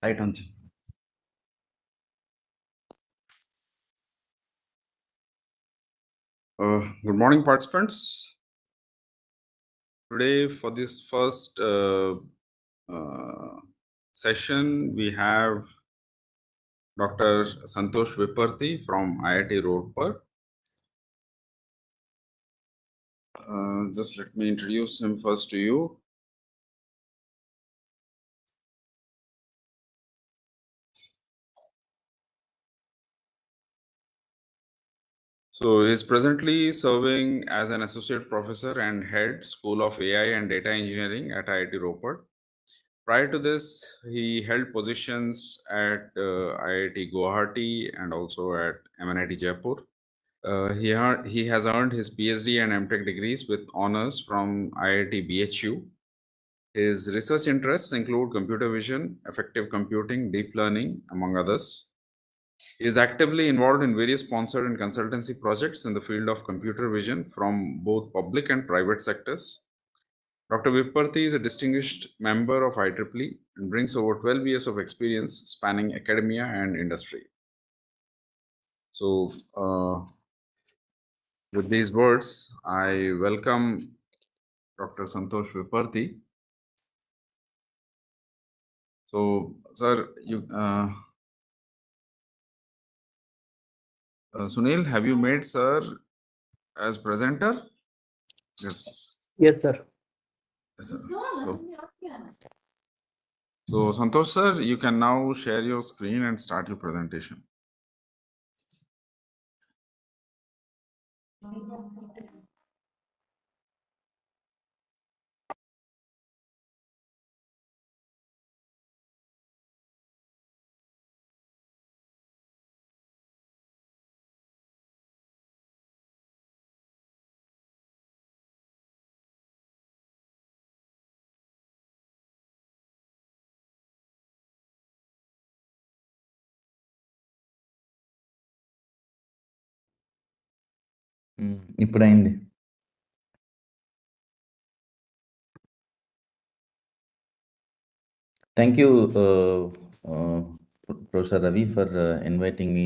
Right on. Good morning, participants. Today, for this first session, we have Dr. Santosh Viparthi from IIT Rohtak. Just let me introduce him first to you. So, he is presently serving as an associate professor and head School of AI and Data Engineering at IIT Rohtak. Prior to this, he held positions at IIT Guwahati and also at MNIT Jaipur. He has earned his PhD and MTech degrees with honors from IIT BHU. His research interests include computer vision, effective computing, deep learning, among others. He is actively involved in various sponsored and consultancy projects in the field of computer vision from both public and private sectors. Dr. Viparthi is a distinguished member of IEEE and brings over 12 years of experience spanning academia and industry. So, with these words, I welcome Dr. Santosh Viparthi. So, sir, Sunil, have you made sir as presenter? Yes. Yes, sir. Yes, sir. So, Santosh sir, you can now share your screen and start your presentation. ఇప్పుడైంది. Thank you, Professor Ravi, for inviting me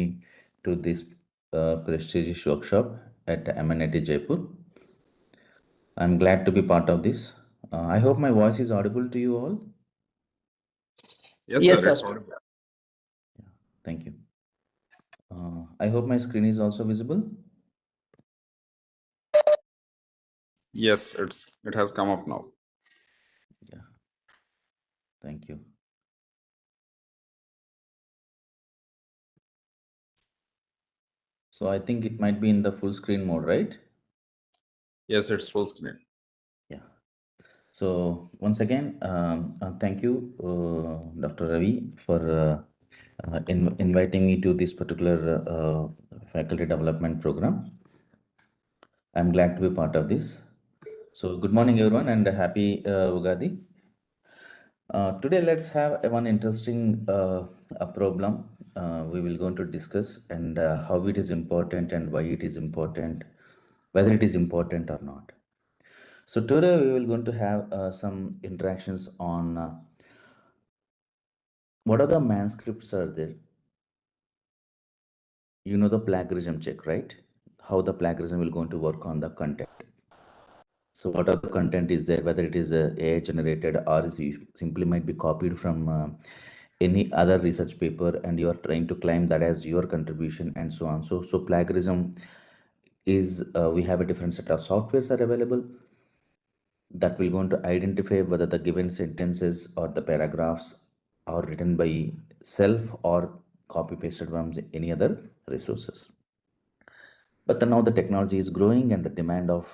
to this prestigious workshop at MNIT Jaipur. I'm glad to be part of this. I hope my voice is audible to you all. Yes, Yes, sir. It's sir. audible. Thank you. I hope my screen is also visible. Yes, it has come up now. Yeah. Thank you. So I think it might be in the full screen mode, right? Yes, it's full screen. Yeah. So once again, thank you, Dr. Ravi, for inviting me to this particular faculty development program. I'm glad to be part of this. So good morning, everyone, and happy Ugadi. Today, let's have one interesting a problem we will going to discuss, and how it is important and why it is important, whether it is important or not. So today we will going to have some interactions on what are the manuscripts are there. You know the plagiarism check, right? How the plagiarism will going to work on the content. So what are the content is there, whether it is AI generated or is simply might be copied from any other research paper, and you are trying to claim that as your contribution and so on. So plagiarism is we have a different set of softwares are available that will going to identify whether the given sentences or the paragraphs are written by self or copy pasted from any other resources. But now the technology is growing and the demand of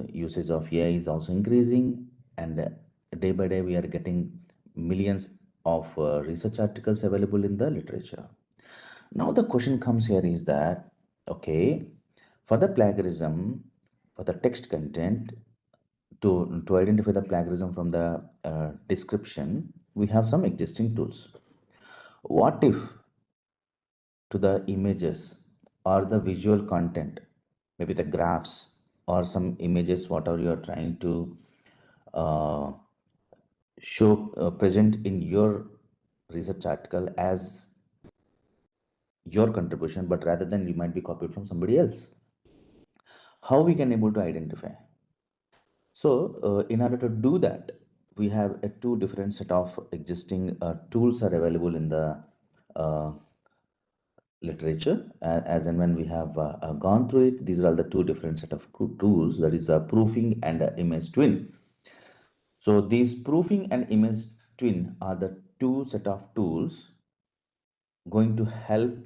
usage of AI is also increasing, and day by day we are getting millions of research articles available in the literature. Now the question comes here is that, okay, for the plagiarism, for the text content, to identify the plagiarism from the description, we have some existing tools. What if to the images or the visual content, maybe the graphs or some images, whatever you are trying to show present in your research article as your contribution, but rather than you might be copied from somebody else. How we can able to identify? So in order to do that, we have a two different set of existing tools are available in the uh, literature. As and when we have gone through it, these are all the two different set of tools, that is proofing and image twin. So these proofing and image twin are the two set of tools going to help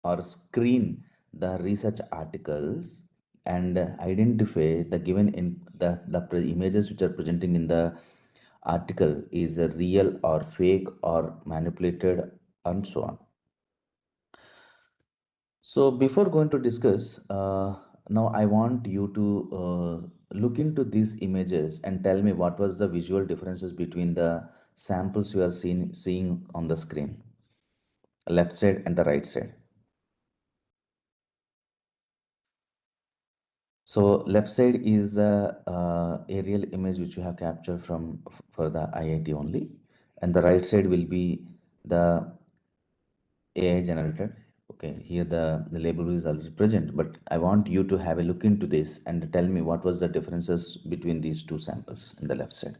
or screen the research articles and identify the given in the images which are presenting in the article is real or fake or manipulated and so on. So before going to discuss, now I want you to look into these images and tell me what was the visual differences between the samples you are seeing on the screen, left side and the right side. So left side is the aerial image which you have captured from for the IIT only, and the right side will be the AI generated. Okay, here the label is already present, but I want you to have a look into this and tell me what was the differences between these two samples in the left side.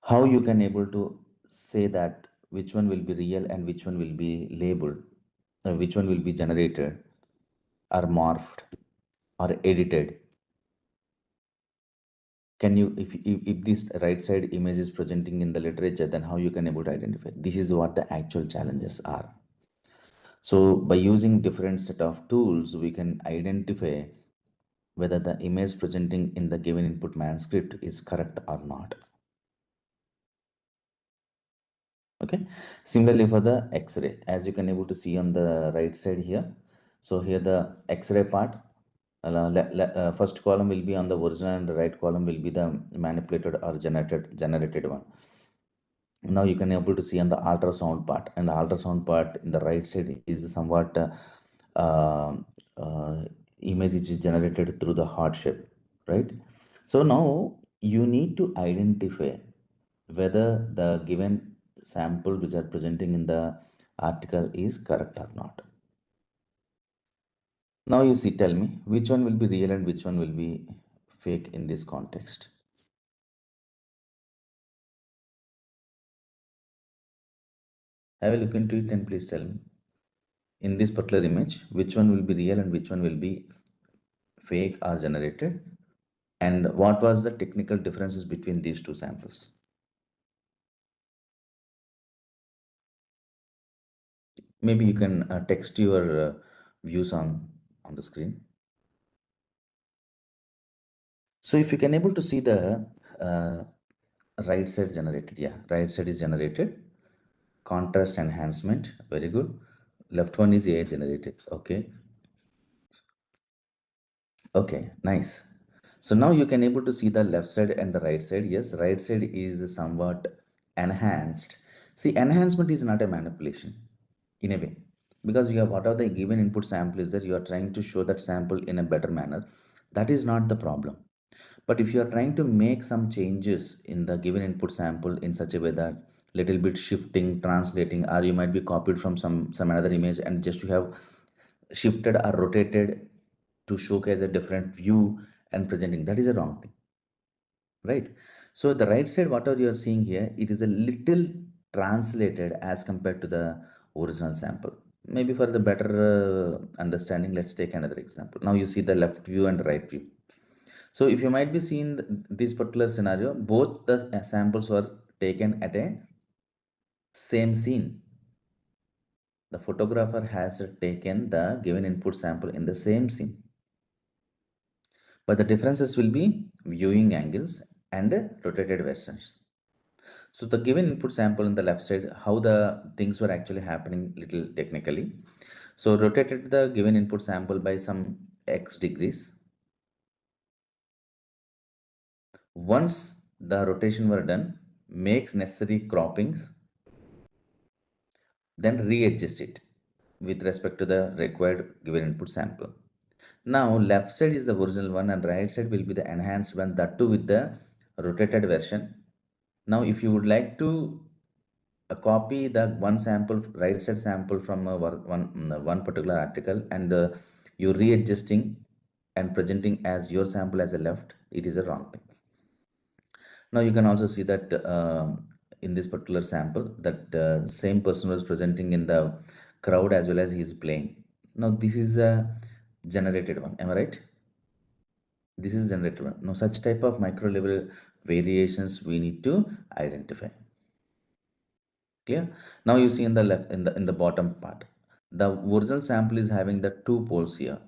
How you can able to say that which one will be real and which one will be labeled, which one will be generated or morphed or edited. Can you, if this right side image is presenting in the literature, then how you can able to identify? This is what the actual challenges are. So by using different set of tools, we can identify whether the image presenting in the given input manuscript is correct or not. Okay. Similarly for the X-ray, as you can able to see on the right side here. So here the X-ray part, first column will be on the original and the right column will be the manipulated or generated one. Now you can able to see on the ultrasound part, and the ultrasound part in the right side is somewhat uh, uh, image which is generated through the heart shape, right? So now you need to identify whether the given sample which are presenting in the article is correct or not. Now you see, tell me which one will be real and which one will be fake in this context. Have a look into it and please tell me in this particular image which one will be real and which one will be fake or generated, and what was the technical differences between these two samples. Maybe you can text your views on the screen. So if you can able to see the uh, right side generated, yeah, right side is generated, contrast enhancement, very good. Left one is AI generated. Okay, nice. So now you can able to see the left side and the right side. Yes, right side is somewhat enhanced. See, enhancement is not a manipulation in a way, because you have whatever the given input sample is that you are trying to show that sample in a better manner. That is not the problem. But if you are trying to make some changes in the given input sample in such a way that little bit shifting, translating, or you might be copied from some another image and just you have shifted or rotated to showcase a different view and presenting, that is a wrong thing, right? So the right side, whatever you are seeing here, it is a little translated as compared to the original sample. Maybe for the better understanding, let's take another example. Now you see the left view and right view. So if you might be seeing this particular scenario, both the samples were taken at a same scene. The photographer has taken the given input sample in the same scene, but the differences will be viewing angles and rotated versions. So the given input sample in the left side, how the things were actually happening little technically. So rotated the given input sample by some x degrees. Once the rotation were done, makes necessary croppings, then readjust it with respect to the required given input sample. Now left side is the original one and right side will be the enhanced one, that too with the rotated version. Now if you would like to copy the one sample, right side sample from one particular article, and you readjusting and presenting as your sample as a left, it is a wrong thing. Now you can also see that in this particular sample, that same person was presenting in the crowd as well as he is playing. Now this is a generated one, am I right? This is generated one. Now such type of micro level variations we need to identify. Clear? Now you see in the left, in the bottom part, the original sample is having the two poles here,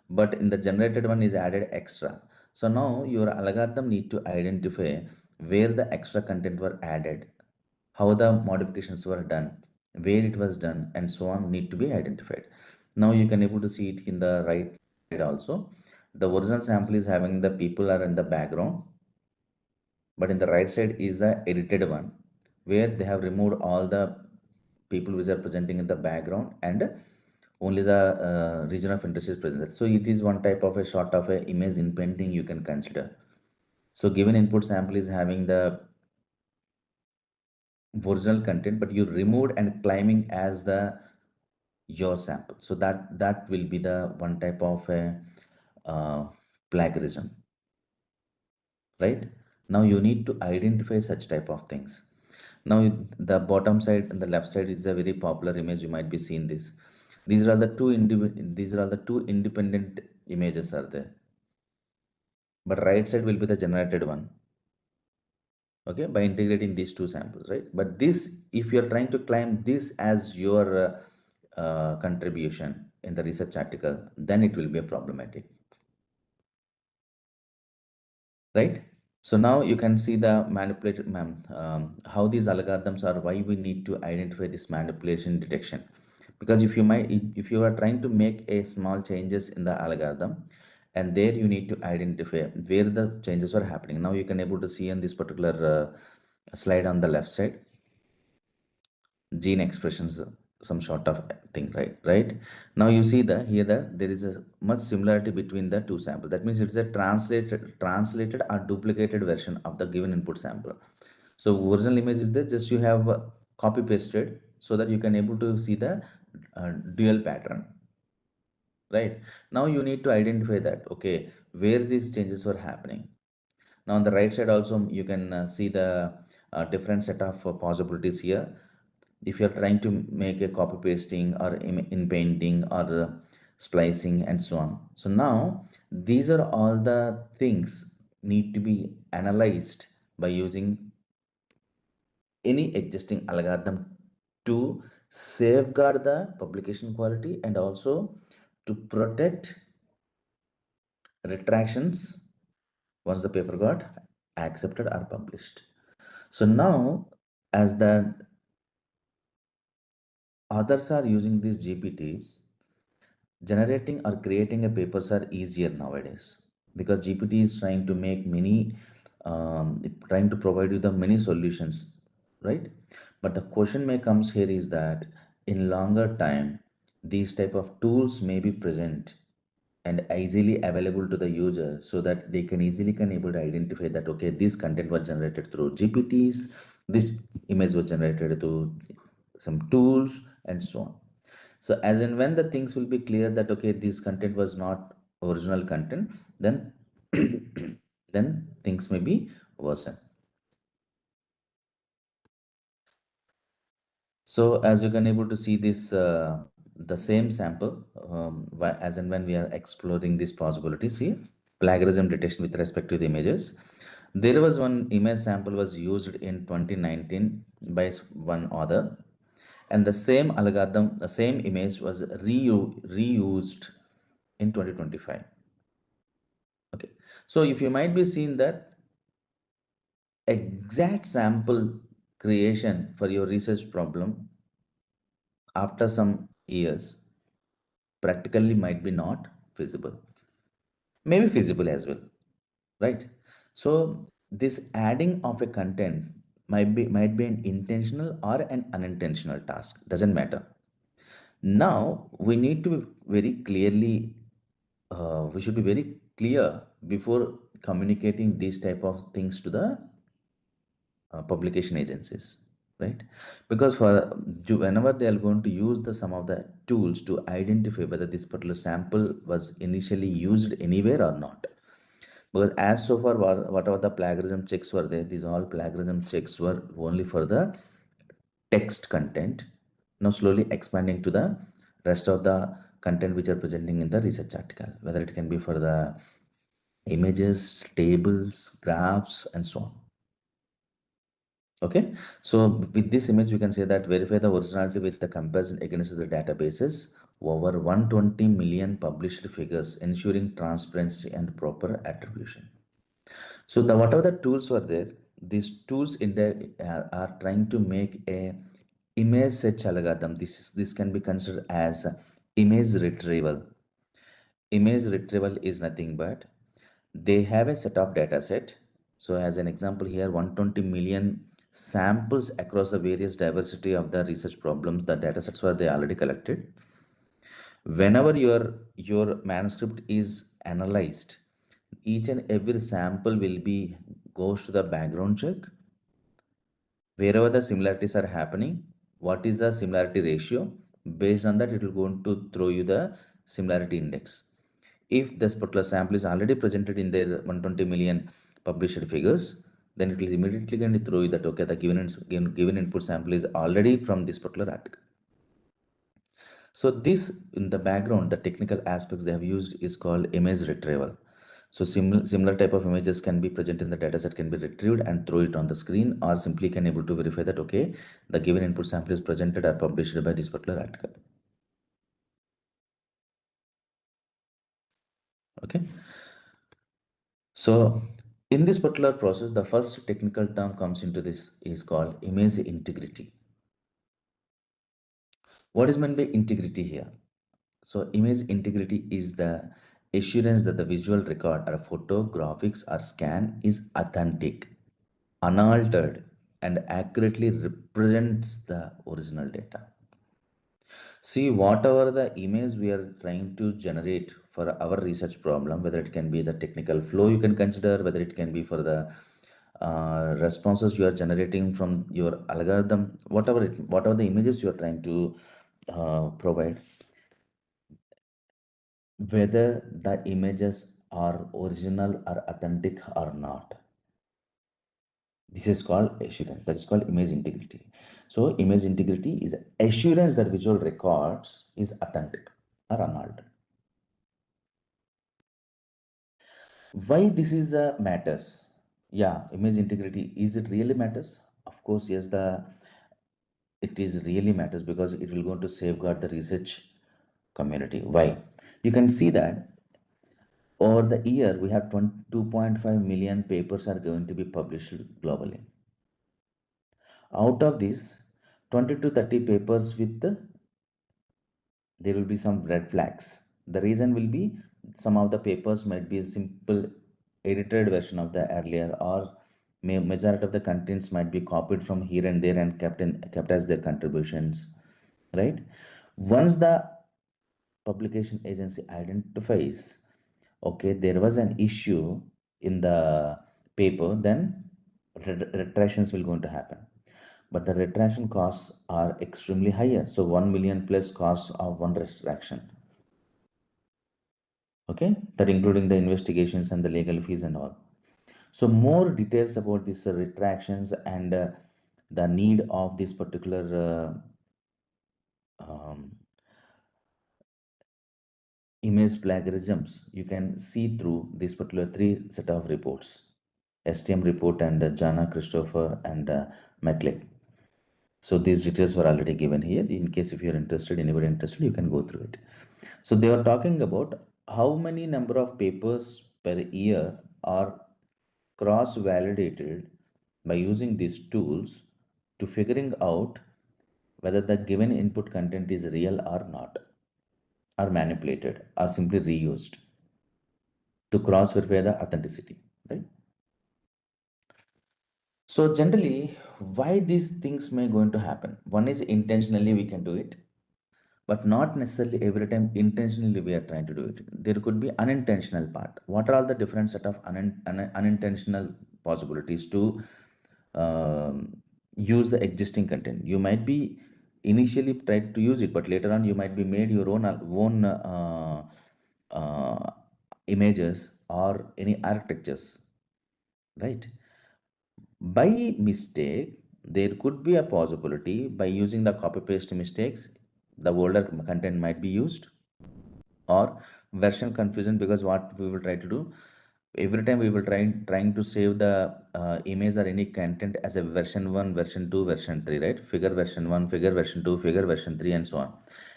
but in the generated one is added extra. So now your algorithm need to identify where the extra content were added, how the modifications were done, where it was done, and so on need to be identified. Now you can able to see it in the right side also. The original sample is having the people are in the background, but in the right side is the edited one where they have removed all the people which are presenting in the background, and only the region of interest is presented. So it is one type of a sort of a image in painting you can consider. So given input sample is having the original content, but you removed and claiming as the your sample, so that will be the one type of a uh, plagiarism, right? Now you need to identify such type of things. Now the bottom side and the left side is a very popular image, you might be seeing this. These are all the two independent images are there, but right side will be the generated one, okay, by integrating these two samples, right? But this, if you're trying to claim this as your contribution in the research article, then it will be a problematic, right? So now you can see the manipulated how these algorithms are, why we need to identify this manipulation detection. Because if you are trying to make a small changes in the algorithm, and there you need to identify where the changes are happening. Now you can able to see in this particular slide on the left side, gene expressions, some sort of thing, right now you see that here that there is a much similarity between the two samples. That means it's a translated or duplicated version of the given input sample. So original image is there, just you have copy pasted so that you can able to see the dual pattern, right? Now you need to identify that, okay, where these changes were happening. Now on the right side also you can see the different set of possibilities here. If you're trying to make a copy pasting or in painting or splicing and so on. So now these are all the things need to be analyzed by using any existing algorithm to safeguard the publication quality and also to protect retractions once the paper got accepted or published. So now, as the others are using these GPTs, generating or creating a papers are easier nowadays, because GPT is trying to make many, trying to provide you the many solutions, right? But the question may comes here is that in longer time, these type of tools may be present and easily available to the user, so that they can easily can able to identify that, okay, this content was generated through GPTs, this image was generated through some tools, and so on. So as and when the things will be clear that, okay, this content was not original content, then then things may be worsen. So as you can able to see this, the same sample, as and when we are exploring these possibilities here, plagiarism detection with respect to the images. There was one image sample was used in 2019 by one author, and the same algorithm, the same image was reused in 2025. Okay, so if you might be seeing that exact sample creation for your research problem after some years practically might be not feasible, maybe feasible as well, right? So this adding of a content might be an intentional or an unintentional task, doesn't matter. Now we need to be very clearly, we should be very clear before communicating these type of things to the publication agencies, right? Because whenever they are going to use the some of the tools to identify whether this particular sample was initially used anywhere or not. Because as so far whatever the plagiarism checks were there, these all plagiarism checks were only for the text content. Now slowly expanding to the rest of the content which are presenting in the research article, whether it can be for the images, tables, graphs, and so on. Okay, so with this image, we can say that verify the originality with the comparison against the databases over 120 million published figures, ensuring transparency and proper attribution. So the whatever the tools were there, these tools in there are trying to make a image search algorithm. This can be considered as image retrieval. Image retrieval is nothing but they have a set of data set. So as an example here, 120 million samples across the various diversity of the research problems, the data sets were they already collected. Whenever your manuscript is analyzed, each and every sample will be goes to the background check. Wherever the similarities are happening, what is the similarity ratio? Based on that, it will going to throw you the similarity index. If this particular sample is already presented in their 120 million published figures, then it will immediately going to throw you that okay, the given input sample is already from this particular article. So this in the background, the technical aspects they have used is called image retrieval. So similar type of images can be present in the dataset can be retrieved and throw it on the screen, or simply can able to verify that okay, the given input sample is presented or published by this particular article. Okay. So in this particular process, the first technical term comes into this is called image integrity. What is meant by integrity here? So image integrity is the assurance that the visual record or photo, graphics or scan is authentic, unaltered and accurately represents the original data. See, whatever the image we are trying to generate for our research problem, whether it can be the technical flow you can consider, whether it can be for the responses you are generating from your algorithm, whatever the images you are trying to provide, whether the images are original or authentic or not. This is called assurance. That is called image integrity. So image integrity is assurance that visual records is authentic or unaltered. Why this is matters? Yeah, image integrity, is it really matters? Of course, yes, the it is really matters because it will going to safeguard the research community. Why? You can see that over the year we have 2.5 million papers are going to be published globally. Out of this, 20 to 30 papers with there will be some red flags. The reason will be some of the papers might be a simple edited version of the earlier, or majority of the contents might be copied from here and there and kept as their contributions, right? Once the publication agency identifies okay there was an issue in the paper, then retractions will going to happen, but the retraction costs are extremely higher. So 1 million plus costs of one retraction. Okay, that including the investigations and the legal fees and all. So more details about these retractions and the need of this particular image plagiarisms you can see through this particular three set of reports: STM report and Jana, Christopher and McLeod. So these details were already given here. In case if you're interested, anybody interested, you can go through it. So they were talking about how many number of papers per year are cross-validated by using these tools to figuring out whether the given input content is real or not, or manipulated, or simply reused to cross-verify the authenticity, right? So generally, why these things may going to happen? One is intentionally we can do it, but not necessarily every time intentionally we are trying to do it. There could be unintentional part. What are all the different set of unintentional possibilities to use the existing content. You might be initially tried to use it, but later on you might be made your own uh, images or any architectures, right? By mistake, there could be a possibility by using the copy paste mistakes, the older content might be used, or version confusion, because what we will try to do every time we will trying to save the image or any content as a version 1, version 2, version 3, right? Figure version 1, figure version 2, figure version 3, and so on.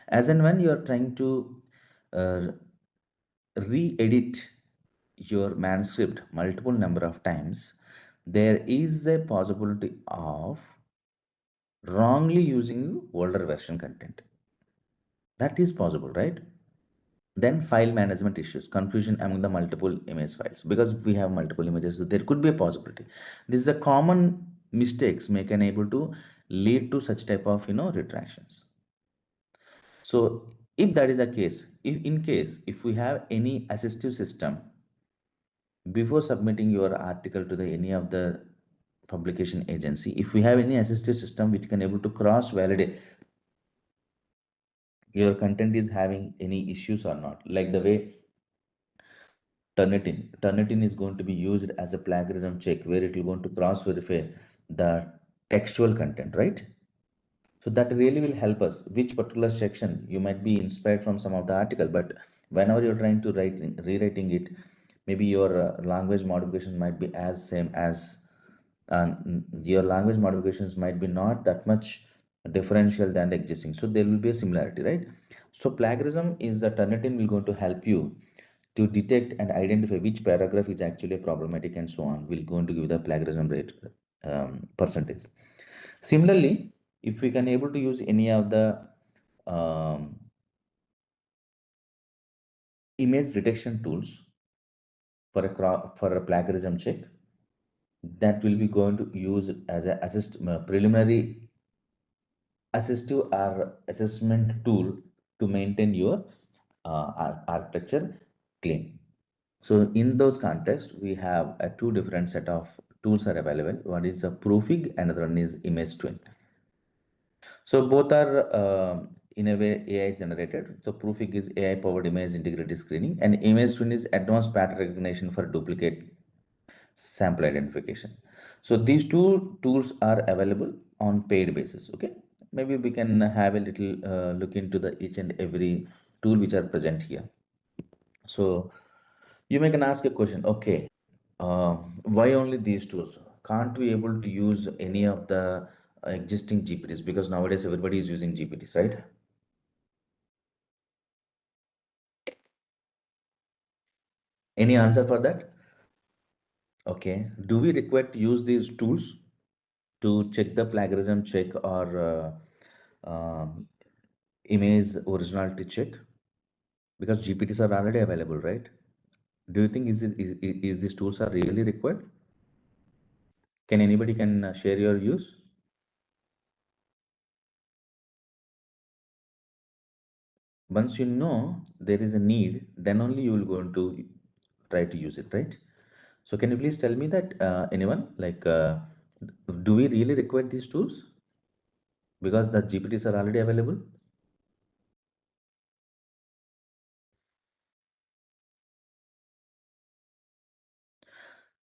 As and when you are trying to uh, re-edit your manuscript multiple number of times, there is a possibility of wrongly using older version content. That is possible, right? Then file management issues, confusion among the multiple image files, because we have multiple images, so there could be a possibility. This is a common mistakes may can able to lead to such type of retractions. So if that is the case, if in case if we have any assistive system before submitting your article to the any of the publication agency, if we have any assistive system which can able to cross validate your content is having any issues or not, like the way Turnitin is going to be used as a plagiarism check where it will going to cross verify the textual content, right? So that really will help us. Which particular section you might be inspired from some of the article, but whenever you're trying to rewriting it, maybe your language modifications might be as same as, your language modifications might be not that much differential than the existing. So there will be a similarity, right? So plagiarism is the Turnitin will going to help you to detect and identify which paragraph is actually problematic and so on. Will going to give the plagiarism rate percentage. Similarly, if we can able to use any of the um, image detection tools for for a plagiarism check, that will be going to use as a preliminary assistive or assessment tool to maintain your architecture clean. So in those contexts, we have a two different set of tools are available. One is a proofing, another one is image twin. So both are in a way AI generated. So proofing is AI powered image integrity screening, and image twin is advanced pattern recognition for duplicate sample identification. So these two tools are available on paid basis. Okay, maybe we can have a little look into the each and every tool which are present here. So you may can ask a question. Okay, why only these tools? Can't we able to use any of the existing GPTs? Because nowadays everybody is using GPTs, right? Any answer for that? Okay. Do we require to use these tools to check the plagiarism check or image originality check? Because GPTs are already available, right? Do you think is these tools are really required? Can anybody can share your views? Once you know there is a need, then only you will go to try to use it, right? So can you please tell me that anyone like do we really require these tools because the GPTs are already available?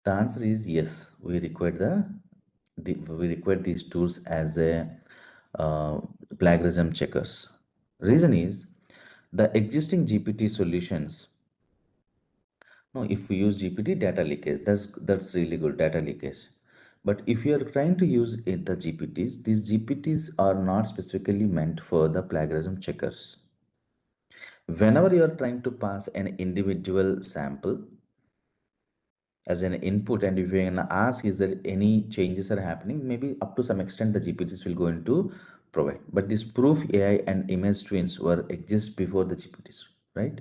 The answer is yes. We require these tools as a uh, plagiarism checkers. Reason is the existing GPT solutions. No, if we use GPT data leakage, that's really good data leakage. But if you are trying to use the GPTs, these GPTs are not specifically meant for the plagiarism checkers. Whenever you are trying to pass an individual sample as an input, and if you can ask is there any changes are happening, maybe up to some extent the GPTs will go into provide. But this proof AI and image twins were exist before the GPTs, right?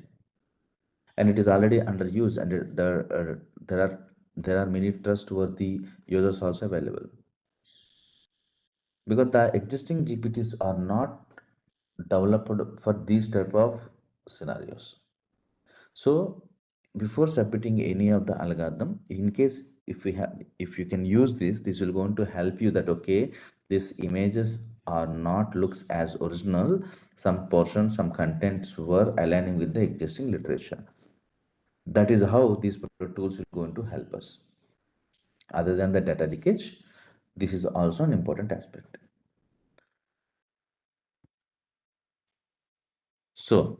And it is already under use, and there are many trustworthy users also available, because the existing GPTs are not developed for these type of scenarios. So before submitting any of the algorithm, in case if you can use this will going to help you that okay, these images are not looks as original. Some portions, some contents were aligning with the existing literature. That is how these particular tools will going to help us. Other than the data leakage, this is also an important aspect. So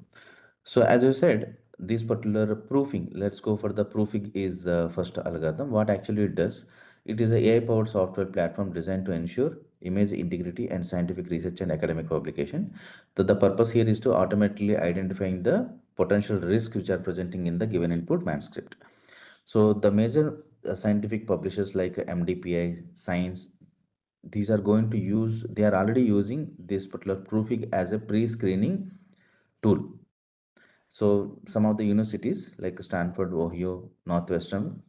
as you said, this particular proofing, let's go for the proofing is the first algorithm. What actually it does, it is a AI-powered software platform designed to ensure image integrity and scientific research and academic publication. So the purpose here is to automatically identifying the potential risks which are presenting in the given input manuscript. So the major scientific publishers like MDPI, Science, these are going to use, they are already using this particular proofing as a pre-screening tool. So some of the universities like Stanford, Ohio, Northwestern,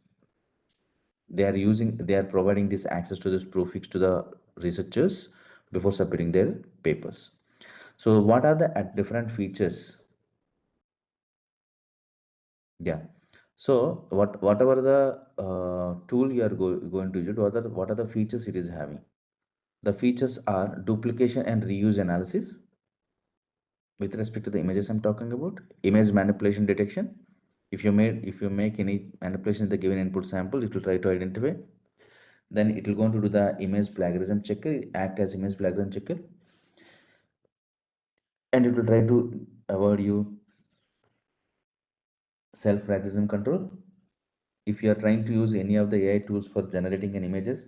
they are providing this access to this prefix to the researchers before submitting their papers. So what are the different features? Yeah. So whatever the tool you are going to use, what are the features it is having? The features are duplication and reuse analysis with respect to the images I'm talking about, image manipulation detection. If you make any manipulation in the given input sample, it will try to identify. Then it will go on to do the image plagiarism checker, act as image plagiarism checker, and it will try to avoid you self plagiarism control. If you are trying to use any of the AI tools for generating an images,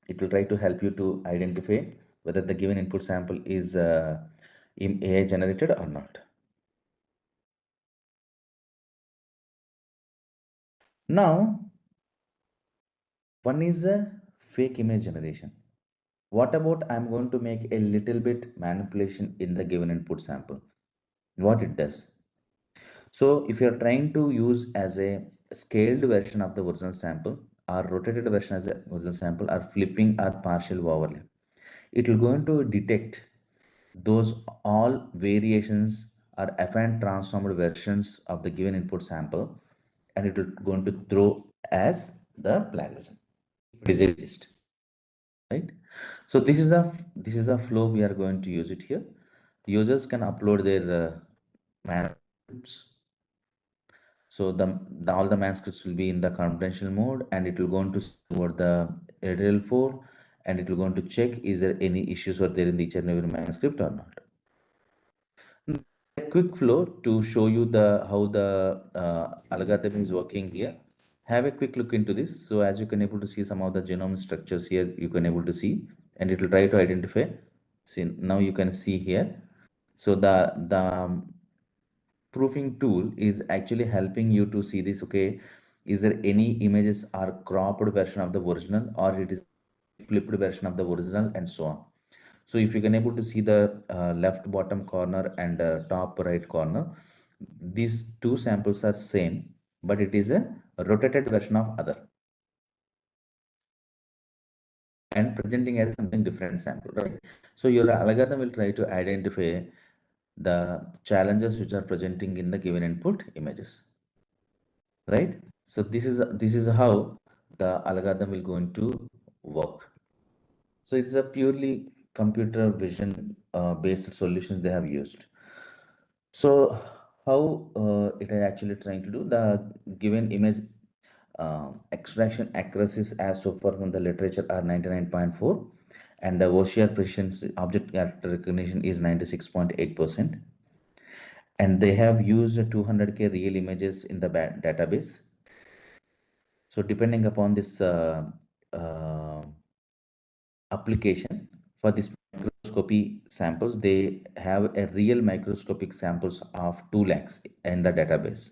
it will try to help you to identify whether the given input sample is AI generated or not. Now, one is a fake image generation. What about I'm going to make a little bit manipulation in the given input sample? What it does. So if you're trying to use as a scaled version of the original sample or rotated version as a original sample or flipping or partial overlay, it will going to detect those all variations or affine transformed versions of the given input sample, and it will going to throw as the plagiarism if it is exist, right? So this is a flow we are going to use it here. Users can upload their manuscripts. So all the manuscripts will be in the confidential mode, and it will go into over the editorial for, and it will go into check is there any issues were there in each and every manuscript or not. A quick flow to show you the how the algorithm is working here. Have a quick look into this. So as you can able to see some of the genome structures here, you can able to see, and it will try to identify. See now you can see here. So the proofing tool is actually helping you to see this. Okay, is there any images are cropped version of the original, or it is flipped version of the original, and so on. So if you can able to see the left bottom corner and top right corner, these two samples are same, but it is a rotated version of other and presenting as something different sample, right? So your algorithm will try to identify the challenges which are presenting in the given input images, right? So this is how the algorithm will going to work. So it's a purely computer vision based solutions they have used. So how it is actually trying to do the given image extraction accuracies as so far from the literature are 99.4, and the OCR precision object character recognition is 96.8%, and they have used 200K real images in the database. So depending upon this application for this microscopy samples, they have a real microscopic samples of 2 lakhs in the database.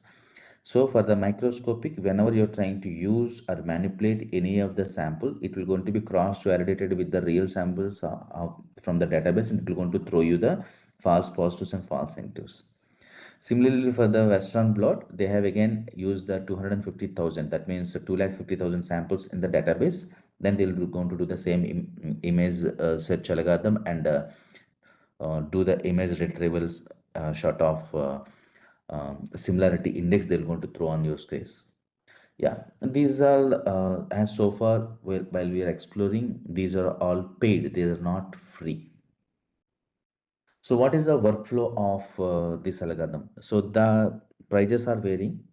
So for the microscopic, whenever you're trying to use or manipulate any of the sample, it will going to be cross-validated with the real samples from the database, and it will going to throw you the false positives and false negatives. Similarly, for the Western blot, they have again used the 250,000. That means 250,000 samples in the database. Then they'll going to do the same image search algorithm and do the image retrievals short of similarity index they're going to throw on your space. Yeah, these are as so far while we are exploring, these are all paid. They are not free. So what is the workflow of this algorithm? So the prices are varying.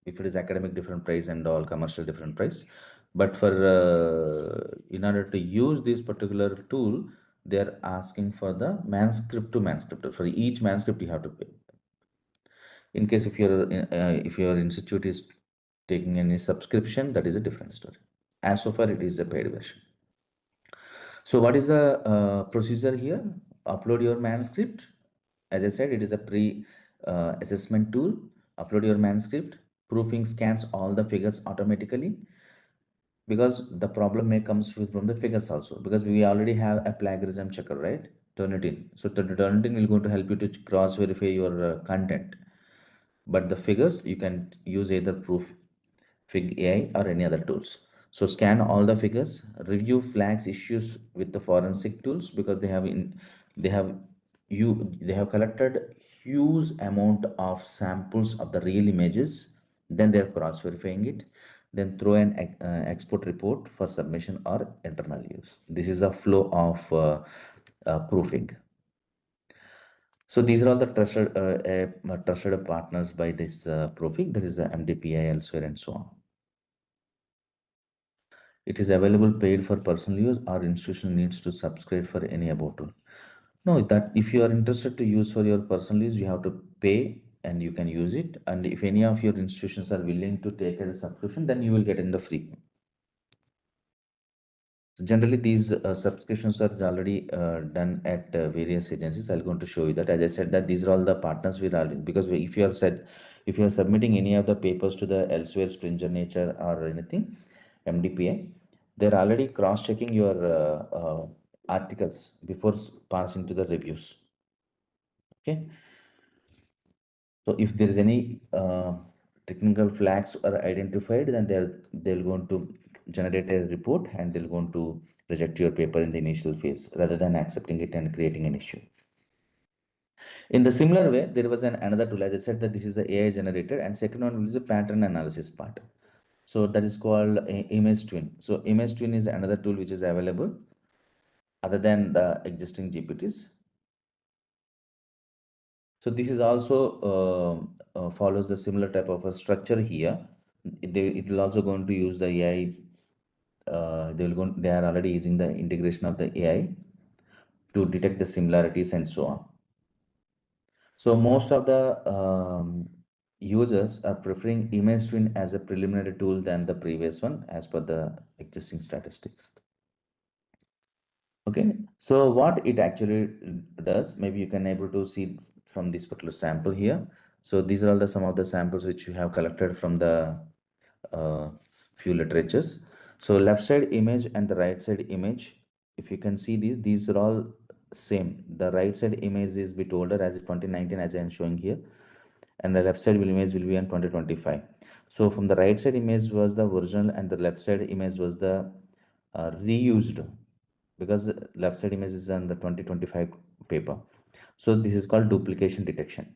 If it is academic, different price, and all commercial, different price. But for in order to use this particular tool, they are asking for the manuscript to manuscript. For each manuscript, you have to pay. In case if your institute is taking any subscription, that is a different story. As so far, it is a paid version. So what is the procedure here? Upload your manuscript. As I said, it is a pre-assessment tool. Upload your manuscript. Proofing scans all the figures automatically, because the problem may comes from the figures also, because we already have a plagiarism checker, right? Turnitin. So Turnitin will going to help you to cross verify your content, but the figures you can use either proof fig AI or any other tools. So scan all the figures, review flags issues with the forensic tools, because they have they have collected huge amount of samples of the real images, then they are cross verifying it, then throw an export report for submission or internal use. This is a flow of proofing. So these are all the trusted partners by this proofing. There is a MDPI elsewhere and so on. It is available paid for personal use, or institution needs to subscribe for any about tool. No, that if you are interested to use for your personal use, you have to pay and you can use it. And if any of your institutions are willing to take as a subscription, then you will get in the free. So generally, these subscriptions are already done at various agencies. I'm going to show you that. As I said, that these are all the partners we are in, because if you are said, if you are submitting any of the papers to the elsewhere Springer Nature or anything, MDPI, they're already cross-checking your articles before passing to the reviews. Okay. So if there is any technical flags are identified, then they'll going to generate a report and they're going to reject your paper in the initial phase rather than accepting it and creating an issue. In the similar way, there was another tool. As I said, that this is the AI generated, and second one is a pattern analysis part. So that is called image twin. So image twin is another tool which is available other than the existing GPTs. So this is also follows the similar type of a structure here. It will also going to use the AI. They are already using the integration of the AI to detect the similarities and so on. So most of the users are preferring image twin as a preliminary tool than the previous one as per the existing statistics. Okay, so what it actually does, maybe you can able to see from this particular sample here. So these are all the some of the samples which you have collected from the uh, few literatures. So left side image and the right side image, if you can see these are all same. The right side image is bit older as 2019 as I am showing here, and the left side image will be on 2025. So from the right side image was the original and the left side image was the reused, because left side image is on the 2025 paper. So this is called duplication detection.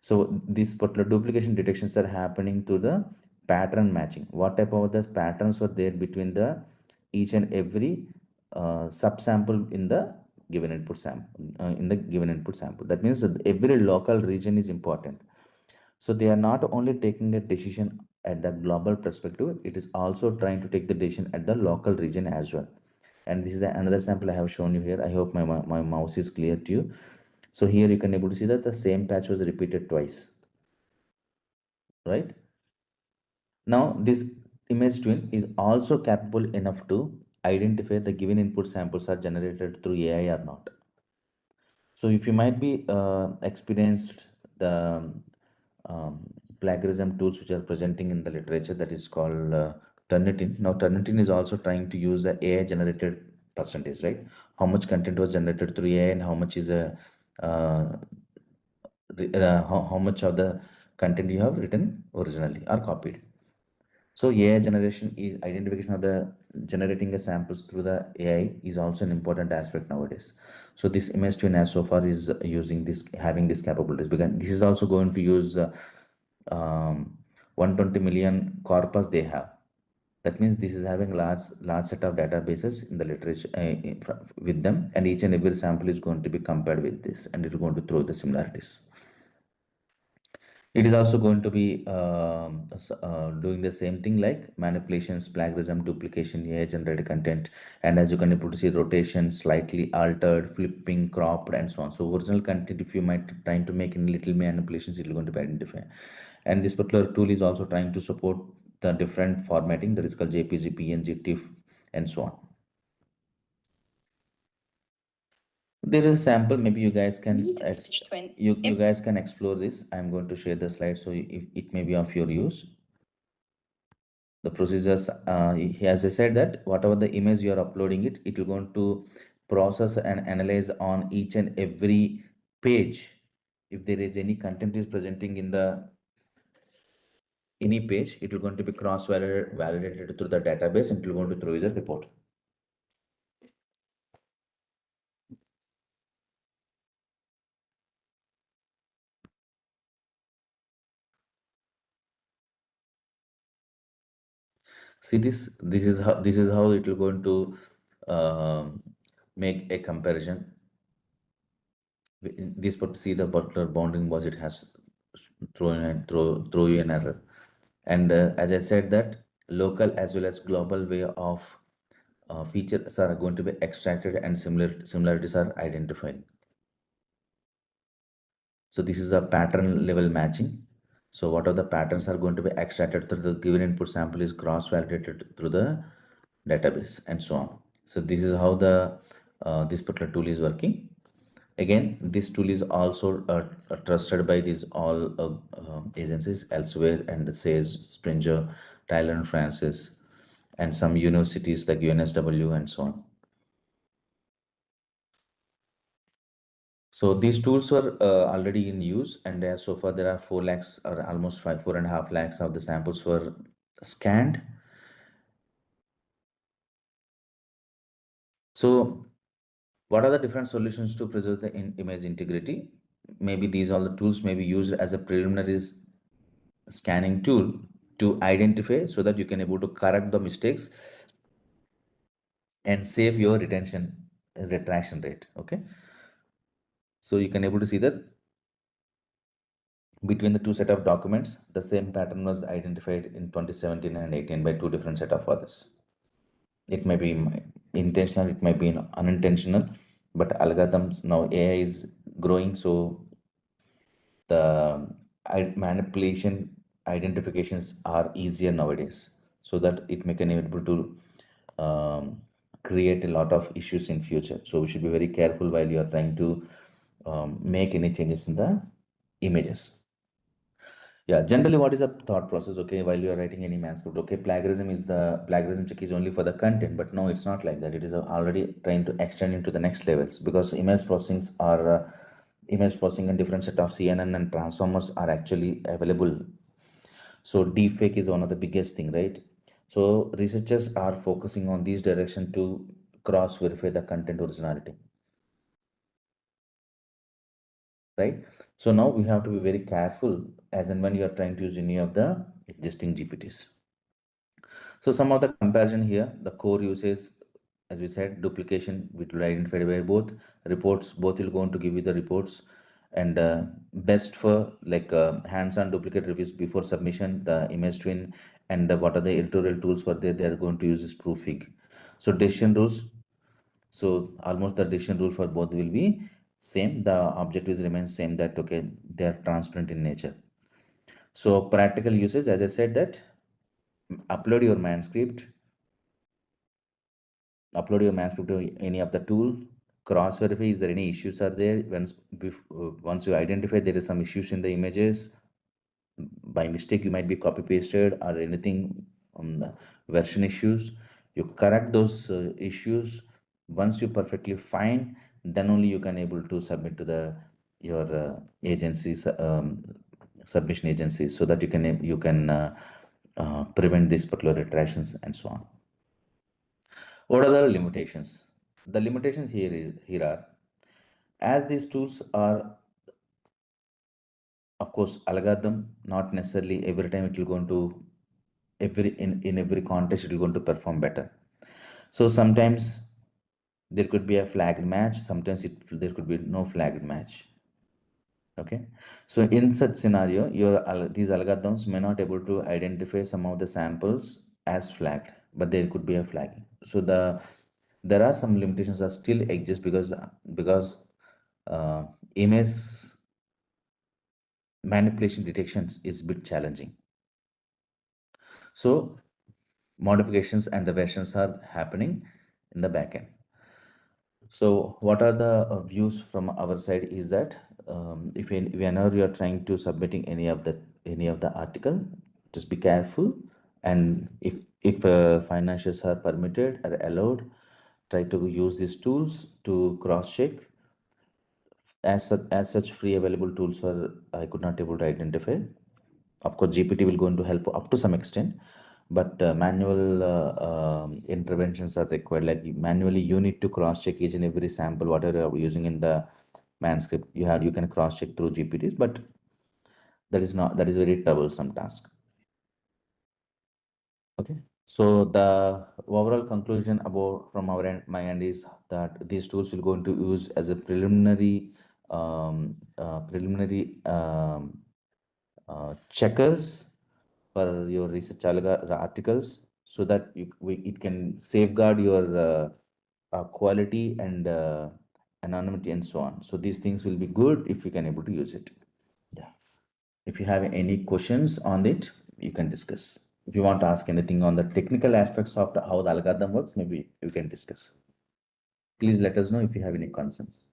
So these particular duplication detections are happening to the pattern matching. What type of the patterns were there between the each and every subsample in the given input sample. That means that every local region is important. So they are not only taking a decision at the global perspective, it is also trying to take the decision at the local region as well. And this is another sample I have shown you here. I hope my mouse is clear to you. So here you can able to see that the same patch was repeated twice, right? Now this image twin is also capable enough to identify the given input samples are generated through AI or not. So if you might be experienced the plagiarism tools which are presenting in the literature, that is called Turnitin. Now Turnitin is also trying to use the AI generated percentage, right? How much content was generated through AI and how much is a how much of the content you have written originally or copied. So AI generation is identification of the generating the samples through the AI is also an important aspect nowadays. So this image twin as so far is using this, having these capabilities, because this is also going to use 120 million corpus they have. That means this is having large set of databases in the literature with them, and each and every sample is going to be compared with this, and it is going to throw the similarities. It is also going to be doing the same thing like manipulations, plagiarism, duplication, AI generated content, and as you can able to see, rotation, slightly altered, flipping, cropped, and so on. So original content, if you might trying to make any little manipulations, it will going to be identify. And this particular tool is also trying to support the different formatting, that is called JPG, PNG, TIFF, and so on. There is a sample, maybe you guys can you guys can explore this. I'm going to share the slide so it may be of your use. The procedures, as I said, that whatever the image you are uploading, it will going to process and analyze on each and every page. If there is any content is presenting in the any page, it will going to be cross validated through the database, and it will going to throw you the report. See this, this is how it will going to make a comparison. This but see the particular bounding was, it has throw you an error. And as I said, that local as well as global way of features are going to be extracted, and similarities are identified. So this is a pattern level matching. So what are the patterns are going to be extracted through the given input sample is cross validated through the database, and so on. So this is how the this particular tool is working. Again, this tool is also trusted by these all agencies elsewhere, and the SAGE, Springer, Tyler and Francis, and some universities like UNSW and so on. So these tools were already in use, and so far there are 4 lakhs or almost 4.5 lakhs of the samples were scanned. So what are the different solutions to preserve the image integrity? Maybe these are the tools may be used as a preliminary scanning tool to identify, so that you can able to correct the mistakes and save your retraction rate. Okay, so you can able to see that between the two set of documents, the same pattern was identified in 2017 and 18 by two different set of others. It may be intentional, it might be unintentional, but algorithms now AI is growing, so the manipulation identifications are easier nowadays, so that it may can able to create a lot of issues in future. So we should be very careful while you are trying to make any changes in the images. Yeah, generally, what is the thought process? Okay, while you are writing any manuscript, okay, plagiarism check is only for the content, but no, it's not like that. It is already trying to extend into the next levels, because image processing and different set of CNN and transformers are actually available. So deepfake is one of the biggest thing, right? So researchers are focusing on this direction to cross verify the content originality, right? So now we have to be very careful as and when you are trying to use any of the existing GPTs. So some of the comparison here, the core usage, as we said, duplication, which will identify by both reports, both will going to give you the reports, and best for like hands-on duplicate reviews before submission, the image twin, and what are the editorial tools for there, they are going to use this proofing. So decision rules, so almost the decision rule for both will be same. The objectives remain same, that okay, they are transparent in nature. So practical uses, as I said, that upload your manuscript, to any of the tool, cross verify is there any issues are there. Once you identify there is some issues in the images, by mistake you might be copy pasted or anything on the version issues, you correct those issues. Once you perfectly fine, then only you can able to submit to the your agencies, submission agencies, so that you can prevent these particular retractions and so on. What are the limitations? The limitations here are, as these tools are, of course, algorithm, not necessarily every time it will going to in every context it will going to perform better. So sometimes there could be a flagged match, sometimes there could be no flagged match. Okay, so in such scenario, these algorithms may not able to identify some of the samples as flagged, but there could be a flagging. So there are some limitations that still exist because uh, image manipulation detections is a bit challenging. So modifications and the versions are happening in the backend. So what are the views from our side is that whenever you are trying to submitting any of the article, just be careful, and if financials are permitted or allowed, try to use these tools to cross check. As such free available tools were I could not able to identify. Of course, GPT will going to help up to some extent, but manual interventions are required. Like manually, you need to cross check each and every sample whatever you are using in the manuscript. You can cross check through GPTs, but that is very troublesome task. Okay, so the overall conclusion about from our end, my end is that these tools will going to use as a preliminary checkers for your research articles, so that it can safeguard your quality and anonymity and so on. So these things will be good if you can able to use it. Yeah. If you have any questions on it, you can discuss. If you want to ask anything on the technical aspects of how the algorithm works, maybe you can discuss. Please let us know if you have any concerns.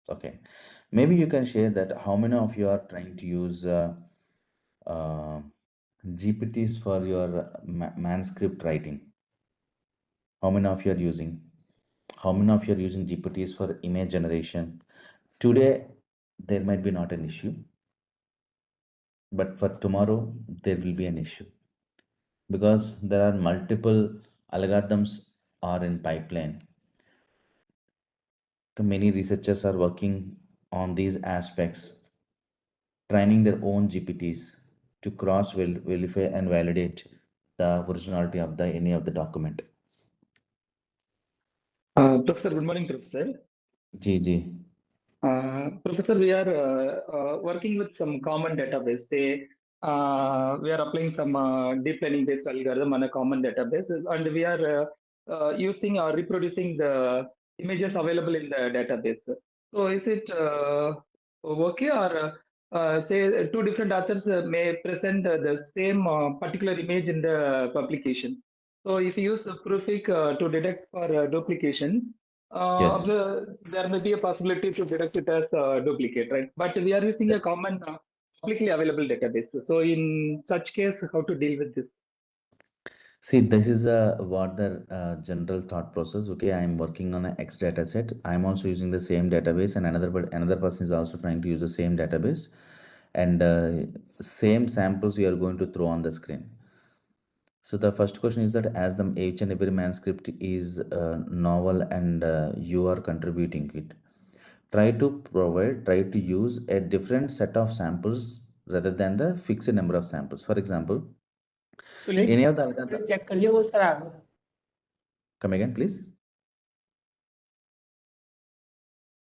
Okay, maybe you can share that how many of you are trying to use uh, GPTs for your manuscript writing. How many of you are using? How many of you are using GPTs for image generation? Today, there might be not an issue, but for tomorrow, there will be an issue because there are multiple algorithms are in pipeline. Many researchers are working on these aspects, training their own GPTs to cross verify and validate the originality of the any of the document. Professor, good morning, Professor. GG. Professor, we are working with some common database. Say, we are applying some deep learning based algorithm on a common database, and we are using or reproducing the images available in the database. So, is it okay, or say two different authors may present the same particular image in the publication? So, if you use a prefix to detect for duplication, Yes. there may be a possibility to detect it as a duplicate, right? But we are using a common publicly available database. So in such case, how to deal with this? See, this is what the general thought process. Okay, I am working on an X data set. I'm also using the same database, and another person is also trying to use the same database, and same samples you are going to throw on the screen. So the first question is that as the each and every manuscript is novel and you are contributing it, try to use a different set of samples rather than the fixed number of samples. For example, any of the check कर लिया वो sir आ गया come again, please.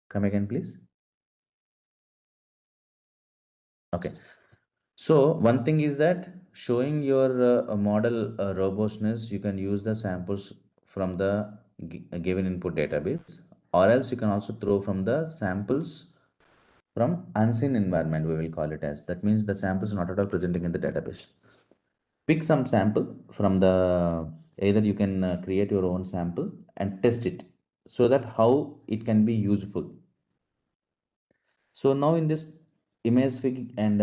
Come again, please. Okay. So one thing is that showing your model robustness, you can use the samples from the given input database, or else you can also throw from the samples from unseen environment, we will call it as. That means the samples not at all presenting in the database. Pick some sample from the, either you can create your own sample and test it so that how it can be useful. So now in this image fig and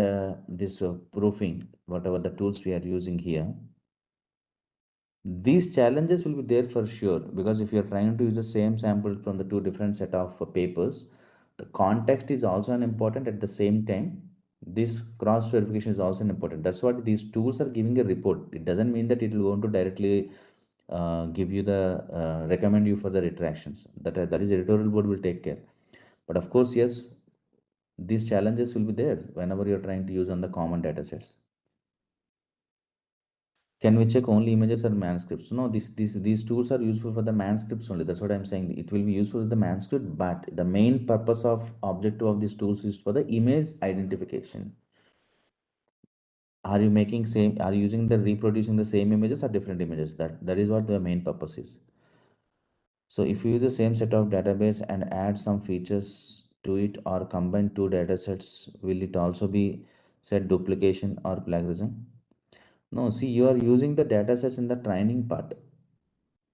this proofing, whatever the tools we are using here, these challenges will be there for sure, because if you're trying to use the same sample from the two different set of papers, the context is also an important. At the same time, this cross verification is also an important. That's what these tools are giving a report. It doesn't mean that it will going to directly give you the recommend you for the retractions. That is editorial board will take care. But of course, yes, these challenges will be there whenever you're trying to use on the common data sets. Can we check only images or manuscripts? No, these tools are useful for the manuscripts only. That's what I'm saying. It will be useful for the manuscript, but the main purpose of objective of these tools is for the image identification. Are you making same? Are you using the reproducing the same images or different images? That is what the main purpose is. So if you use the same set of database and add some features to it or combine two data sets, will it also be said duplication or plagiarism? No, see, you are using the data sets in the training part.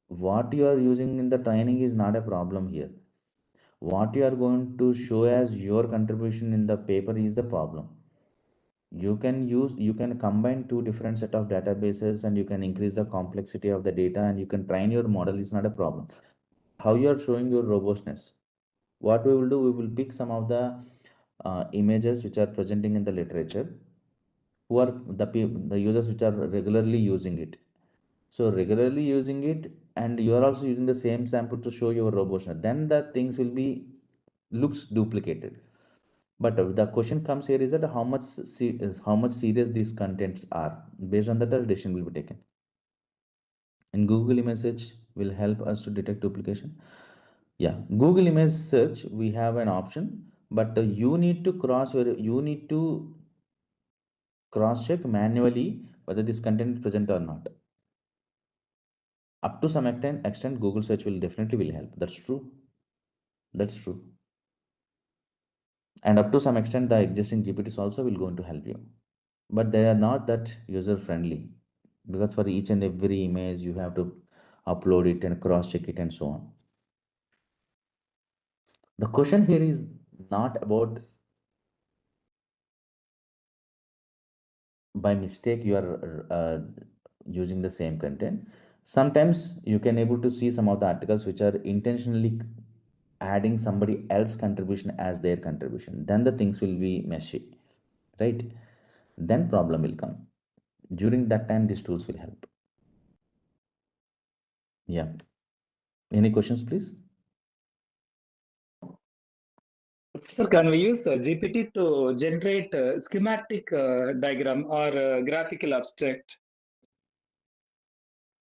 What you are using in the training is not a problem here. What you are going to show as your contribution in the paper is the problem. You can combine two different set of databases and you can increase the complexity of the data and you can train your model is not a problem. How you are showing your robustness? What we will do, we will pick some of the images which are presenting in the literature, who are the users which are regularly using it. So regularly using it, and you are also using the same sample to show your robustness, then the things will be looks duplicated. But the question comes here is that how much serious these contents are. Based on that, the decision will be taken. And Google image search will help us to detect duplication. Yeah, Google image search, we have an option, but you need to cross check manually whether this content is present or not. Up to some extent Google search will definitely will help. That's true. And up to some extent the existing GPTs also will going to help you, but they are not that user friendly, because for each and every image you have to upload it and cross check it and so on. The question here is not about by mistake you are using the same content. Sometimes you can able to see some of the articles which are intentionally adding somebody else contribution as their contribution, then the things will be messy, right? Then problem will come. During that time these tools will help. Yeah, any questions please? Sir, can we use GPT to generate a schematic diagram or graphical abstract?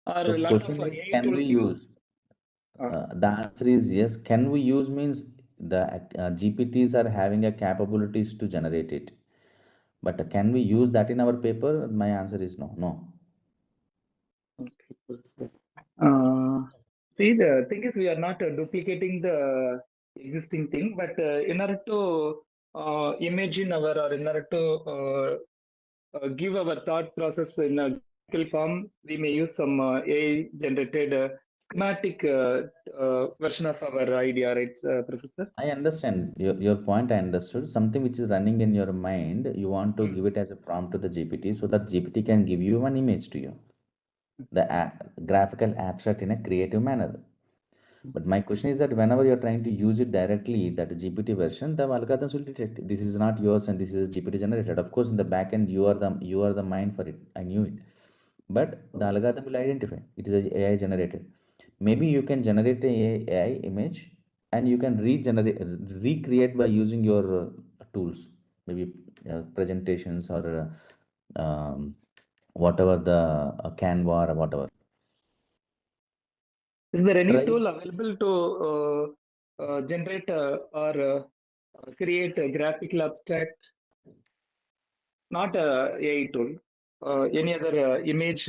Or So a lot of question is, AI can we tools use. use? The answer is yes. Can we use means the GPTs are having a capabilities to generate it, but can we use that in our paper? My answer is no. See, the thing is, we are not duplicating the existing thing, but in order to imagine or in order to give our thought process in a graphical form, we may use some AI generated schematic version of our idea, right, Professor? I understand your point. I understood something which is running in your mind. You want to give it as a prompt to the GPT so that GPT can give you one image to you, the graphical abstract in a creative manner. But my question is that whenever you're trying to use it directly, that GPT version, the algorithms will detect this is not yours and this is GPT generated. Of course, in the back end, you are the mind for it. I knew it, but the algorithm will identify it is a AI generated. Maybe you can generate a AI image and you can recreate by using your tools, maybe presentations or whatever the Canva or whatever. Is there any Try. tool available to generate or create a graphical abstract? Not a AI tool. Any other image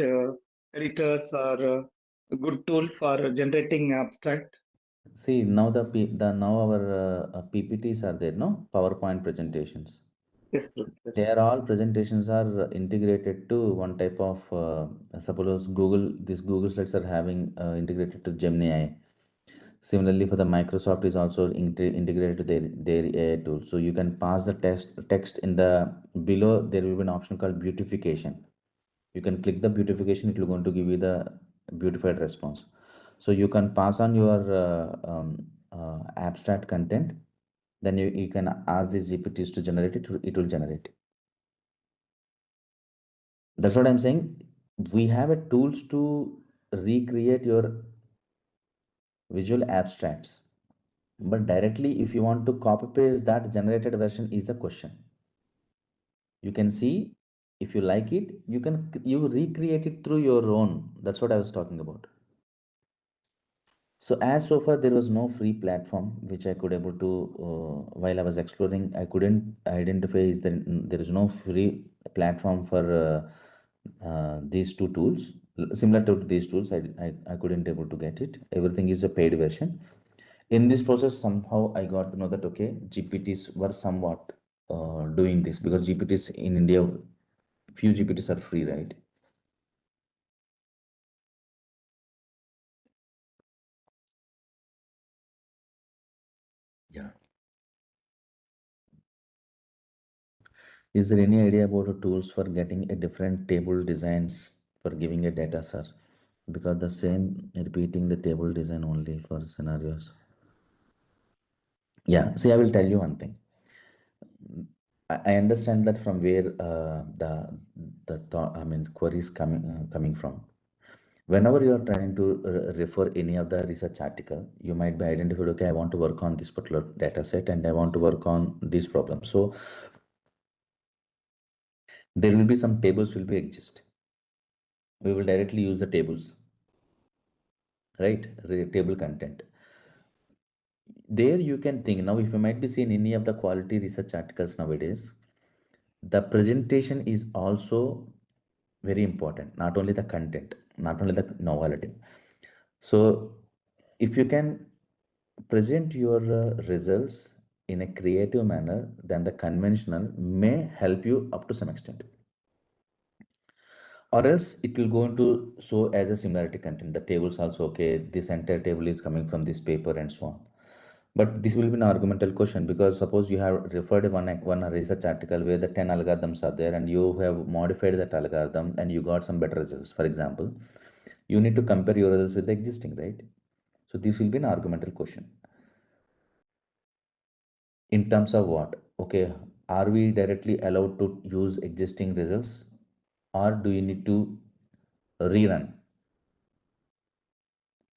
editors or a good tool for generating abstract? See, now now our PPTs are there, no? PowerPoint presentations. Yes, Professor. Here all presentations are integrated to one type of suppose Google, these Google Slides are having integrated to Gemini. Similarly, for the Microsoft is also integrated to their AI tool. So you can pass the text in the below. There will be an option called beautification. You can click the beautification. It will going to give you the beautified response. So you can pass on your abstract content. Then you can ask these GPTs to generate it. It will generate. That's what I'm saying. We have a tools to recreate your visual abstracts, but directly if you want to copy paste that generated version is the question. You can see if you like it, you recreate it through your own. That's what I was talking about. So as so far there was no free platform which I could able to while I was exploring, I couldn't identify is that there is no free platform for these two tools similar to these tools. I couldn't able to get it. Everything is a paid version. In this process somehow I got to know that okay, GPTs were somewhat doing this, because GPTs in India, few GPTs are free, right? Yeah. Is there any idea about the tools for getting a different table designs for giving a data, sir? Because the same repeating the table design only for scenarios. Yeah, see, I will tell you one thing. I understand that from where the thought, I mean, queries coming from. Whenever you are trying to refer any of the research article, you might be identified, okay, I want to work on this particular data set and I want to work on this problem. So there will be some tables will be exist. We will directly use the tables, right? Table content. There you can think, now if you might be seeing any of the quality research articles nowadays, the presentation is also very important, not only the content, not only the novelty. So if you can present your results in a creative manner, then the conventional may help you up to some extent, or else it will go into show as a similarity content. The tables also, okay, this entire table is coming from this paper and so on. But this will be an argumental question, because suppose you have referred one research article where the 10 algorithms are there and you have modified that algorithm and you got some better results. For example, you need to compare your results with the existing, right? So this will be an argumental question. In terms of what? Okay, are we directly allowed to use existing results, or do you need to rerun?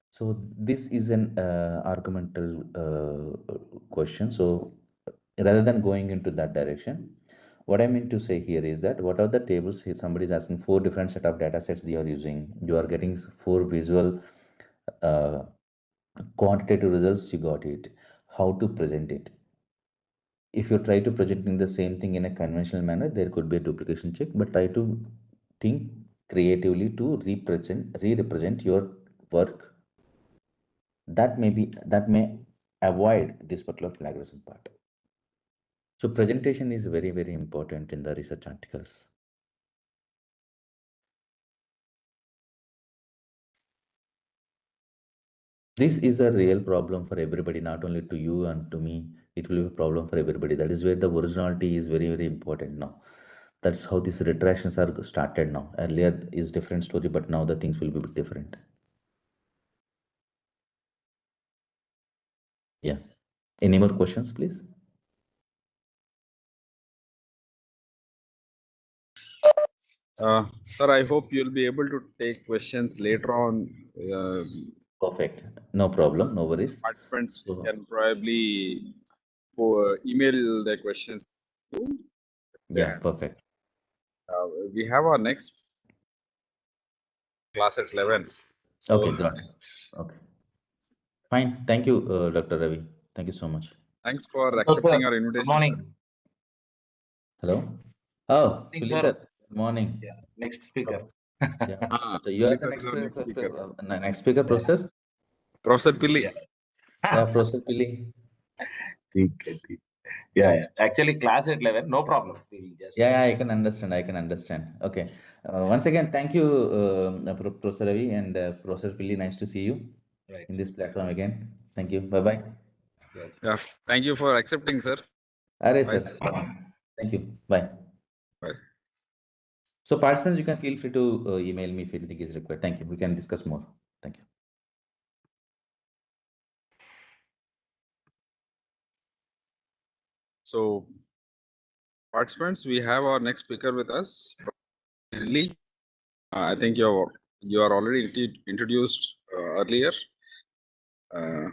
So this is an argumental question. So rather than going into that direction, what I mean to say here is that what are the tables here? Somebody is asking 4 different set of data sets they are using. You are getting 4 visual uh, quantitative results. You got it. How to present it? If you try to presenting the same thing in a conventional manner, there could be a duplication check. But try to think creatively to re-represent your work. That may avoid this particular plagiarism part. So presentation is very, very important in the research articles. This is a real problem for everybody, not only to you and to me. It will be a problem for everybody. That is where the originality is very, very important now. That's how these retractions are started now. Earlier is different story, but now the things will be a bit different. Yeah. Any more questions, please? Sir, I hope you'll be able to take questions later on. Perfect. No problem. No worries. Participants So, can probably email their questions. yeah, perfect. We have our next class at 11. So, Okay, got it. Okay. Fine. Thank you, Dr. Ravi. Thank you so much. thanks for Hello, accepting sir. our Good invitation. morning. Hello. Oh, Morning, Philly sir. sir. Good morning. Yeah, next speaker. Yeah. Ah, So you are Pilli the sir is our next speaker. next speaker, Professor? Professor Pilli. Yeah, Professor Philly. ठीक. Yeah. Actually, class at 11, no problem. We'll just Yeah, I can understand. I can understand. Okay. Once again, thank you, Professor Ravi and Professor Philly. Nice to see you right. in this platform again. Thank you. Bye-bye. Yeah. Thank you for accepting, sir. Array, Bye, sir. sir. Thank you. Bye. Bye. So participants, you can feel free to email me if anything is required. Thank you. We can discuss more. Thank you. So, participants, we have our next speaker with us, Lily. I think you are already introduced earlier. Uh,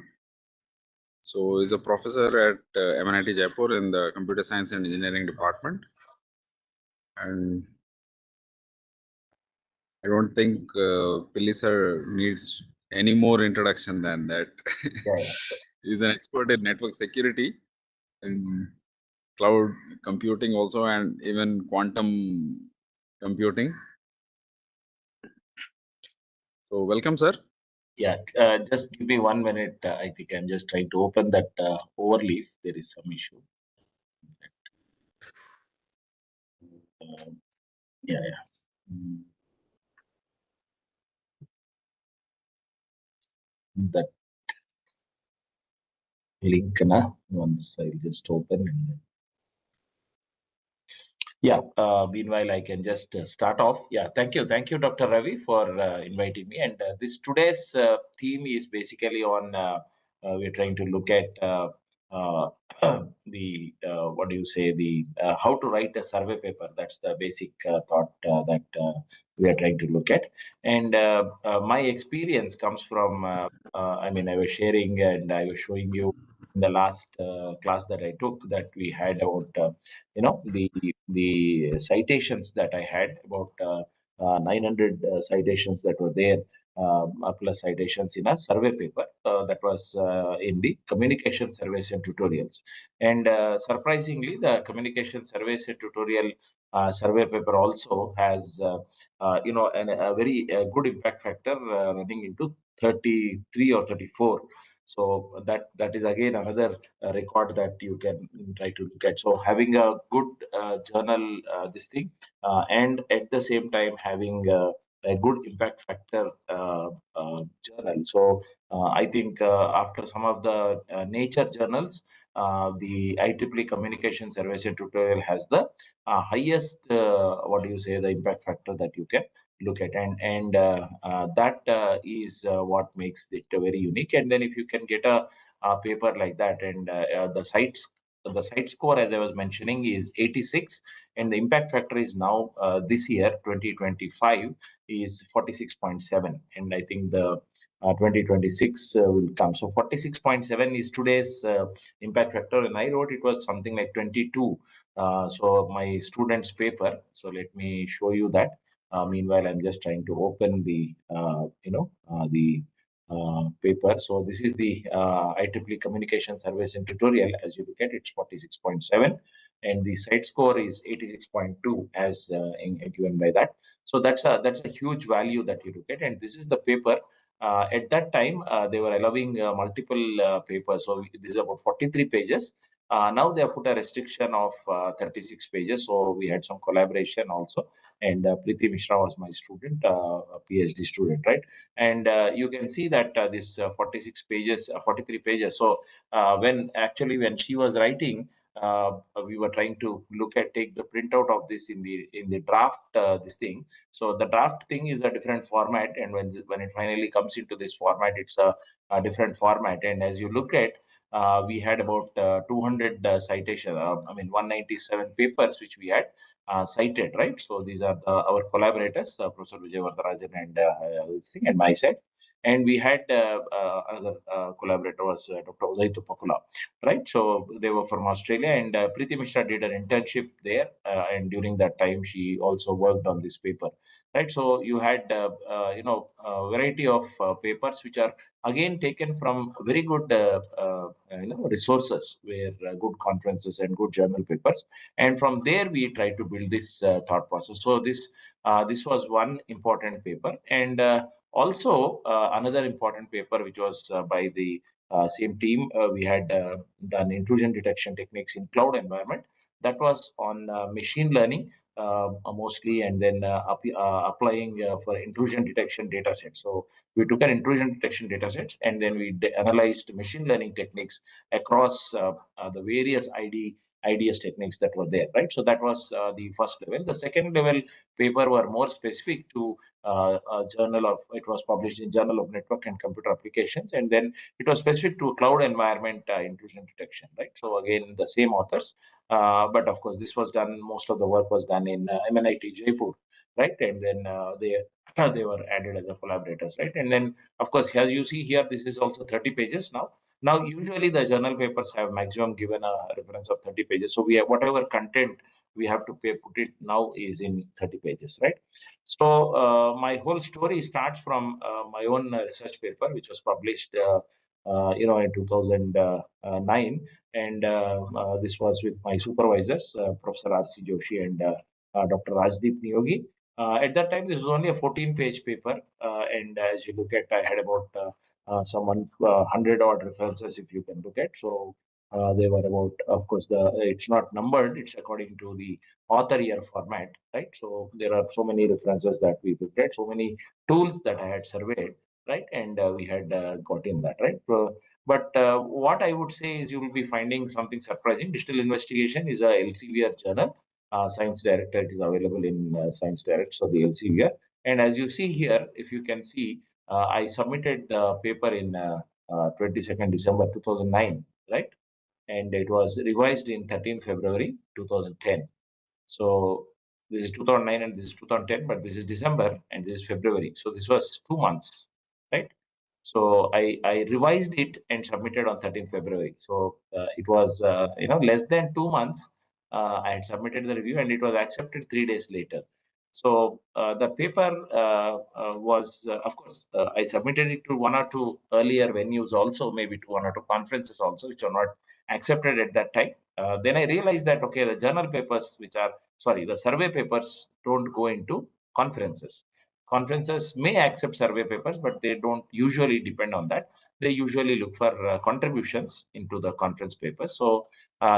so, he's a professor at MNIT Jaipur in the Computer Science and Engineering department, and I don't think Pilli sir needs any more introduction than that. Yeah. He's an expert in network security and cloud computing also, and even quantum computing. So, welcome, sir. Yeah, just give me 1 minute. I think I'm just trying to open that overleaf. There is some issue. Yeah, yeah. That link, na, once I'll just open. Yeah, meanwhile, I can just start off. Yeah, thank you, Dr. Ravi, for inviting me. And this today's theme is basically on we're trying to look at uh, the what do you say, the how to write a survey paper. That's the basic thought that we are trying to look at. And my experience comes from I mean, I was sharing and I was showing you in the last class that I took, that we had about the citations that I had, about 900 citations that were there, plus citations in a survey paper that was in the communication surveys and tutorials. And surprisingly, the communication surveys and tutorial survey paper also has a very good impact factor running into 33 or 34. So that is again another record that you can try to look at. So having a good journal, this thing, and at the same time having a good impact factor journal. So I think after some of the nature journals, the IEEE Communication Service and Tutorial has the highest, what do you say, the impact factor that you can look at, and that is what makes it very unique. And then if you can get a paper like that, and the site score, as I was mentioning, is 86, and the impact factor is now this year 2025 is 46.7, and I think the 2026 will come. So 46.7 is today's impact factor, and I wrote it was something like 22. So my student's paper. So let me show you that. Meanwhile, I'm just trying to open the the paper. So this is the IEEE Communication Service and Tutorial. As you look at, it's 46.7, and the site score is 86.2 as given by that. So that's a huge value that you look at, and this is the paper. At that time, they were allowing multiple papers. So this is about 43 pages. Now they have put a restriction of 36 pages. So we had some collaboration also, and Preeti Mishra was my student, a PhD student, right? And you can see that this 46 pages, 43 pages. So when she was writing, we were trying to take the printout of this in the draft, this thing. So the draft thing is a different format, and when it finally comes into this format, it's a different format. And as you look at, we had about 200 citation. I mean, 197 papers which we had cited, right? So these are our collaborators, Professor Vijay Vardarajan and Singh and myself. And we had another collaborator was Dr. Uday Tupakula, right? So they were from Australia, and Preeti Mishra did an internship there, and during that time she also worked on this paper, right? So you had a variety of papers which are again taken from very good resources, where good conferences and good journal papers, and from there we try to build this thought process. So this was one important paper, and also another important paper which was by the same team. We had done intrusion detection techniques in cloud environment. That was on machine learning mostly, and then applying for intrusion detection data sets. So we took an intrusion detection data sets, and then we analyzed machine learning techniques across the various IDS techniques that were there, right? So that was the first level. The second level paper were more specific to a journal of, it was published in Journal of Network and Computer Applications, and then it was specific to cloud environment intrusion detection, right? So again, the same authors, but of course, this was done, most of the work was done in MNIT Jaipur, right? And then they were added as a collaborators, right? And then, of course, as you see here, this is also 30 pages now. Now, usually the journal papers have maximum given a reference of 30 pages. So we have whatever content we have to put it now is in 30 pages, right? So my whole story starts from my own research paper, which was published, in 2009, and this was with my supervisors, Professor R.C. Joshi and Dr. Rajdeep Niyogi. At that time, this was only a 14-page paper, and as you look at, I had about some 100 odd references, if you can look at. So they were about, of course, it's not numbered; it's according to the author year format, right? So there are so many references that we looked at, so many tools that I had surveyed, right? And we had got in that, right? But what I would say is you will be finding something surprising. Digital Investigation is a Elsevier journal. Science Director, it is available in Science Direct, so the Elsevier. And as you see here, if you can see, I submitted the paper in 22nd December 2009, right? And it was revised in 13th February 2010. So this is 2009 and this is 2010, but this is December and this is February. So this was 2 months, right? So I revised it and submitted on 13th February. So it was less than 2 months. I had submitted the review and it was accepted 3 days later. So the paper was, of course, I submitted it to one or two earlier venues also, maybe to one or two conferences also, which are not accepted at that time. Then I realized that, okay, the journal papers, the survey papers don't go into conferences. Conferences may accept survey papers, but they don't usually depend on that. They usually look for contributions into the conference papers. So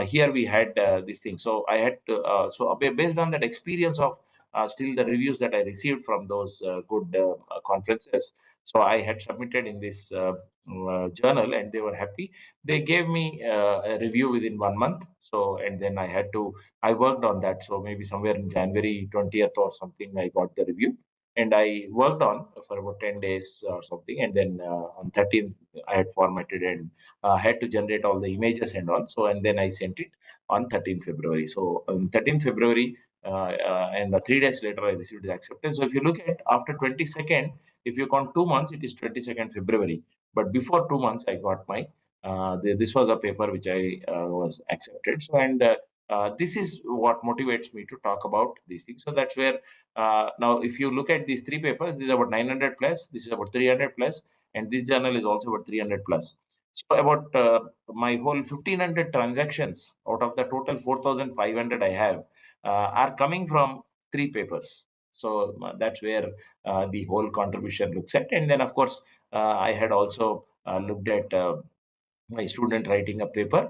here we had this thing. So I had to, based on that experience of still the reviews that I received from those good conferences, so I had submitted in this journal and they were happy. They gave me a review within 1 month. So, and then I worked on that. So maybe somewhere in January 20th or something, I got the review. And I worked on for about 10 days or something. And then on 13th, I had formatted and had to generate all the images and all. So, and then I sent it on 13th February. So on 13th February, and 3 days later, I received the acceptance. So if you look at after 22nd, if you count 2 months, it is 22nd February. But before 2 months, I got my this was a paper which I was accepted. So, and this is what motivates me to talk about these things. So that's where now, if you look at these three papers, this is about 900 plus, this is about 300 plus, and this journal is also about 300 plus. So about my whole 1500 transactions out of the total 4500 I have are coming from three papers. So that's where the whole contribution looks at. And then, of course, I had also looked at my student writing a paper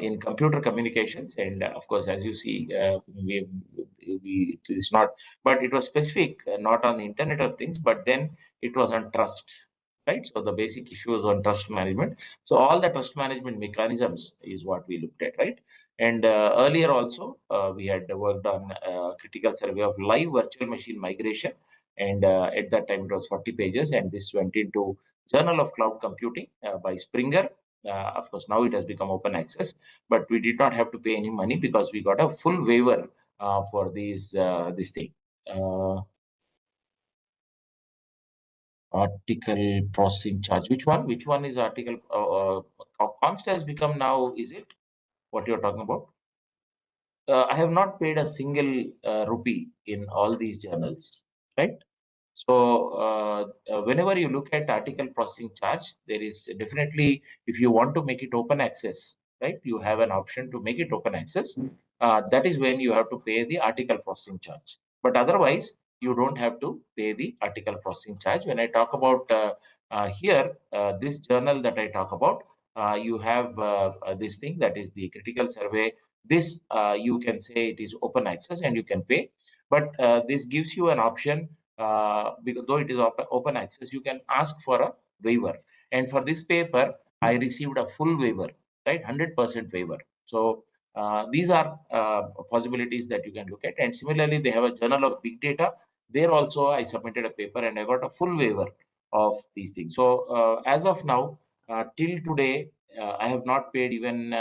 in computer communications, and of course, as you see, it's not, but it was specific, not on the Internet of Things, but then it was on trust, right? So the basic issue is on trust management. So all the trust management mechanisms is what we looked at, right? And earlier also, we had worked on critical survey of live virtual machine migration, and at that time it was 40 pages, and this went into Journal of Cloud Computing by Springer. Of course, now it has become open access, but we did not have to pay any money because we got a full waiver for this thing. Article processing charge. Which one? Which one is article? Const has become now. Is it what you're talking about? I have not paid a single rupee in all these journals, right? So whenever you look at article processing charge, there is definitely, if you want to make it open access, right, you have an option to make it open access. That is when you have to pay the article processing charge. But otherwise, you don't have to pay the article processing charge. When I talk about here, this journal that I talk about, you have this thing that is the critical survey This you can say it is open access and you can pay, but this gives you an option, because though it is open access, you can ask for a waiver. And for this paper, I received a full waiver, right? 100% waiver. So these are possibilities that you can look at. And similarly, they have a journal of big data. There also, I submitted a paper and I got a full waiver of these things. So as of now, till today, I have not paid even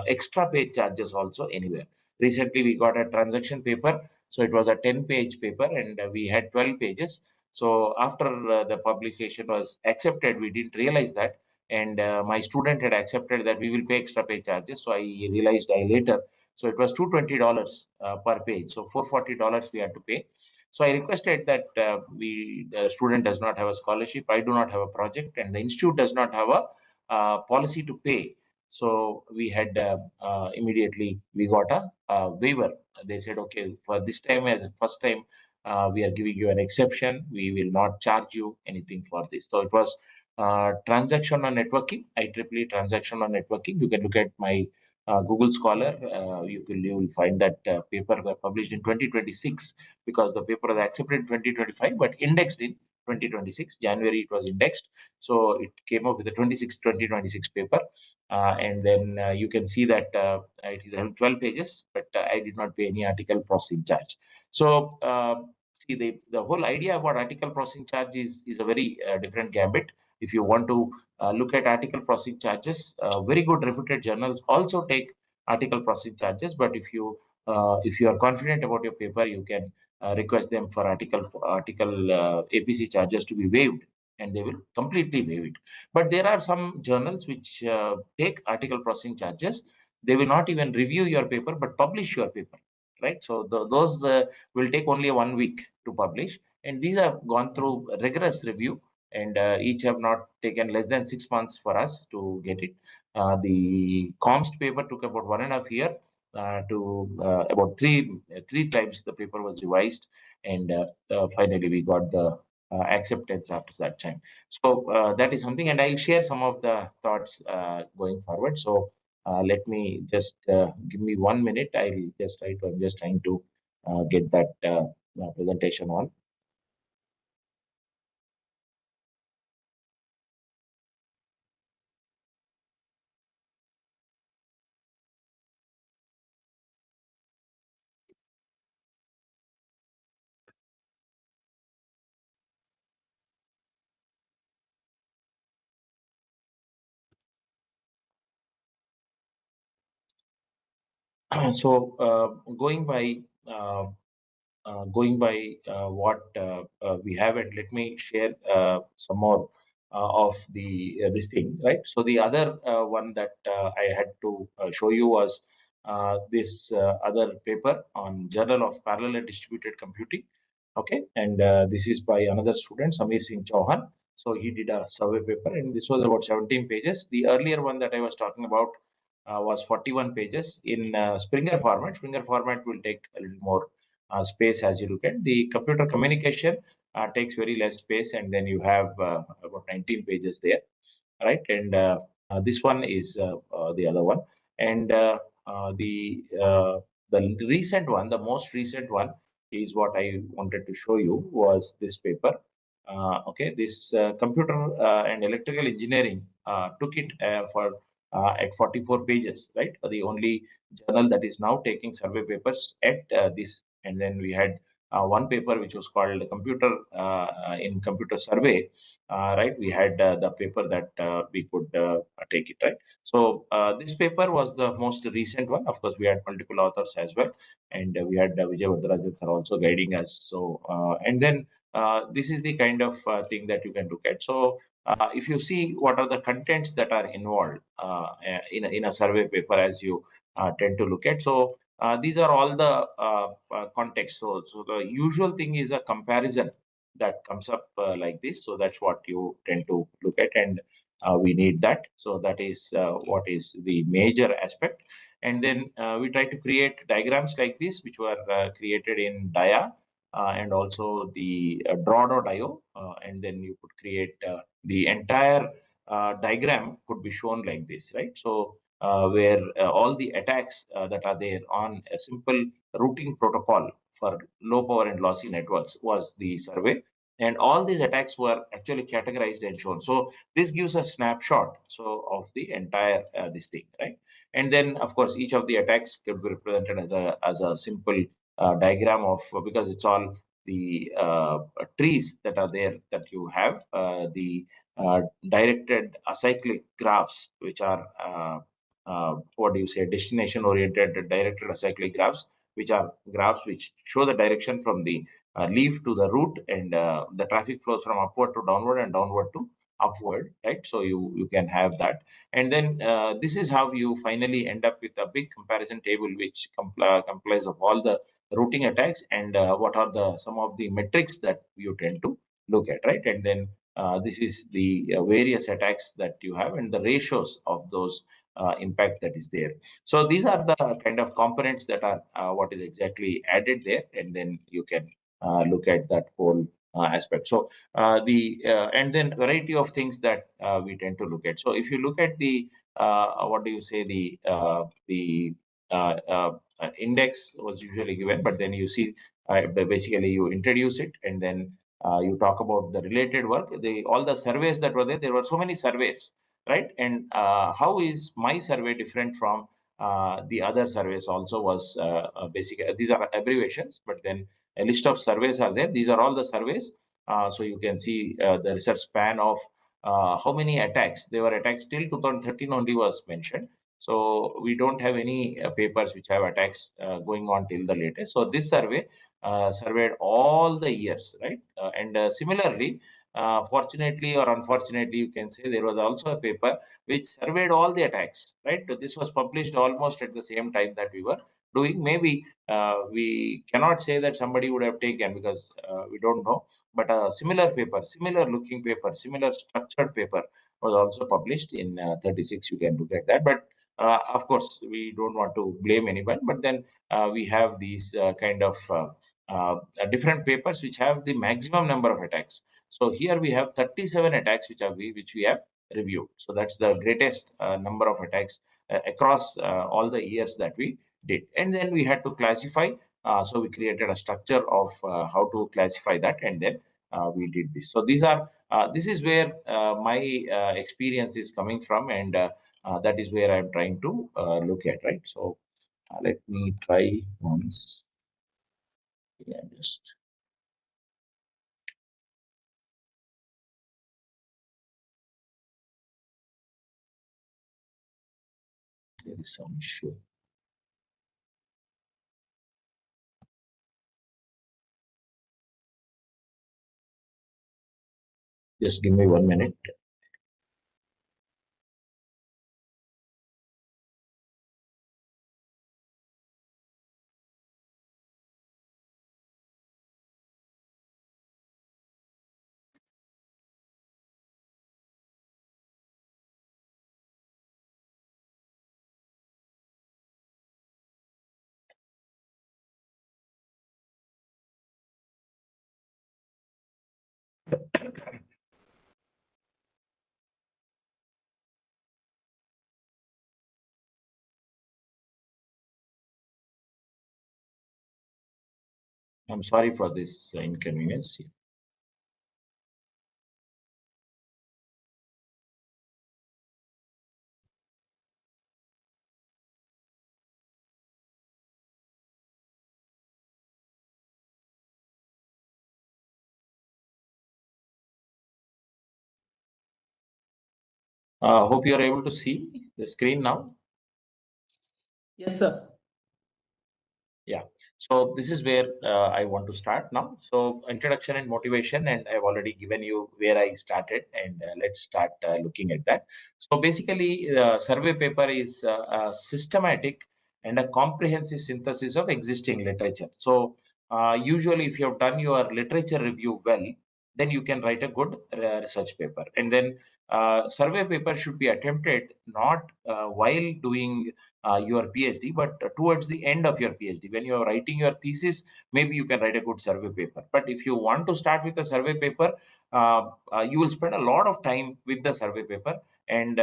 extra page charges also anywhere. Recently, we got a transaction paper. So it was a 10-page paper and we had 12 pages. So after the publication was accepted, we didn't realize that. And my student had accepted that we will pay extra page charges. So I realized I later. So it was $220 per page. So $440 we had to pay. So I requested that the student does not have a scholarship, I do not have a project, and the institute does not have a policy to pay. So we had immediately we got a waiver. They said, okay, for this time as the first time, we are giving you an exception. We will not charge you anything for this. So it was transactional networking, IEEE transactional networking. You can look at my Google Scholar. You will find that paper was published in 2026, because the paper was accepted in 2025 but indexed in 2026. January it was indexed, so it came up with the 2026 paper. And then you can see that it is 12 pages, but I did not pay any article processing charge. So see, the whole idea about article processing charge is a very different gambit. If you want to look at article processing charges, very good reputed journals also take article processing charges. But if you are confident about your paper, you can request them for article APC charges to be waived, and they will completely waive it. But there are some journals which take article processing charges. They will not even review your paper but publish your paper, right? So those will take only 1 week to publish, and these have gone through rigorous review, and each have not taken less than 6 months for us to get it. The COMST paper took about 1.5 years to about three times the paper was revised, and finally we got the acceptance after that time. So that is something, and I'll share some of the thoughts going forward. So let me just give me 1 minute. I'll just try to. I'm just trying to get that presentation on. So uh, what we have, and let me share some more of the this thing, right? So the other one that I had to show you was this other paper on Journal of Parallel and Distributed Computing. Okay, and this is by another student, Samir Singh Chauhan. So he did a survey paper, and this was about 17 pages. The earlier one that I was talking about was 41 pages in Springer format. Springer format will take a little more space as you look at. The computer communication takes very less space, and then you have about 19 pages there, right? And this one is the other one. And the recent one, the most recent one, is what I wanted to show you, was this paper. Okay, this computer and electrical engineering took it for at 44 pages, right? The only journal that is now taking survey papers at this. And then we had one paper which was called computer in computer survey, right? We had the paper that we could take it, right? So this paper was the most recent one. Of course, we had multiple authors as well, and we had Vijay Vadrajan sir also guiding us. So and then this is the kind of thing that you can look at. So if you see what are the contents that are involved in a survey paper, as you tend to look at. So these are all the context. So the usual thing is a comparison that comes up like this. So that's what you tend to look at, and we need that. So that is what is the major aspect. And then we try to create diagrams like this, which were created in Dia, and also the draw.io, and then you could create the entire diagram could be shown like this, right? So where all the attacks that are there on a simple routing protocol for low power and lossy networks was the survey. And all these attacks were actually categorized and shown. So this gives a snapshot of the entire this thing, right? And then, of course, each of the attacks could be represented as a simple diagram of, because it's all the trees that are there that you have, the directed acyclic graphs, which are what do you say, destination oriented directed acyclic graphs, which are graphs which show the direction from the leaf to the root, and the traffic flows from upward to downward and downward to upward, right? So you can have that. And then this is how you finally end up with a big comparison table which complies of all the routing attacks, and what are the some of the metrics that you tend to look at, right? And then this is the various attacks that you have and the ratios of those impact that is there. So these are the kind of components that are what is exactly added there, and then you can look at that whole aspect. So the and then variety of things that we tend to look at. So if you look at the what do you say, the index was usually given, but then you see basically you introduce it, and then you talk about the related work, the all the surveys that were there. There were so many surveys, right? And how is my survey different from the other surveys also was basic. These are abbreviations, but then a list of surveys are there. These are all the surveys. So you can see the research span of how many attacks. There were attacks till 2013 only was mentioned. So we don't have any papers which have attacks going on till the latest. So this survey surveyed all the years, right? And similarly, fortunately or unfortunately, you can say there was also a paper which surveyed all the attacks, right? So this was published almost at the same time that we were doing. Maybe we cannot say that somebody would have taken, because we don't know. But a similar paper, similar looking paper, similar structured paper was also published in 36. You can look at that. But of course, we don't want to blame anyone. But then we have these kind of different papers which have the maximum number of attacks. So here we have 37 attacks which we have reviewed. So that's the greatest number of attacks across all the years that we did. And then we had to classify. So we created a structure of how to classify that, and then we did this. So these are this is where my experience is coming from, and that is where I'm trying to look at, right? So let me try once. Yeah, just there is some issue. Just give me 1 minute. I'm sorry for this inconvenience. Hope you are able to see the screen now. Yes, sir. Yeah. So this is where I want to start now. So introduction and motivation, and I've already given you where I started, and let's start looking at that. So basically, survey paper is a systematic and a comprehensive synthesis of existing literature. So usually, if you have done your literature review well, then you can write a good research paper. And then survey paper should be attempted not while doing your PhD, but towards the end of your PhD, when you are writing your thesis, maybe you can write a good survey paper. But if you want to start with a survey paper, you will spend a lot of time with the survey paper, and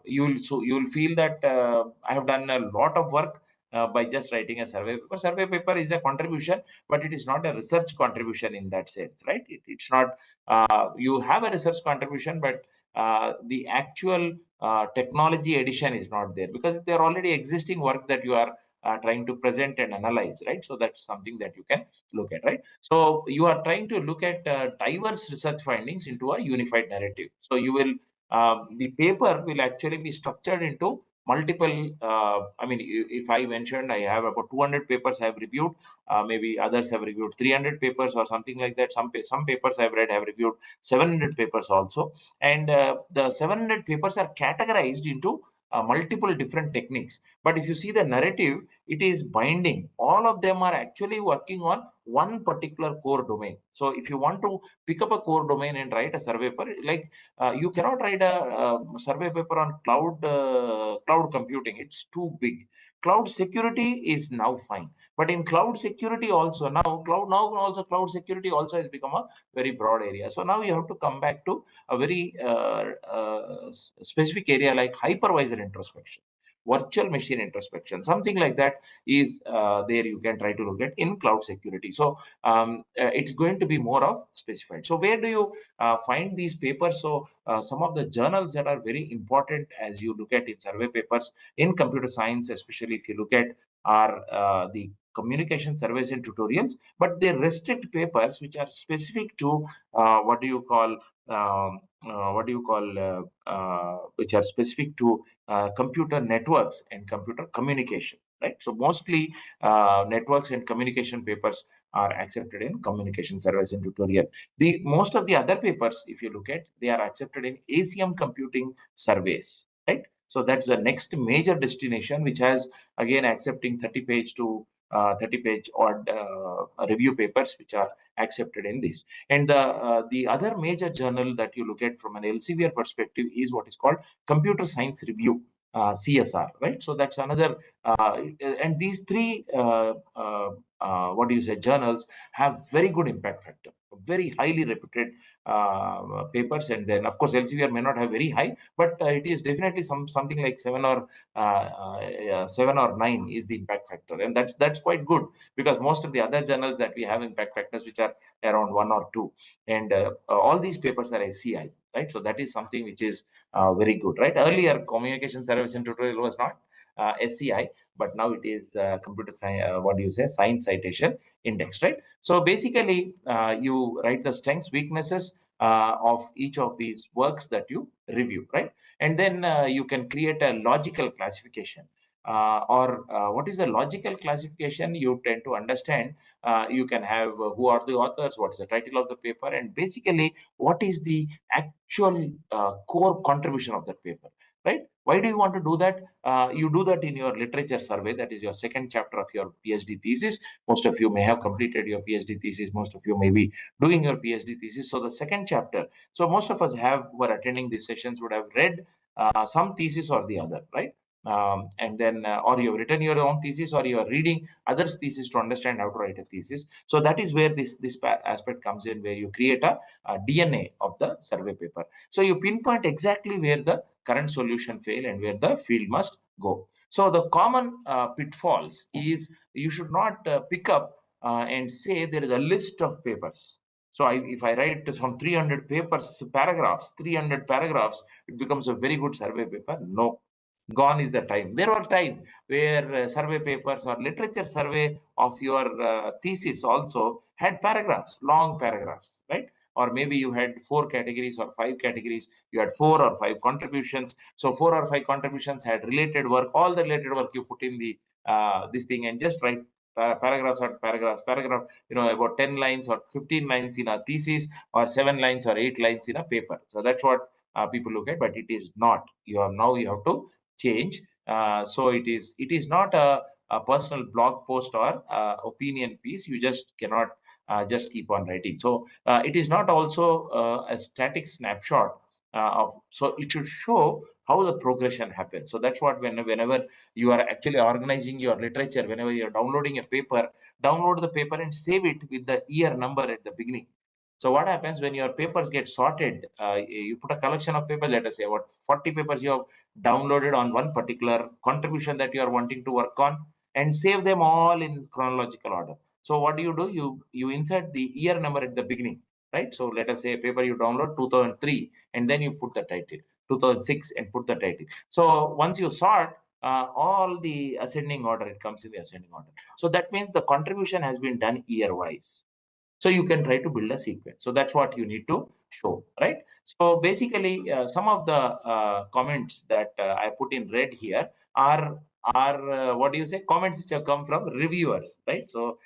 you'll feel that I have done a lot of work by just writing a survey paper. Survey paper is a contribution, but it is not a research contribution in that sense, right? It's not. You have a research contribution, but the actual technology addition is not there, because there are already existing work that you are trying to present and analyze, right? So that's something that you can look at, right? So you are trying to look at diverse research findings into a unified narrative. So you will the paper will actually be structured into multiple. I mean, if I mentioned I have about 200 papers I have reviewed, maybe others have reviewed 300 papers or something like that. Some papers I've read have reviewed 700 papers also, and the 700 papers are categorized into multiple different techniques. But if you see the narrative, it is binding. All of them are actually working on one particular core domain. So if you want to pick up a core domain and write a survey paper, like you cannot write a survey paper on cloud computing. It's too big. Cloud security is now fine, but in cloud security also, cloud security also has become a very broad area. So now you have to come back to a very specific area like hypervisor introspection, virtual machine introspection, something like that is there. You can try to look at in cloud security. So it's going to be more of specified. So where do you find these papers? So some of the journals that are very important as you look at in survey papers in computer science, especially if you look at, are the communication surveys and tutorials, but they restrict papers which are specific to what do you call which are specific to computer networks and computer communication, right? So mostly networks and communication papers are accepted in communication surveys and tutorial. The most of the other papers, if you look at, they are accepted in ACM computing surveys, right? So that's the next major destination, which has again accepting 30-page to 30-page odd review papers, which are accepted in this. And the other major journal that you look at from an Elsevier perspective is what is called Computer Science Review, CSR, right? So that's another, and these three, what do you say, journals have very good impact factor, very highly reputed papers. And then, of course, Elsevier may not have very high, but it is definitely something like 7 or 9 is the impact factor, and that's quite good, because most of the other journals that we have impact factors which are around 1 or 2, and all these papers are SCI, right? So that is something which is very good, right? Earlier, communication service and tutorial was not SCI, but now it is computer science. What do you say? Science citation index, right? So basically, you write the strengths, weaknesses of each of these works that you review, right? And then you can create a logical classification. Or what is the logical classification? You tend to understand. You can have who are the authors, what is the title of the paper, and basically what is the actual core contribution of that paper, right? Why do you want to do that? You do that in your literature survey. That is your second chapter of your PhD thesis. Most of you may have completed your PhD thesis. Most of you may be doing your PhD thesis. So the second chapter. So most of us who are attending these sessions would have read some thesis or the other, right? And then, or you've written your own thesis, or you're reading others' thesis to understand how to write a thesis. So that is where this aspect comes in, where you create a DNA of the survey paper. So you pinpoint exactly where the current solution fail and where the field must go. So the common pitfalls is you should not pick up and say there is a list of papers. So if I write some 300 papers, paragraphs, 300 paragraphs, it becomes a very good survey paper. No, gone is the time. There were time where survey papers or literature survey of your thesis also had paragraphs, long paragraphs, right? Or maybe you had 4 categories or 5 categories. You had 4 or 5 contributions. So 4 or 5 contributions had related work. All the related work you put in the this thing and just write paragraphs or paragraph. About 10 lines or 15 lines in a thesis, or 7 lines or 8 lines in a paper. So that's what people look at, but it is not. You have to change. So it is not a personal blog post or opinion piece. You just cannot just keep on writing. So it is not also a static snapshot of. So it should show how the progression happens. So that's what whenever you are actually organizing your literature, whenever you're downloading a paper, download the paper and save it with the year number at the beginning. So what happens when your papers get sorted? You put a collection of papers, let us say what 40 papers you have downloaded on one particular contribution that you are wanting to work on, and save them all in chronological order. So what do? You insert the year number at the beginning, right? So let us say a paper you download 2003, and then you put the title 2006 and put the title. So once you sort all the ascending order, it comes in the ascending order. So that means the contribution has been done year wise. So you can try to build a sequence. So that's what you need to show, right? So basically, some of the comments that I put in red here are what do you say? Comments which have come from reviewers, right? So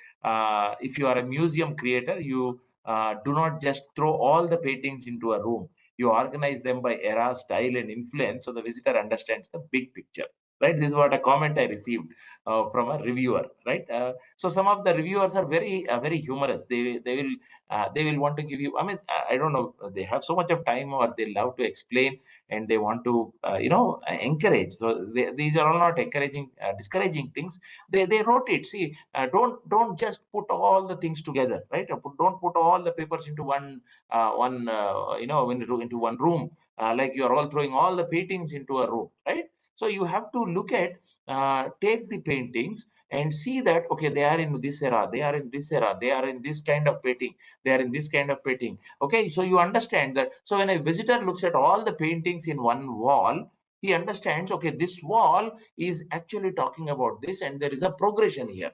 if you are a museum creator, you do not just throw all the paintings into a room. You organize them by era, style, and influence, so the visitor understands the big picture. Right? This is what a comment I received from a reviewer. Right? So some of the reviewers are very humorous. They will want to give you. I mean, I don't know. They have so much of time, or they love to explain, and they want to encourage. So these are all not encouraging, discouraging things. They wrote it. See, don't just put all the things together, right? Don't put all the papers into into one room. Like you are all throwing all the paintings into a room, right? So you have to look at, take the paintings and see that, okay, they are in this era, they are in this era, they are in this kind of painting, they are in this kind of painting. Okay, so you understand that. So when a visitor looks at all the paintings in one wall, he understands, okay, this wall is actually talking about this, and there is a progression here.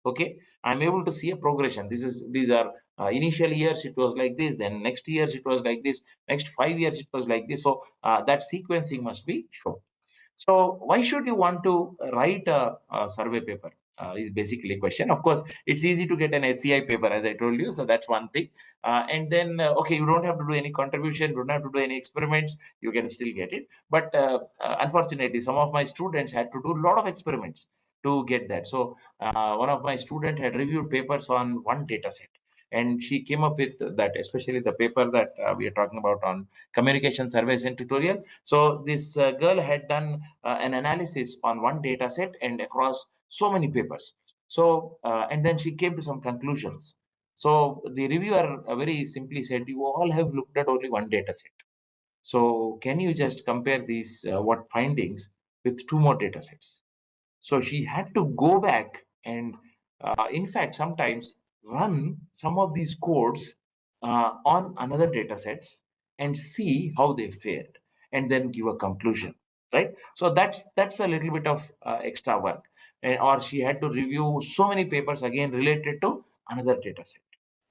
Okay, I'm able to see a progression. These are initial years it was like this, then next years it was like this, next 5 years it was like this. So that sequencing must be shown. So why should you want to write a survey paper? Is basically a question. Of course, it's easy to get an SCI paper, as I told you. So that's one thing. And then, okay, you don't have to do any contribution, don't have to do any experiments. You can still get it. But unfortunately, some of my students had to do a lot of experiments to get that. So one of my students had reviewed papers on one data set. And she came up with that, especially the paper that we are talking about on communication surveys and tutorial. So this girl had done an analysis on one data set and across so many papers. So and then she came to some conclusions. So the reviewer very simply said, you all have looked at only one data set. So can you just compare these what findings with two more data sets? So she had to go back and, in fact, sometimes run some of these codes on another data sets and see how they fared, and then give a conclusion. Right. So that's a little bit of extra work. Or she had to review so many papers again related to another data set.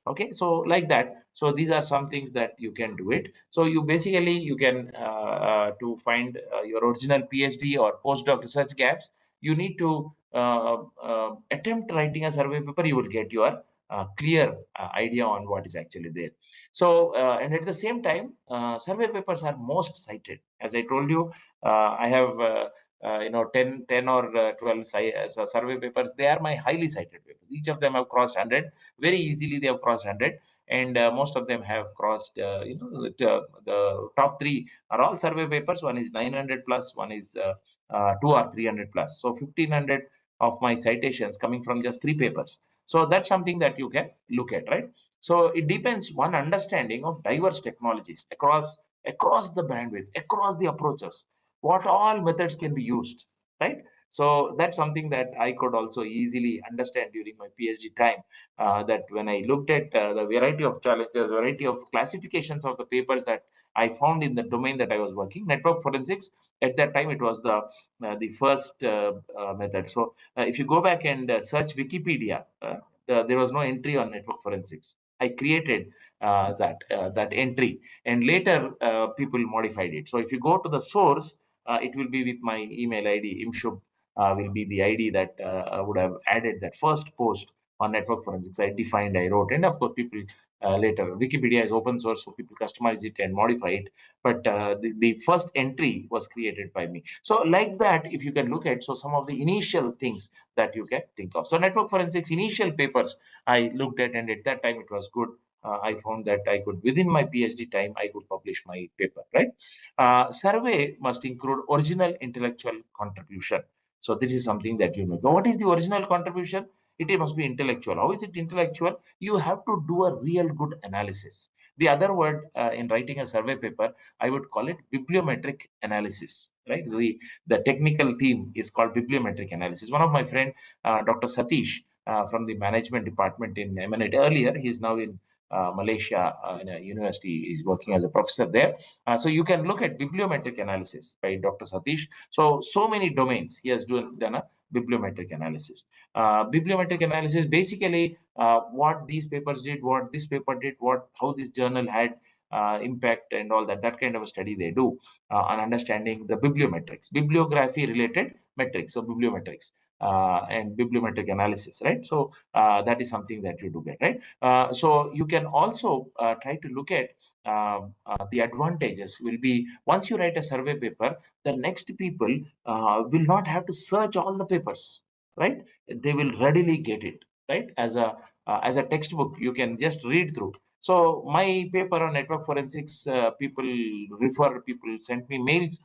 Okay, so like that. So these are some things that you can do it. So you basically you can to find your original PhD or postdoc research gaps, you need to attempt writing a survey paper. You will get your clear idea on what is actually there. So and at the same time, survey papers are most cited. As I told you, I have 10 or 12 survey papers. They are my highly cited papers. Each of them have crossed 100 very easily. They have crossed 100, and most of them have crossed the top three are all survey papers. One is 900 plus, one is 2 or 300 plus. So 1500 of my citations coming from just three papers. So that's something that you can look at, right? So it depends one understanding of diverse technologies across the bandwidth, across the approaches, what all methods can be used, right? So that's something that I could also easily understand during my PhD time. That when I looked at the variety of challenges, variety of classifications of the papers that I found in the domain that I was working, network forensics, at that time it was the first method. So if you go back and search Wikipedia, there was no entry on network forensics. I created that entry, and later people modified it. So if you go to the source, it will be with my email ID. Imshub will be the ID that would have added that first post on network forensics. I defined, I wrote, and of course, people later. Wikipedia is open source, so people customize it and modify it. But the first entry was created by me. So, like that, if you can look at some of the initial things that you can think of. So, network forensics initial papers I looked at, and at that time it was good. I found that I could, within my PhD time, I could publish my paper. Right. Survey must include original intellectual contribution. So this is something that you know. What is the original contribution? It must be intellectual. How is it intellectual? You have to do a real good analysis. The other word in writing a survey paper, I would call it bibliometric analysis, right? The technical theme is called bibliometric analysis. One of my friend, Dr. Satish, from the management department in Eminent earlier, he's now in Malaysia in a university. He's working as a professor there. So you can look at bibliometric analysis by Dr. Satish. So many domains he has done a bibliometric analysis. Bibliometric analysis basically what these papers did, what this paper did, how this journal had impact and all that. That kind of a study they do on understanding the bibliometrics, bibliography related metrics. So bibliometrics. And bibliometric analysis, right? So that is something that you do get, right? So you can also try to look at the advantages will be once you write a survey paper, the next people will not have to search all the papers, right? They will readily get it, right? As a textbook, you can just read through. So my paper on network forensics, people sent me mails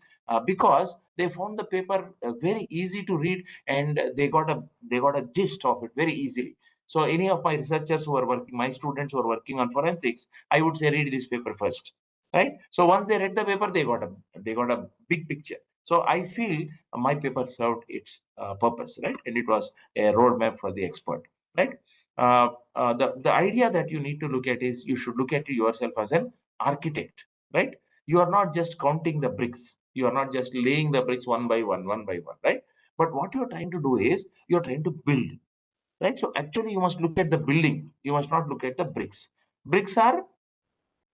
because they found the paper very easy to read, and they got a gist of it very easily. So any of my researchers who are working, my students who are working on forensics, I would say read this paper first, right? So once they read the paper, they got a big picture. So I feel my paper served its purpose, right? And it was a roadmap for the expert, right? The idea that you need to look at is you should look at yourself as an architect, right? You are not just counting the bricks. You are not just laying the bricks one by one, right? But what you are trying to do is you are trying to build, right? So actually, you must look at the building. You must not look at the bricks. Bricks are,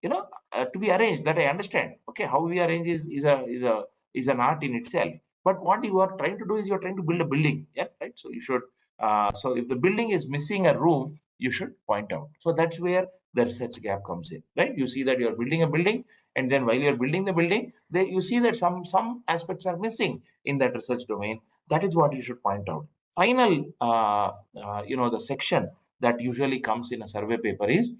to be arranged. That I understand. Okay, how we arrange is an art in itself. But what you are trying to do is you are trying to build a building. Yeah, right. So you should. So if the building is missing a room, you should point out. So that's where the research gap comes in, right? You see that you are building a building, and then while you are building the building, you see that some aspects are missing in that research domain. That is what you should point out. Final, the section that usually comes in a survey paper is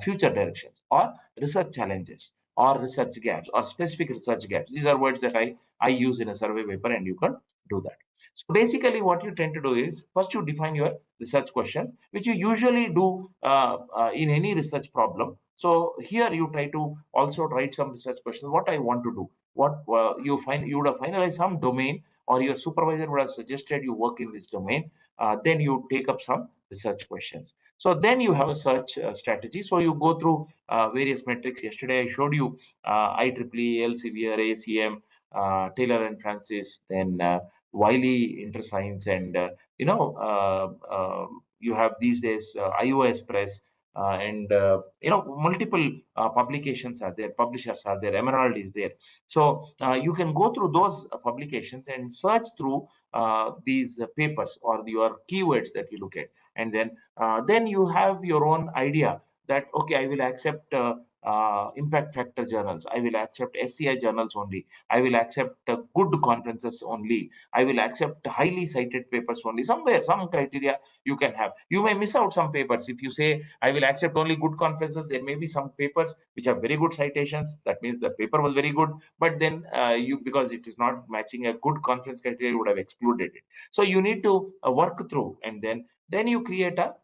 future directions or research challenges or research gaps or specific research gaps. These are words that I use in a survey paper, and you can do that. So basically, what you tend to do is first you define your research questions, which you usually do in any research problem. So here you try to also write some research questions. What I want to do, what you would have finalized some domain, or your supervisor would have suggested you work in this domain. Then you take up some research questions. So then you have a search strategy. So you go through various metrics. Yesterday I showed you IEEE, Elsevier, ACM, Taylor and Francis, then Wiley InterScience, and you have these days iOS Press, and multiple publications are there, publishers are there, Emerald is there. So you can go through those publications and search through these papers or your keywords that you look at, and then you have your own idea that okay, I will accept impact factor journals, I will accept SCI journals only, I will accept good conferences only, I will accept highly cited papers only. Somewhere some criteria you can have. You may miss out some papers. If you say I will accept only good conferences, there may be some papers which have very good citations. That means the paper was very good, but then because it is not matching a good conference criteria, you would have excluded it. So you need to work through, and then you create a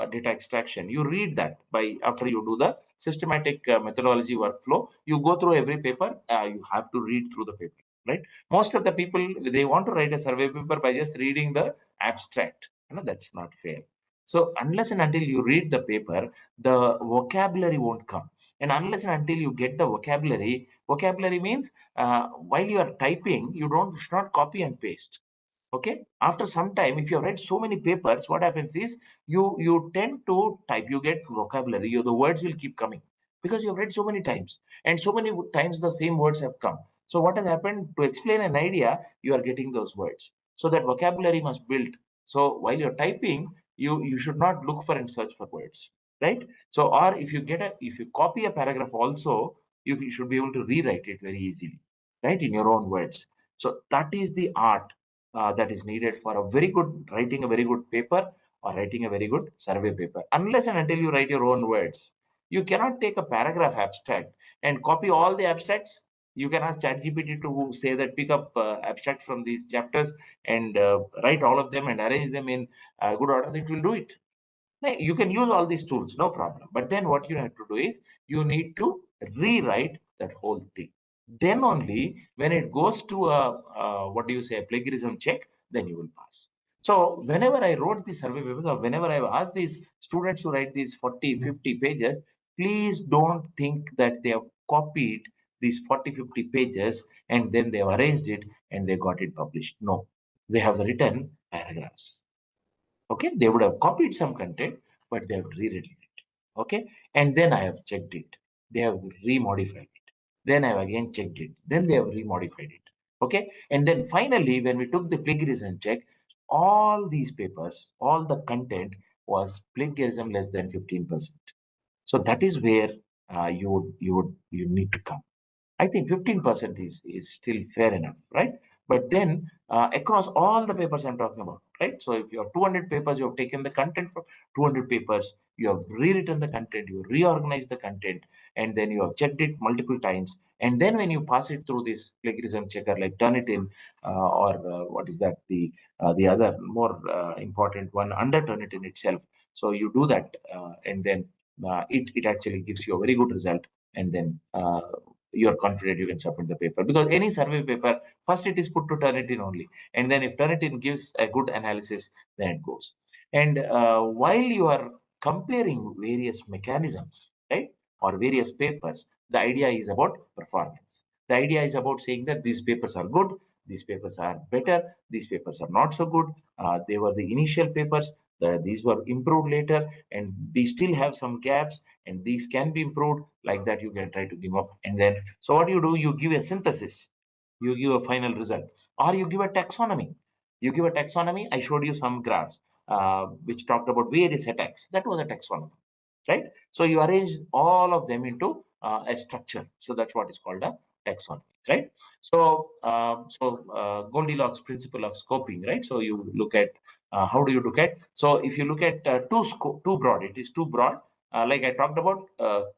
data extraction. You read that after you do the systematic methodology workflow. You go through every paper. You have to read through the paper, right? Most of the people, they want to write a survey paper by just reading the abstract. That's not fair. So unless and until you read the paper, the vocabulary won't come. And unless and until you get the vocabulary means while you are typing, should not copy and paste. Okay, after some time, if you have read so many papers, what happens is you tend to type, you get vocabulary, the words will keep coming because you have read so many times, and so many times the same words have come. So what has happened, to explain an idea, you are getting those words. So that vocabulary must build. So while you're typing, you should not look for and search for words, right? So, or if you copy a paragraph also, you should be able to rewrite it very easily, right, in your own words. So that is the art that is needed for writing a very good paper or writing a very good survey paper. Unless and until you write your own words, you cannot take a paragraph abstract and copy all the abstracts. You can ask ChatGPT to say that pick up abstract from these chapters and write all of them and arrange them in good order. It will do it. You can use all these tools, no problem. But then what you have to do is you need to rewrite that whole thing. Then only when it goes to what do you say, a plagiarism check, then you will pass. So whenever I wrote these survey papers, or whenever I asked these students to write these 40, 50 pages, please don't think that they have copied these 40, 50 pages and then they have arranged it and they got it published. No, they have written paragraphs. Okay, they would have copied some content, but they have rewritten it. Okay, and then I have checked it. They have remodified it. Then I have again checked it. Then they have remodified it. Okay, and then finally, when we took the plagiarism check, all these papers, all the content was plagiarism less than 15%. So that is where you need to come. I think 15% is still fair enough, right? But then across all the papers I'm talking about, right? So if you have 200 papers, you have taken the content from 200 papers, you have rewritten the content, you reorganized the content, and then you have checked it multiple times. And then when you pass it through this plagiarism checker, like Turnitin or what is that, the other more important one, under Turnitin itself. So you do that, and then it actually gives you a very good result. And then you're confident you can submit the paper, because any survey paper, first it is put to Turnitin only, and then if Turnitin gives a good analysis, then it goes. And while you are comparing various mechanisms, right, or various papers, the idea is about performance. The idea is about saying that these papers are good, these papers are better, these papers are not so good. They were the initial papers, these were improved later, and these still have some gaps, and these can be improved. Like that, you can try to give up. And then, so what you do, you give a synthesis, you give a final result, or you give a taxonomy. You give a taxonomy. I showed you some graphs which talked about various attacks. That was a taxonomy, right? So you arrange all of them into a structure. So that's what is called a taxonomy, right? So Goldilocks principle of scoping, right? So you look at how do you look at? So if you look at too broad, it is too broad. Like I talked about,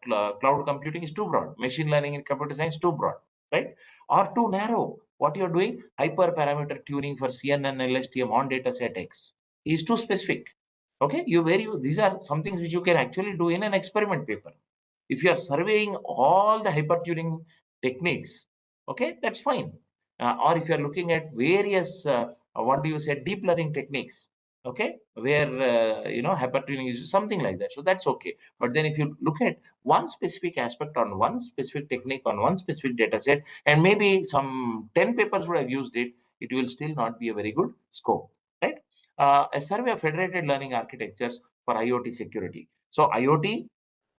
cloud computing is too broad. Machine learning in computer science too broad, right? Or too narrow. What you're doing, hyperparameter tuning for CNN LSTM on data set X is too specific. Okay, these are some things which you can actually do in an experiment paper. If you are surveying all the hypertuning techniques, okay, that's fine. Or if you are looking at various, what do you say, deep learning techniques, okay, where hypertuning is something like that, so that's okay. But then if you look at one specific aspect on one specific technique on one specific data set, and maybe some 10 papers would have used it, it will still not be a very good scope, right? A survey of federated learning architectures for IoT security. So IoT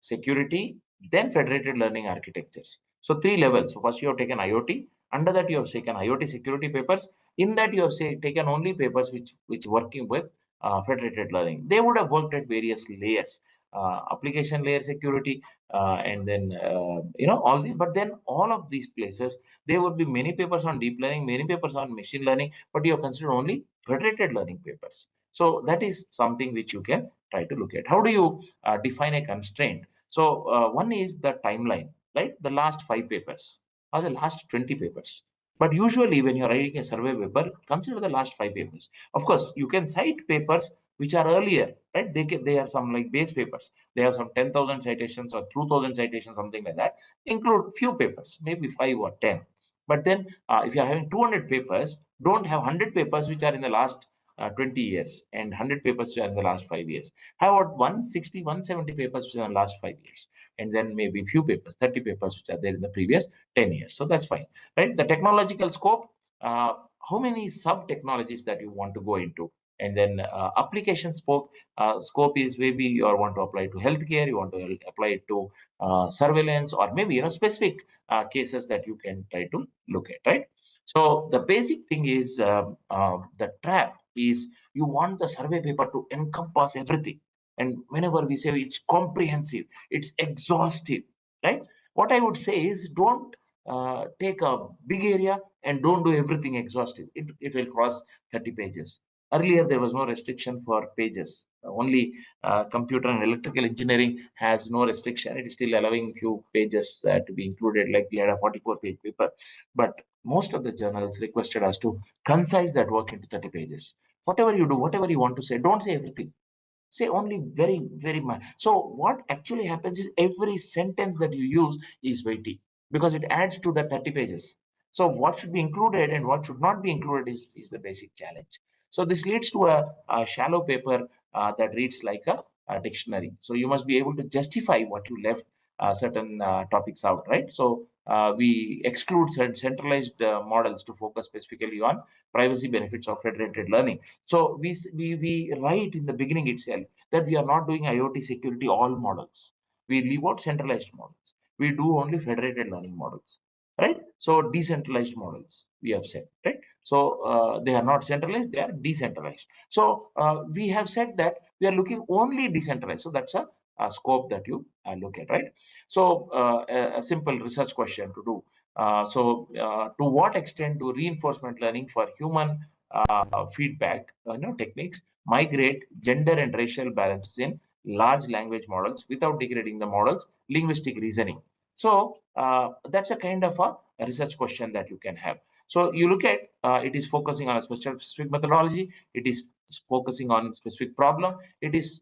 security, then federated learning architectures. So three levels. So first you have taken IoT. Under that you have taken IoT security papers. In that you have taken only papers which working with federated learning. They would have worked at various layers, application layer security, and then all these. But then all of these places, there would be many papers on deep learning, many papers on machine learning, but you have considered only federated learning papers. So that is something which you can try to look at. How do you define a constraint? So one is the timeline, right? The last 5 papers or the last 20 papers. But usually when you're writing a survey paper, consider the last 5 papers. Of course, you can cite papers which are earlier, right? They are some like base papers. They have some 10,000 citations or 2,000 citations, something like that. Include few papers, maybe 5 or 10. But then if you're having 200 papers, don't have 100 papers which are in the last 20 years and 100 papers which are in the last 5 years. How about 160, 170 papers which are in the last 5 years? And then maybe few papers, 30 papers which are there in the previous 10 years. So that's fine, right? The technological scope, how many sub-technologies that you want to go into? And then application scope is maybe you want to apply to healthcare, you want to apply it to surveillance, or maybe specific cases that you can try to look at, right? So the basic thing is the trap is you want the survey paper to encompass everything. And whenever we say it's comprehensive, it's exhaustive, right? What I would say is don't take a big area and don't do everything exhaustive. It will cross 30 pages. Earlier, there was no restriction for pages, Only computer and electrical engineering has no restriction. It is still allowing few pages to be included, like we had a 44-page paper. But most of the journals requested us to concise that work into 30 pages. Whatever you do, whatever you want to say, don't say everything. Say only very, very much. So what actually happens is every sentence that you use is weighty because it adds to the 30 pages. So what should be included and what should not be included is the basic challenge. So this leads to a shallow paper that reads like a dictionary. So you must be able to justify what you left certain topics out, right? So we exclude certain centralized models to focus specifically on privacy benefits of federated learning. So we write in the beginning itself that we are not doing IoT security all models. We leave out centralized models. We do only federated learning models, right? So decentralized models, we have said, right? So they are not centralized, they are decentralized. So we have said that we are looking only decentralized. So that's a scope that you look at, right? So a simple research question to do. To what extent do reinforcement learning for human feedback techniques migrate gender and racial balances in large language models without degrading the model's linguistic reasoning? So that's a kind of a research question that you can have. So you look at it is focusing on a specific methodology, it is focusing on specific problem, it is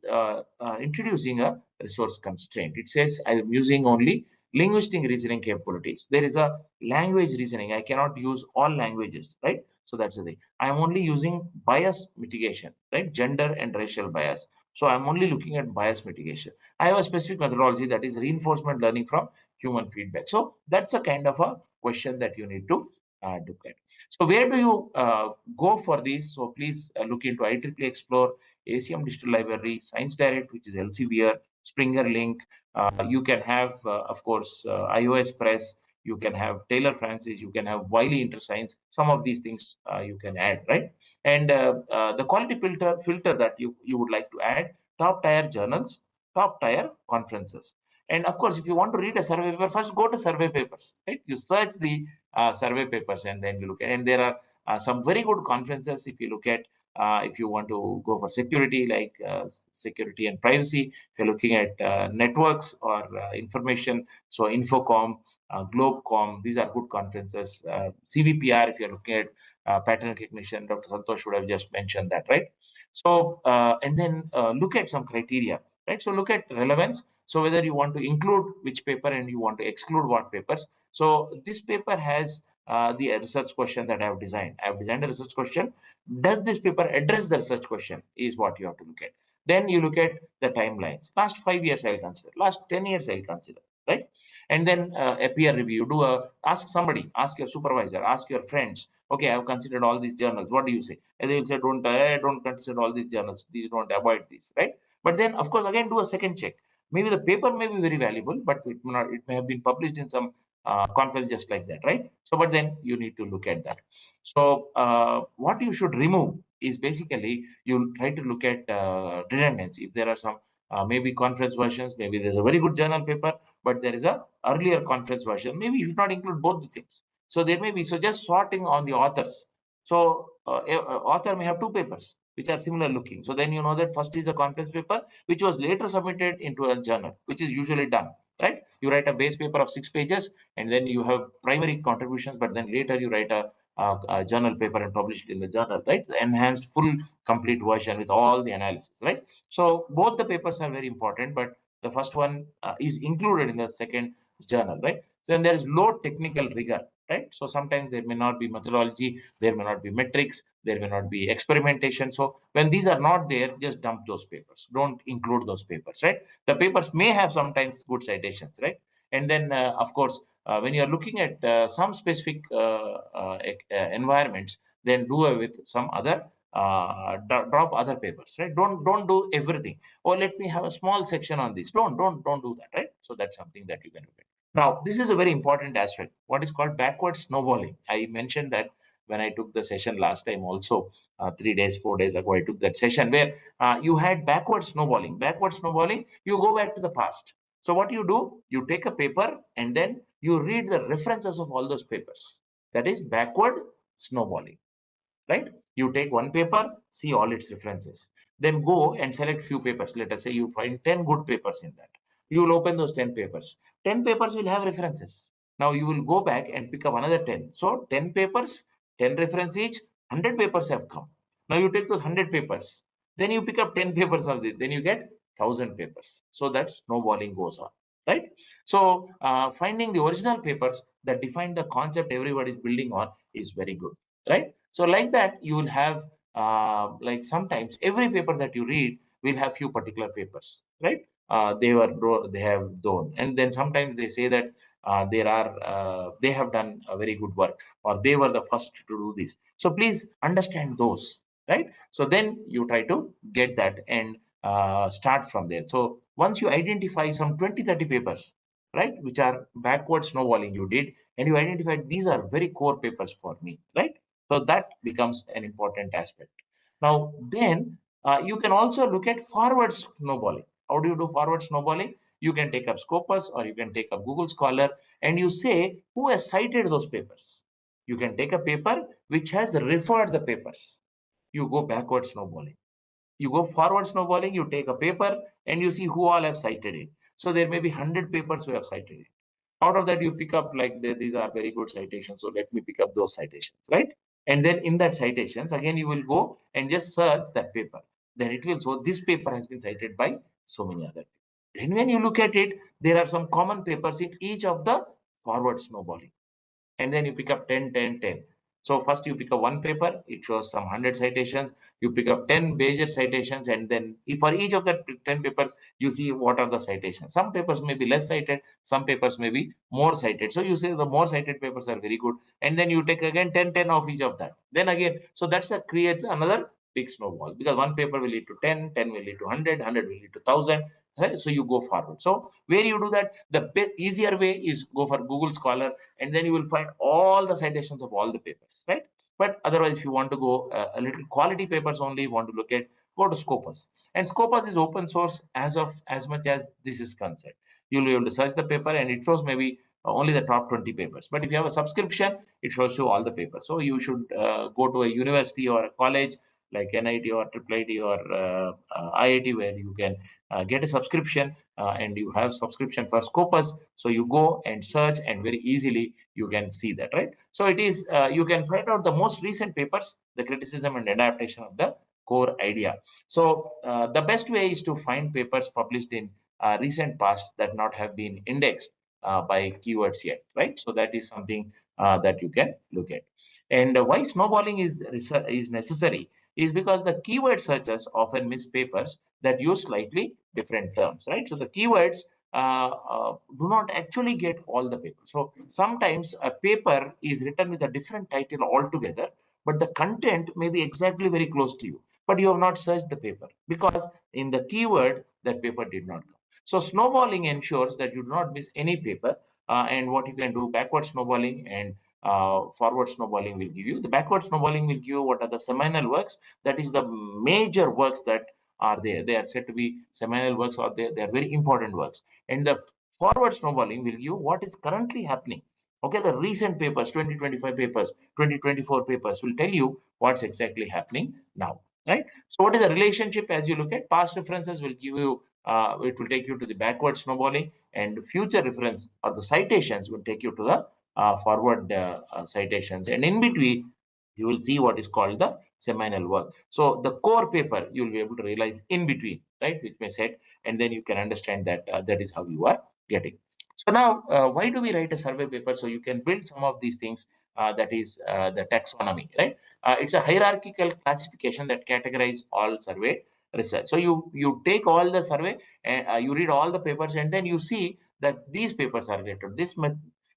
introducing a resource constraint. It says I am using only linguistic reasoning capabilities. There is a language reasoning. I cannot use all languages, right? So that's the thing. I am only using bias mitigation, right? Gender and racial bias. So I'm only looking at bias mitigation. I have a specific methodology that is reinforcement learning from human feedback. So that's a kind of a question that you need to look at. So where do you go for this? So please look into IEEE Explore, ACM Digital Library, Science Direct, which is Elsevier, Springer Link. You can have, of course, iOS Press. You can have Taylor Francis. You can have Wiley InterScience. Some of these things you can add, right? And the quality filter that you would like to add: top tier journals, top tier conferences. And of course, if you want to read a survey paper, first go to survey papers, right? You search the survey papers and then you look at, and there are some very good conferences. If you look at, if you want to go for security, like security and privacy, if you're looking at networks or information, so Infocom, Globecom, these are good conferences. CVPR, if you're looking at pattern recognition, Dr. Santosh would have just mentioned that, right? So, and then look at some criteria, right? So look at relevance. So whether you want to include which paper and you want to exclude what papers. So this paper has the research question that I have designed. I have designed a research question. Does this paper address the research question is what you have to look at. Then you look at the timelines. Last 5 years I'll consider. Last 10 years I'll consider, right? And then a peer review. Ask somebody, ask your supervisor, ask your friends. Okay, I've considered all these journals. What do you say? And they will say, don't consider all these journals. These don't, avoid these, right? But then, of course, again, do a second check. Maybe the paper may be very valuable, but it may have been published in some conference just like that, right? So, but then you need to look at that. So, what you should remove is basically you try to look at redundancy. If there are some maybe conference versions, maybe there's a very good journal paper, but there is a earlier conference version. Maybe you should not include both the things. So there may be, so just sorting on the authors. So author may have two papers which are similar looking. So then you know that first is a conference paper which was later submitted into a journal, which is usually done, right? You write a base paper of 6 pages and then you have primary contributions, but then later you write a journal paper and publish it in the journal, right? The enhanced full complete version with all the analysis, right? So both the papers are very important, but the first one is included in the second journal, right? Then there is low technical rigor, right? So sometimes there may not be methodology, there may not be metrics, there may not be experimentation. So when these are not there, just dump those papers. Don't include those papers, right? The papers may have sometimes good citations, right? And then, of course, when you are looking at some specific environments, then do away with some other drop other papers, right? Don't do everything. Or let me have a small section on this. Don't do that, right? So that's something that you can look at. Now, this is a very important aspect, what is called backward snowballing. I mentioned that when I took the session last time also, 3 days, 4 days ago, I took that session where you had backward snowballing. Backward snowballing, you go back to the past. So what you do, you take a paper and then you read the references of all those papers. That is backward snowballing, right? You take one paper, see all its references. Then go and select few papers. Let us say you find 10 good papers in that. You will open those 10 papers. 10 papers will have references. Now you will go back and pick up another 10. So 10 papers, 10 reference each, 100 papers have come. Now you take those 100 papers. Then you pick up 10 papers of this. Then you get 1,000 papers. So that snowballing goes on, right? So finding the original papers that define the concept everybody is building on is very good, right? So like that, you will have like sometimes every paper that you read will have few particular papers, right? They have done, and then sometimes they say that they have done a very good work, or they were the first to do this. So please understand those, right? So then you try to get that and start from there. So once you identify some 20-30 papers, right, which are backward snowballing you did, and you identified these are very core papers for me, right? So that becomes an important aspect. Now, then you can also look at forward snowballing. How do you do forward snowballing? You can take up Scopus or you can take up Google Scholar, and you say who has cited those papers. You can take a paper which has referred the papers. You go backward snowballing. You go forward snowballing, you take a paper and you see who all have cited it. So there may be 100 papers who have cited it. Out of that, you pick up like these are very good citations. So let me pick up those citations, right? And then in that citations, again, you will go and just search that paper. Then it will show this paper has been cited by so many other people. Then when you look at it, there are some common papers in each of the forward snowballing, and then you pick up 10, 10, 10. So first you pick up one paper, it shows some 100 citations. You pick up 10 major citations, and then for each of the 10 papers, you see what are the citations. Some papers may be less cited, some papers may be more cited. So you say the more cited papers are very good, and then you take again 10, 10 of each of that. Then again, so that's a create another big snowball, because one paper will lead to 10, 10 will lead to 100, 100 will lead to 1,000. Right? So you go forward. So where you do that, the easier way is go for Google Scholar, and then you will find all the citations of all the papers, right? But otherwise, if you want to go a little quality papers only, you want to look at, go to Scopus. And Scopus is open source as much as this is concerned. You'll be able to search the paper, and it shows maybe only the top 20 papers. But if you have a subscription, it shows you all the papers. So you should go to a university or a college like NIT or IIIT or IIT, where you can get a subscription, and you have subscription for Scopus. So you go and search, and very easily you can see that, right? So it is you can find out the most recent papers, the criticism and adaptation of the core idea. So the best way is to find papers published in recent past that not have been indexed by keywords yet, right? So that is something that you can look at. And why snowballing is necessary is because the keyword searchers often miss papers that use slightly different terms, right? So the keywords do not actually get all the papers. So sometimes a paper is written with a different title altogether, but the content may be exactly very close to you, but you have not searched the paper because in the keyword that paper did not come. So snowballing ensures that you do not miss any paper. And what you can do, backward snowballing and forward snowballing will give you. The backward snowballing will give you what are the seminal works. That is the major works that are there. They are said to be seminal works, or they are very important works. And the forward snowballing will give you what is currently happening. Okay, the recent papers, 2025 papers, 2024 papers will tell you what's exactly happening now, right? So what is the relationship? As you look at past references will give you, it will take you to the backward snowballing, and future reference or the citations will take you to the forward citations, and in between you will see what is called the seminal work. So the core paper you will be able to realize in between, right, which may set, and then you can understand that that is how you are getting. So now, why do we write a survey paper? So you can build some of these things. That is the taxonomy, right? It's a hierarchical classification that categorize all survey research. So you take all the survey and you read all the papers, and then you see that these papers are related.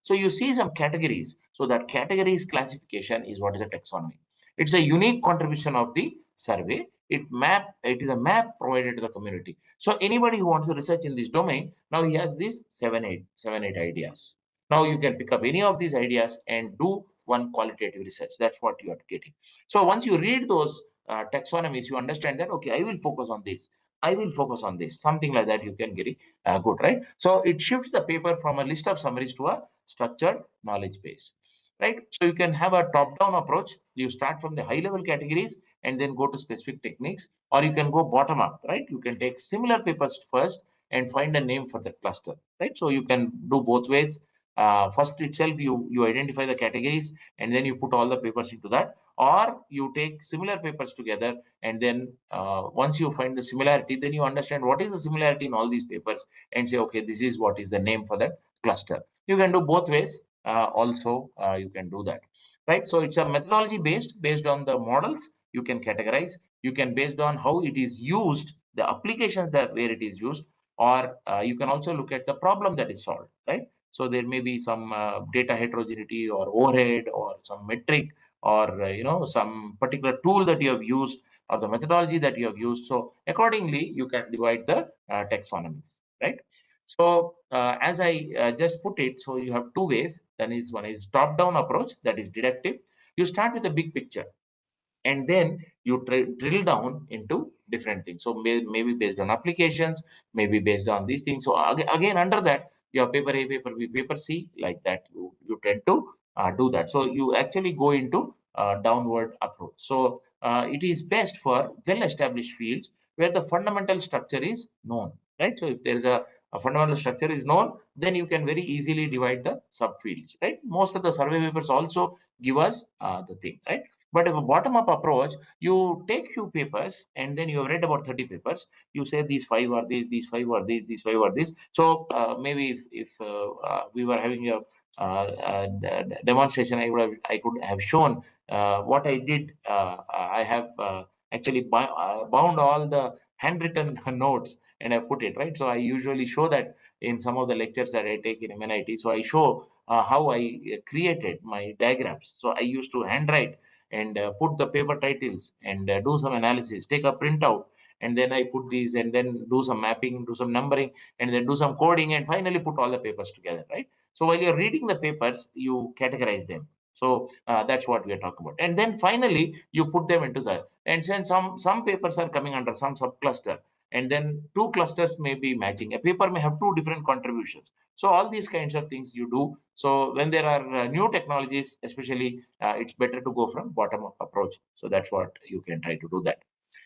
So you see some categories. So that categories classification is what is a taxonomy. It's a unique contribution of the survey. It is a map provided to the community. So anybody who wants to research in this domain, now he has these seven, eight ideas. Now you can pick up any of these ideas and do one qualitative research. That's what you are getting. So once you read those taxonomies, you understand that, okay, I will focus on this. I will focus on this. Something like that you can get good, right? So it shifts the paper from a list of summaries to a structured knowledge base, right? So you can have a top-down approach. You start from the high-level categories, and then go to specific techniques, or you can go bottom up, right? You can take similar papers first and find a name for that cluster, right? So you can do both ways. First itself, you identify the categories, and then you put all the papers into that, or you take similar papers together, and then once you find the similarity, then you understand what is the similarity in all these papers, and say, okay, this is what is the name for that cluster. You can do both ways. Also, you can do that, right? So it's a methodology based on the models. You can categorize. You can based on how it is used, the applications that where it is used, or you can also look at the problem that is solved, right? So there may be some data heterogeneity or overhead or some metric, or some particular tool that you have used, or the methodology that you have used. So accordingly, you can divide the taxonomies, right? So as I just put it, so you have two ways. Then is one is top-down approach, that is deductive. You start with the big picture, and then you drill down into different things. So maybe based on applications, maybe based on these things. So again, under that, you have paper A, paper B, paper C, like that. You tend to do that. So you actually go into downward approach. So it is best for well-established fields where the fundamental structure is known, right? So if there is a fundamental structure is known, then you can very easily divide the subfields, right? Most of the survey papers also give us the thing, right? But if a bottom-up approach, you take few papers, and then you have read about 30 papers. You say these five are these five are these five are this. So maybe if we were having a demonstration, I could have shown what I did. I have actually bound all the handwritten notes, and I put it, right. So I usually show that in some of the lectures that I take in MNIT. So I show how I created my diagrams. So I used to handwrite and put the paper titles, and do some analysis, take a printout, and then I put these, and then do some mapping, do some numbering, and then do some coding, and finally put all the papers together, right? So while you're reading the papers, you categorize them. So that's what we are talking about, and then finally you put them into the, and then some papers are coming under some subcluster, and then two clusters may be matching. A paper may have two different contributions. So all these kinds of things you do. So when there are new technologies, especially, it's better to go from bottom up approach. So that's what you can try to do that.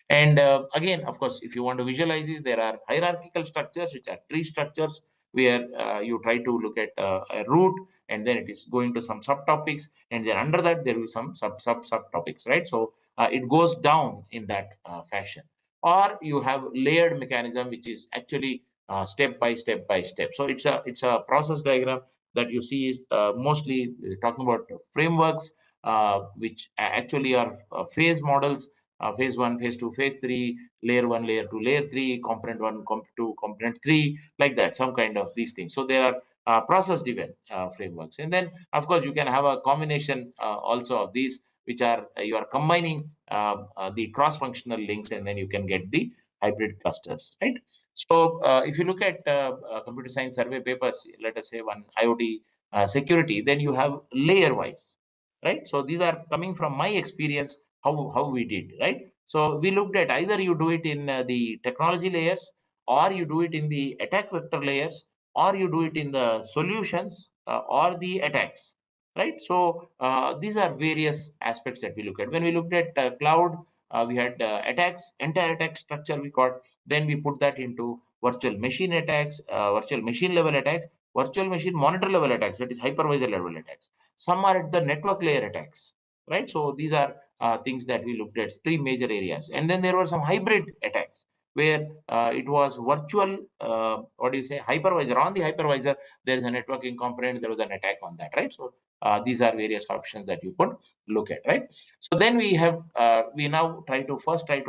And again, of course, if you want to visualize this, there are hierarchical structures, which are tree structures, where you try to look at a root, and then it is going to some subtopics, and then under that there will be some subtopics, right? So it goes down in that fashion. Or you have layered mechanism, which is actually step by step by step. So it's a process diagram that you see is mostly talking about frameworks, which actually are phase models, phase one, phase two, phase three, layer one, layer two, layer three, component one, component two, component three, like that, some kind of these things. So there are process driven frameworks. And then, of course, you can have a combination also of these, which are you are combining the cross functional links, and then you can get the hybrid clusters, right? So if you look at computer science survey papers, let us say one IoT security, then you have layer wise, right? So these are coming from my experience, how we did, right? So we looked at either you do it in the technology layers, or you do it in the attack vector layers, or you do it in the solutions, or the attacks, right? So these are various aspects that we look at. When we looked at cloud, we had attacks, entire attack structure we got. Then we put that into virtual machine attacks, virtual machine level attacks, virtual machine monitor level attacks, that is hypervisor level attacks. Some are at the network layer attacks, right? So these are things that we looked at, three major areas. And then there were some hybrid attacks, where it was virtual, what do you say, hypervisor. On the hypervisor, there is a networking component, there was an attack on that, right? So these are various options that you could look at, right? So then we have, we now try to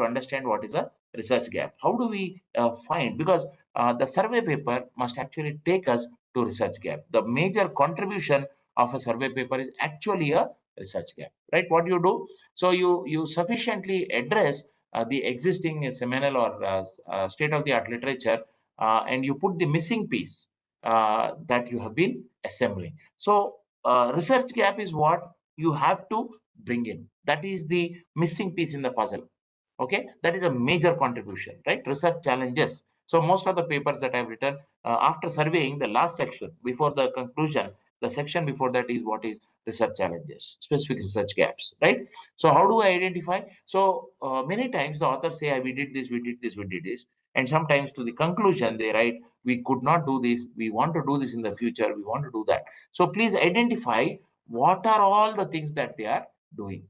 understand what is a research gap. How do we find, because the survey paper must actually take us to research gap. The major contribution of a survey paper is actually a research gap, right? What you do, so you sufficiently address the existing seminal or state of the art literature, and you put the missing piece that you have been assembling. So research gap is what you have to bring in. That is the missing piece in the puzzle. Okay, that is a major contribution, right? Research challenges. So most of the papers that I've written after surveying, the last section before the conclusion, the section before that is what is research challenges, specific research gaps, right? So how do I identify? So many times the authors say, we did this, we did this, we did this. And sometimes to the conclusion, they write, we could not do this, we want to do this in the future, we want to do that. So please identify what are all the things that they are doing.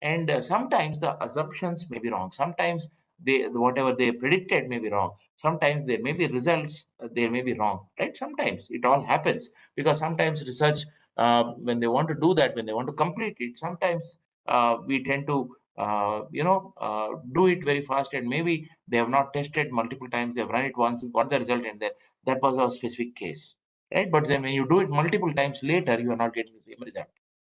And sometimes the assumptions may be wrong. Sometimes whatever they predicted may be wrong. Sometimes there may be results, there may be wrong, right? Sometimes it all happens, because sometimes research, when they want to do that, when they want to complete it, sometimes we tend to do it very fast, and maybe they have not tested multiple times, they've run it once, got the result, and that was a specific case, right? But then when you do it multiple times later, you are not getting the same result,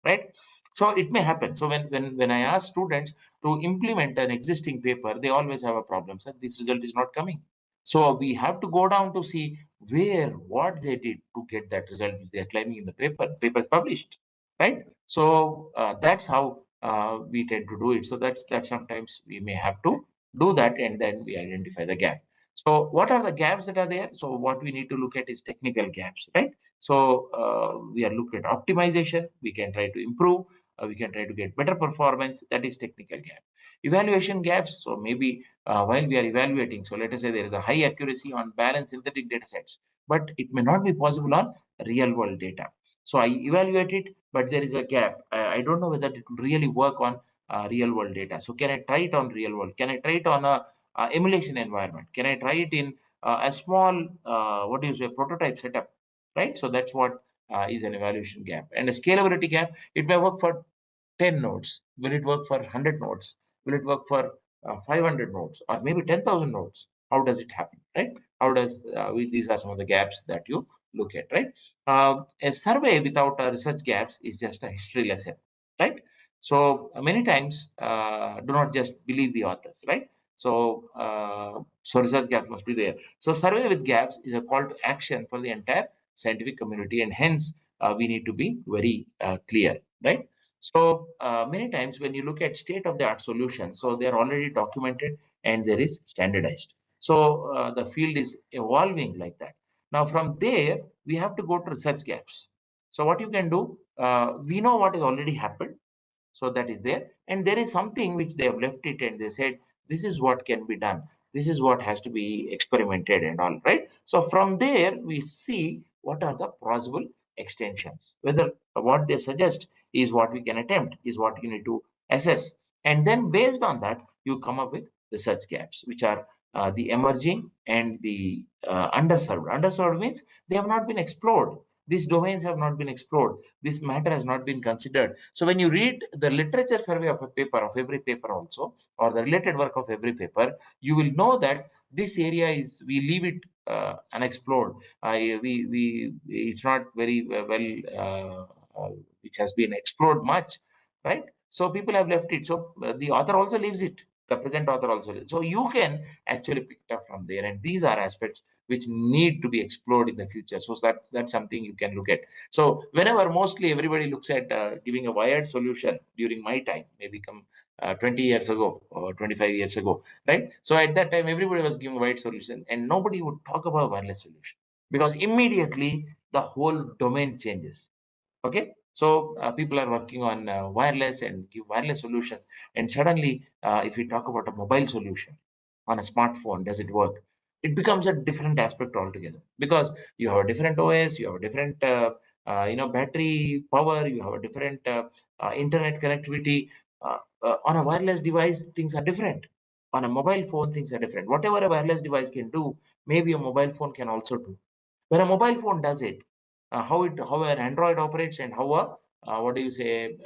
right? So it may happen. So when I ask students to implement an existing paper, they always have a problem, sir, this result is not coming. So we have to go down to see what they did to get that result which they are claiming in the papers published, right? So that's how we tend to do it. So that sometimes we may have to do that, and then we identify the gap. So what are the gaps that are there? So what we need to look at is technical gaps, right? So we are looking at optimization. We can try to improve. We can try to get better performance. That is technical gap. Evaluation gaps. So maybe while we are evaluating, so let us say there is a high accuracy on balanced synthetic data sets, but it may not be possible on real world data. So I evaluate it, but there is a gap. I don't know whether it will really work on real world data. So can I try it on real world? Can I try it on a emulation environment? Can I try it in a small, what do you say, prototype setup, right? So that's what is an evaluation gap. And a scalability gap, it may work for 10 nodes. Will it work for 100 nodes? Will it work for 500 nodes, or maybe 10,000 nodes? How does it happen, right? How does these are some of the gaps that you look at, right? A survey without research gaps is just a history lesson, right? So many times, do not just believe the authors, right? So research gaps must be there. So survey with gaps is a call to action for the entire scientific community, and hence we need to be very clear, right? So many times when you look at state of the art solutions, so they are already documented and there is standardized. So the field is evolving like that. Now from there, we have to go to research gaps. So what you can do, we know what has already happened. So that is there. And there is something which they have left it, and they said, this is what can be done. This is what has to be experimented and all, right? So from there, we see what are the possible extensions. Whether what they suggest is what we can attempt, is what you need to assess. And then based on that, you come up with research gaps, which are the emerging and the underserved. Underserved means they have not been explored. These domains have not been explored. This matter has not been considered. So when you read the literature survey of a paper, of every paper also, or the related work of every paper, you will know that this area is, we leave it unexplored. It's not very which has been explored much, right? So people have left it. So the author also leaves it. The present author also leaves. So you can actually pick it up from there. And these are aspects which need to be explored in the future. So that's something you can look at. So whenever mostly everybody looks at giving a wired solution during my time, maybe come 20 years ago or 25 years ago, right? So at that time, everybody was giving a wired solution and nobody would talk about wireless solution, because immediately the whole domain changes. Okay. So people are working on wireless and give wireless solutions. And suddenly, if we talk about a mobile solution on a smartphone, does it work? It becomes a different aspect altogether, because you have a different OS, you have a different battery power, you have a different internet connectivity. On a wireless device, things are different. On a mobile phone, things are different. Whatever a wireless device can do, maybe a mobile phone can also do. When a mobile phone does it, how an Android operates and how a what do you say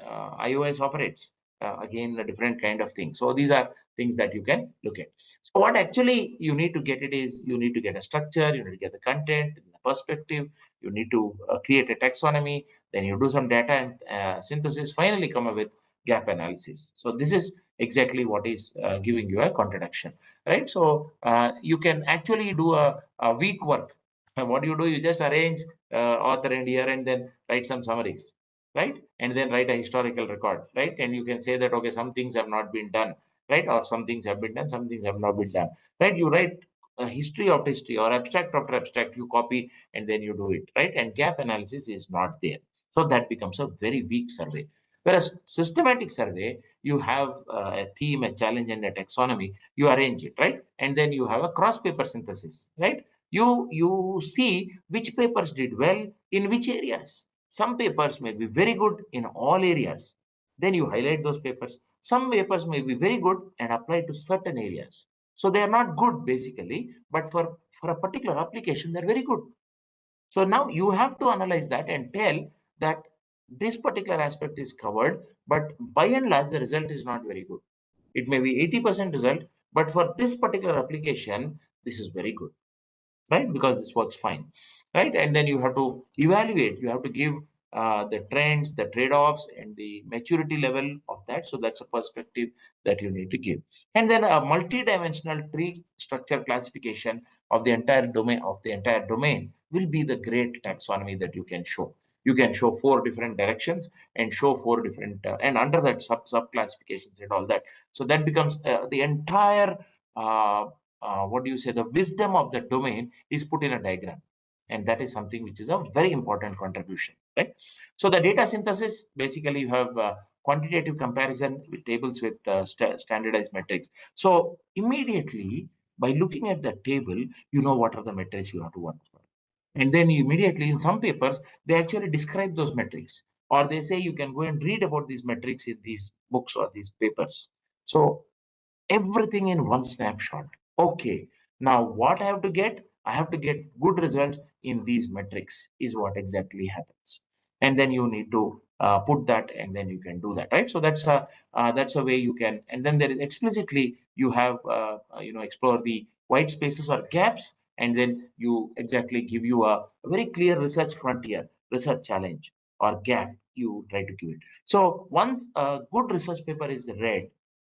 iOS operates, again a different kind of thing. So these are things that you can look at. So what actually you need to get it is, you need to get a structure, you need to get the content, the perspective, you need to create a taxonomy, then you do some data and synthesis, finally come up with gap analysis. So this is exactly what is giving you a contradiction, right? So you can actually do a week work. And what you do, you just arrange author and year and then write some summaries, right? And then write a historical record, right? And you can say that, okay, some things have not been done, right? Or some things have been done, some things have not been done, right? You write a history of history or abstract after abstract, you copy and then you do it, right? And gap analysis is not there. So that becomes a very weak survey. Whereas systematic survey, you have a theme, a challenge, and a taxonomy. You arrange it, right? And then you have a cross paper synthesis, right? You see which papers did well in which areas. Some papers may be very good in all areas. Then you highlight those papers. Some papers may be very good and apply to certain areas. So they are not good basically, but for a particular application, they're very good. So now you have to analyze that and tell that this particular aspect is covered, but by and large, the result is not very good. It may be 80% result, but for this particular application, this is very good, right? Because this works fine, right? And then you have to evaluate, you have to give the trends, the trade-offs, and the maturity level of that. So that's a perspective that you need to give. And then a multi-dimensional tree structure classification of the entire domain will be the great taxonomy that you can show. You can show 4 different directions and show 4 different and under that sub classifications and all that. So that becomes the entire uh, what do you say, the wisdom of the domain is put in a diagram. And that is something which is a very important contribution, right? So the data synthesis, basically you have quantitative comparison with tables with standardized metrics. So immediately by looking at the table, you know what are the metrics you have to work for. And then immediately in some papers, they actually describe those metrics, or they say you can go and read about these metrics in these books or these papers. So everything in one snapshot. Okay, now what I have to get? I have to get good results in these metrics, is what exactly happens. And then you need to put that, and then you can do that, right? So that's a way you can. And then there is explicitly you have explore the white spaces or gaps, and then you exactly give you a very clear research frontier, research challenge or gap. You try to give it. So once a good research paper is read,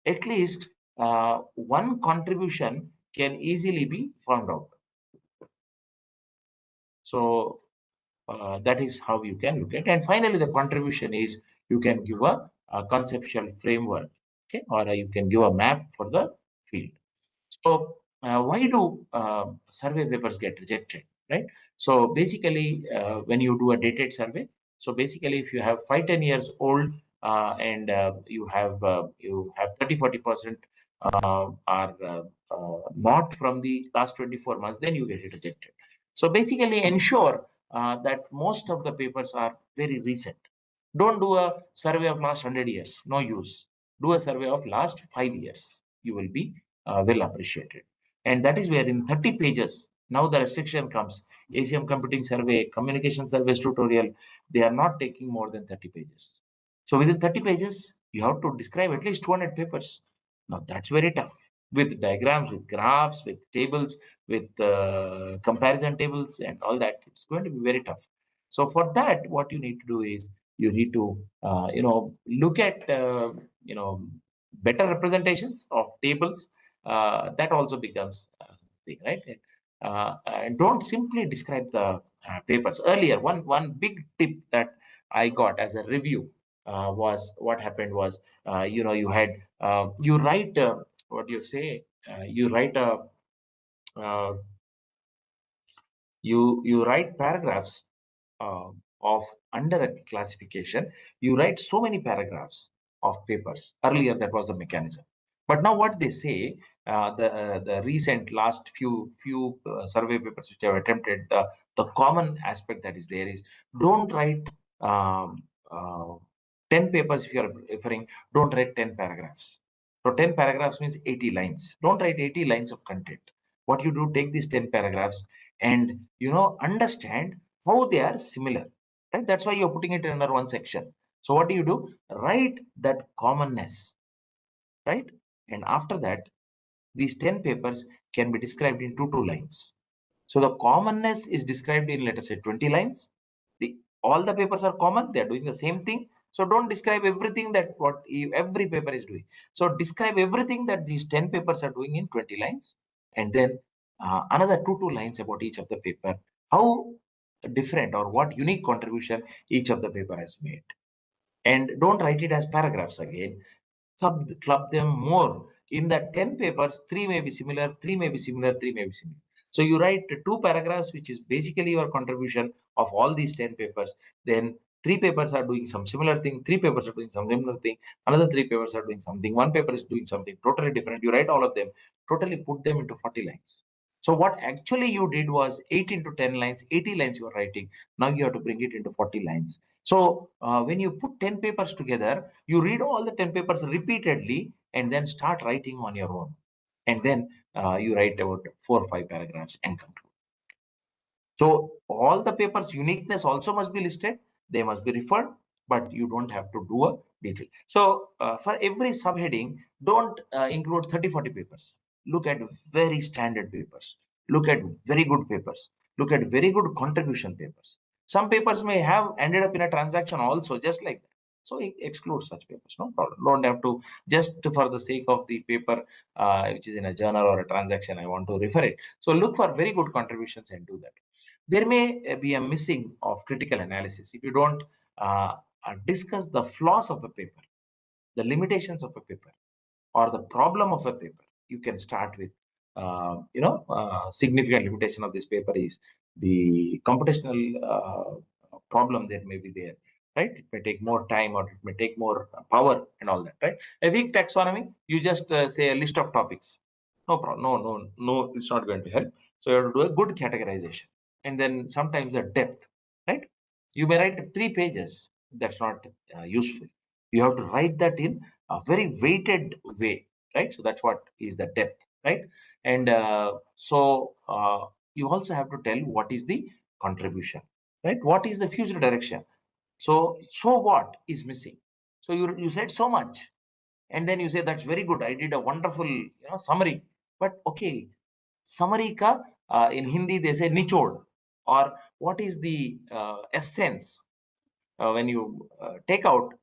at least one contribution can easily be found out. So that is how you can look at. And finally, the contribution is you can give a conceptual framework, okay, or you can give a map for the field. So why do survey papers get rejected, right? So basically, when you do a dated survey, so basically, if you have 5-10 years old and you have 30-40% are not from the last 24 months, then you get it rejected. So basically, ensure that most of the papers are very recent. Don't do a survey of last 100 years, no use. Do a survey of last 5 years. You will be well appreciated. And that is where in 30 pages, now the restriction comes. ACM computing survey, communication surveys tutorial, they are not taking more than 30 pages. So within 30 pages, you have to describe at least 200 papers. Now that's very tough, with diagrams, with graphs, with tables, with comparison tables and all that. It's going to be very tough. So for that, what you need to do is you need to look at better representations of tables. That also becomes thing, right? And don't simply describe the papers. Earlier, one big tip that I got as a review was, what happened was, you had you write what do you say? You write a uh, you write paragraphs uh, of under a classification. You write so many paragraphs of papers. Earlier, that was the mechanism. But now, what they say, the recent last few survey papers which have attempted, the common aspect that is there is, don't write um, uh, 10 papers. If you are referring, don't write 10 paragraphs. So 10 paragraphs means 80 lines. Don't write 80 lines of content. What you do, take these 10 paragraphs and understand how they are similar, right? That's why you're putting it under one section. So what do? Write that commonness, right? And after that, these 10 papers can be described in 2 lines. So the commonness is described in, let us say, 20 lines. All the papers are common, they are doing the same thing. So don't describe everything that every paper is doing. So describe everything that these 10 papers are doing in 20 lines, and then another two lines about each of the paper, how different or what unique contribution each of the paper has made. And don't write it as paragraphs again. Club them more. In that 10 papers, 3 may be similar, 3 may be similar, 3 may be similar. So you write 2 paragraphs, which is basically your contribution of all these 10 papers. Then 3 papers are doing some similar thing, 3 papers are doing some similar thing, another 3 papers are doing something, 1 paper is doing something totally different. You write all of them, totally put them into 40 lines. So what actually you did was 8 into 10 lines, 80 lines you are writing. Now you have to bring it into 40 lines. So when you put 10 papers together, you read all the 10 papers repeatedly and then start writing on your own. And then you write about 4 or 5 paragraphs and conclude. So all the papers' uniqueness also must be listed. They must be referred, but you don't have to do a detail. So for every subheading, don't include 30, 40 papers. Look at very standard papers. Look at very good papers. Look at very good contribution papers. Some papers may have ended up in a transaction also, just like that. So exclude such papers, no problem. Don't have to, just for the sake of the paper which is in a journal or a transaction, I want to refer it. So look for very good contributions and do that. There may be a missing of critical analysis if you don't discuss the flaws of a paper, the limitations of a paper, or the problem of a paper. You can start with significant limitation of this paper is the computational problem that may be there, right? It may take more time or it may take more power and all that, right? A weak taxonomy, you just say a list of topics. No problem. No, it's not going to help. So you have to do a good categorization. And then sometimes the depth, right? You may write 3 pages. That's not useful. You have to write that in a very weighted way, right? So that's what is the depth, right? And you also have to tell what is the contribution, right? What is the future direction? So what is missing? So you said so much, and then you say that's very good. I did a wonderful summary, but okay, summary ka in Hindi they say nichod, or what is the essence when you take out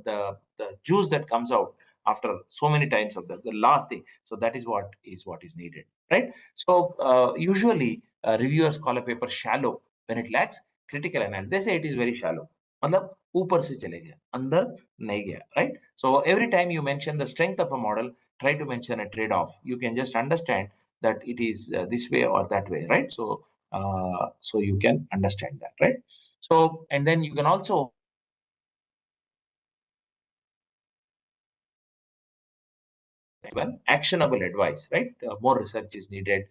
the juice that comes out after so many times of the last thing. So that is what is needed, right? So usually reviewers call a paper shallow when it lacks critical analysis. They say it is very shallow. मतलब ऊपर से चले गया, अंदर नहीं गया, right? So every time you mention the strength of a model, try to mention a trade-off. You can just understand that it is this way or that way, right? So you can understand that, right? So, and then you can also actionable advice, right? More research is needed.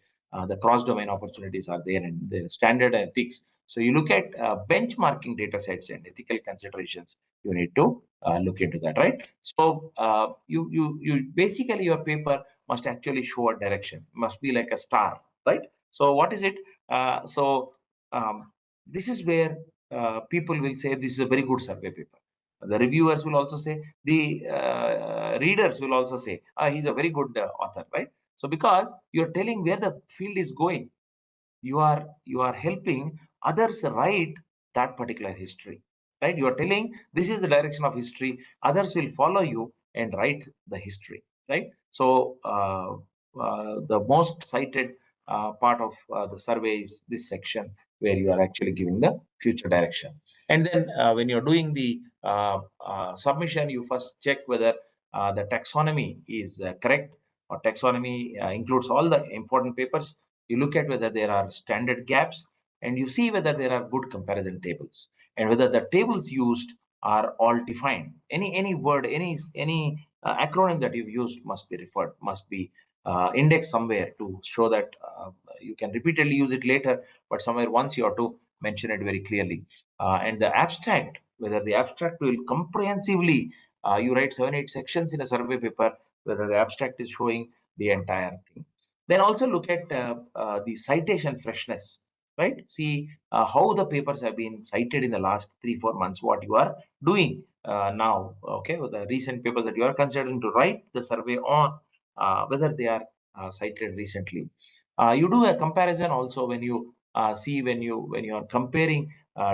The cross-domain opportunities are there, and the standard ethics. So you look at benchmarking data sets and ethical considerations. You need to look into that, right? So you basically your paper must actually show a direction. Must be like a star, right? So what is it? This is where people will say this is a very good survey paper. The reviewers will also say, the readers will also say, he's a very good author, right? So because you're telling where the field is going, you are helping others write that particular history, right? You are telling this is the direction of history. Others will follow you and write the history, right? So the most cited part of the survey is this section where you are actually giving the future direction. And then when you're doing the submission, you first check whether the taxonomy is correct, or taxonomy includes all the important papers. You look at whether there are standard gaps, and you see whether there are good comparison tables, and whether the tables used are all defined. Any word, any acronym that you've used must be referred, must be indexed somewhere to show that you can repeatedly use it later, but somewhere once you have to mention it very clearly. And the abstract, whether the abstract will comprehensively, you write 7-8 sections in a survey paper, whether the abstract is showing the entire thing. Then also look at the citation freshness, right? See how the papers have been cited in the last 3-4 months, what you are doing now, okay? With the recent papers that you are considering to write the survey on, whether they are cited recently. You do a comparison also when you see when you are comparing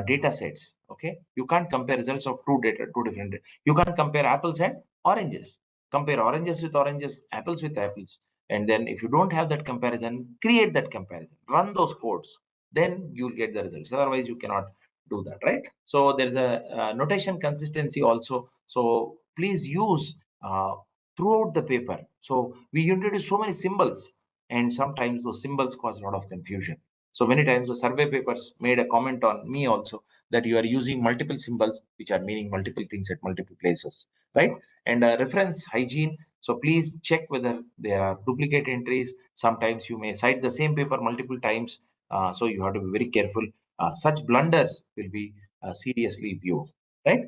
data sets, okay? You can't compare results of two different. You can't compare apples and oranges. Compare oranges with oranges, apples with apples. And then if you don't have that comparison, create that comparison, run those codes, then you'll get the results. Otherwise you cannot do that, right? So there's a notation consistency also. So please use throughout the paper. So we introduce so many symbols, and sometimes those symbols cause a lot of confusion. So many times the survey papers made a comment on me also that you are using multiple symbols which are meaning multiple things at multiple places, right? And reference hygiene. So please check whether there are duplicate entries. Sometimes you may cite the same paper multiple times, so you have to be very careful. Such blunders will be seriously viewed, right?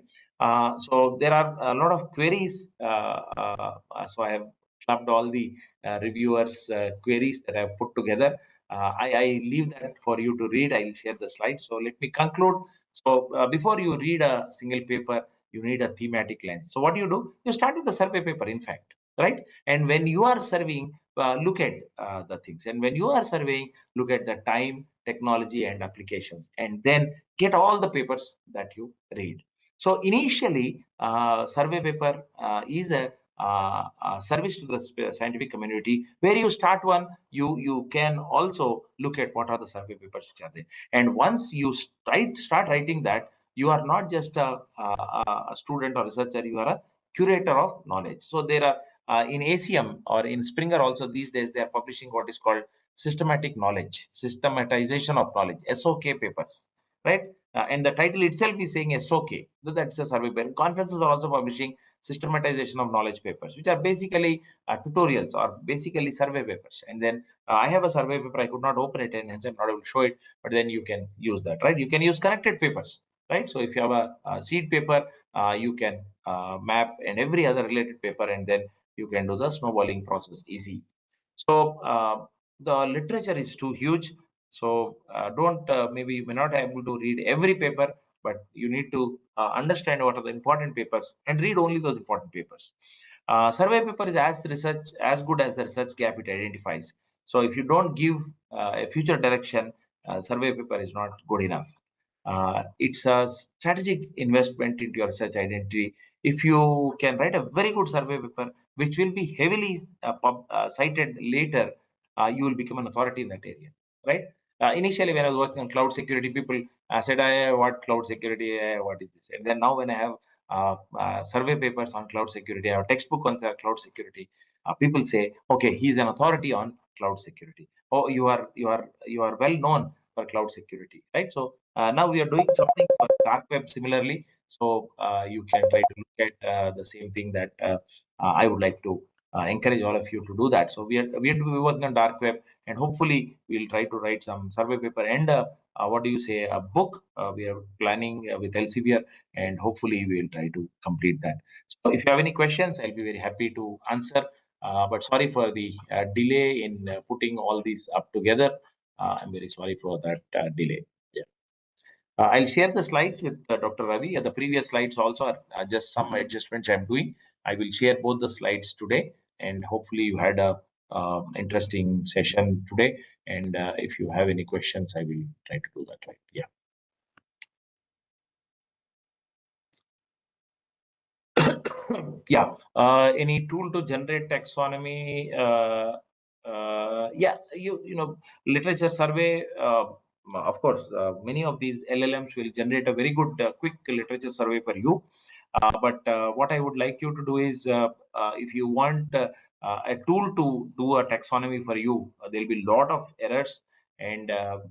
So there are a lot of queries. So I have clubbed all the reviewers' queries that I have put together. I leave that for you to read. I'll share the slides. So let me conclude. So before you read a single paper, you need a thematic lens. So what do? You start with the survey paper, in fact, right? And when you are surveying, look at the things. And when you are surveying, look at the time, technology, and applications. And then get all the papers that you read. So initially, survey paper is a service to the scientific community. Where you start one, you can also look at what are the survey papers which are there. And once you start writing that, you are not just a student or researcher, you are a curator of knowledge. So there are in ACM or in Springer also these days, they are publishing what is called systematic knowledge, systematization of knowledge, SOK papers, right? And the title itself is saying SOK. That's a survey paper. Conferences are also publishing systematization of knowledge papers, which are basically tutorials or basically survey papers. And then I have a survey paper. I could not open it, and hence I'm not able to show it. But then you can use that, right? You can use connected papers, right? So if you have a seed paper, you can map and every other related paper, and then you can do the snowballing process easy. So the literature is too huge. So don't maybe you may not be able to read every paper, but you need to understand what are the important papers and read only those important papers. Survey paper is as good as the research gap it identifies. So if you don't give a future direction, survey paper is not good enough. It's a strategic investment into your research identity. If you can write a very good survey paper, which will be heavily cited later, you will become an authority in that area, right? Initially, when I was working on cloud security, people said, what cloud security, what is this? And then now when I have survey papers on cloud security, I have textbook on cloud security, people say, okay, he's an authority on cloud security. Oh, you are well known for cloud security, right? So now we are doing something for dark web similarly. So you can try to look at the same thing that I would like to encourage all of you to do that. So we are working on dark web, and hopefully we'll try to write some survey paper and what do you say, a book. We are planning with Elsevier, and hopefully we'll try to complete that. So if you have any questions, I'll be very happy to answer. But sorry for the delay in putting all these up together. I'm very sorry for that delay. Yeah. I'll share the slides with Dr. Ravi. The previous slides also are just some adjustments I'm doing. I will share both the slides today, and hopefully you had a interesting session today. And if you have any questions, I will try to do that. Right? Yeah. Yeah. Any tool to generate taxonomy? Yeah. You know, literature survey. Of course, many of these LLMs will generate a very good, quick literature survey for you. But what I would like you to do is, if you want a tool to do a taxonomy for you, there'll be a lot of errors, and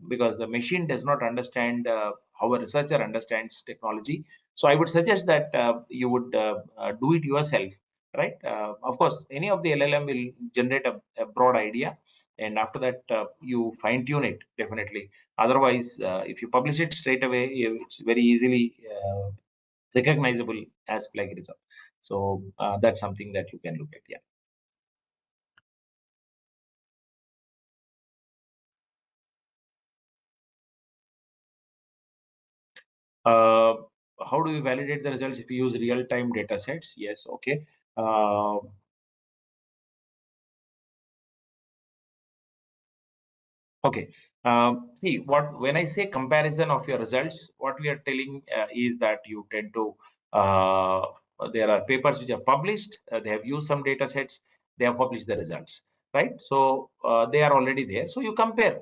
because the machine does not understand how a researcher understands technology. So I would suggest that you would do it yourself, right? Of course, any of the LLM will generate a broad idea, and after that you fine tune it definitely. Otherwise, if you publish it straight away, it's very easily recognizable as plagiarism. So that's something that you can look at. Yeah. Uh, how do we validate the results if we use real-time data sets? Yes, okay. Okay. See, when I say comparison of your results, what we are telling is that you tend to there are papers which are published. They have used some data sets. They have published the results, right? So they are already there. So you compare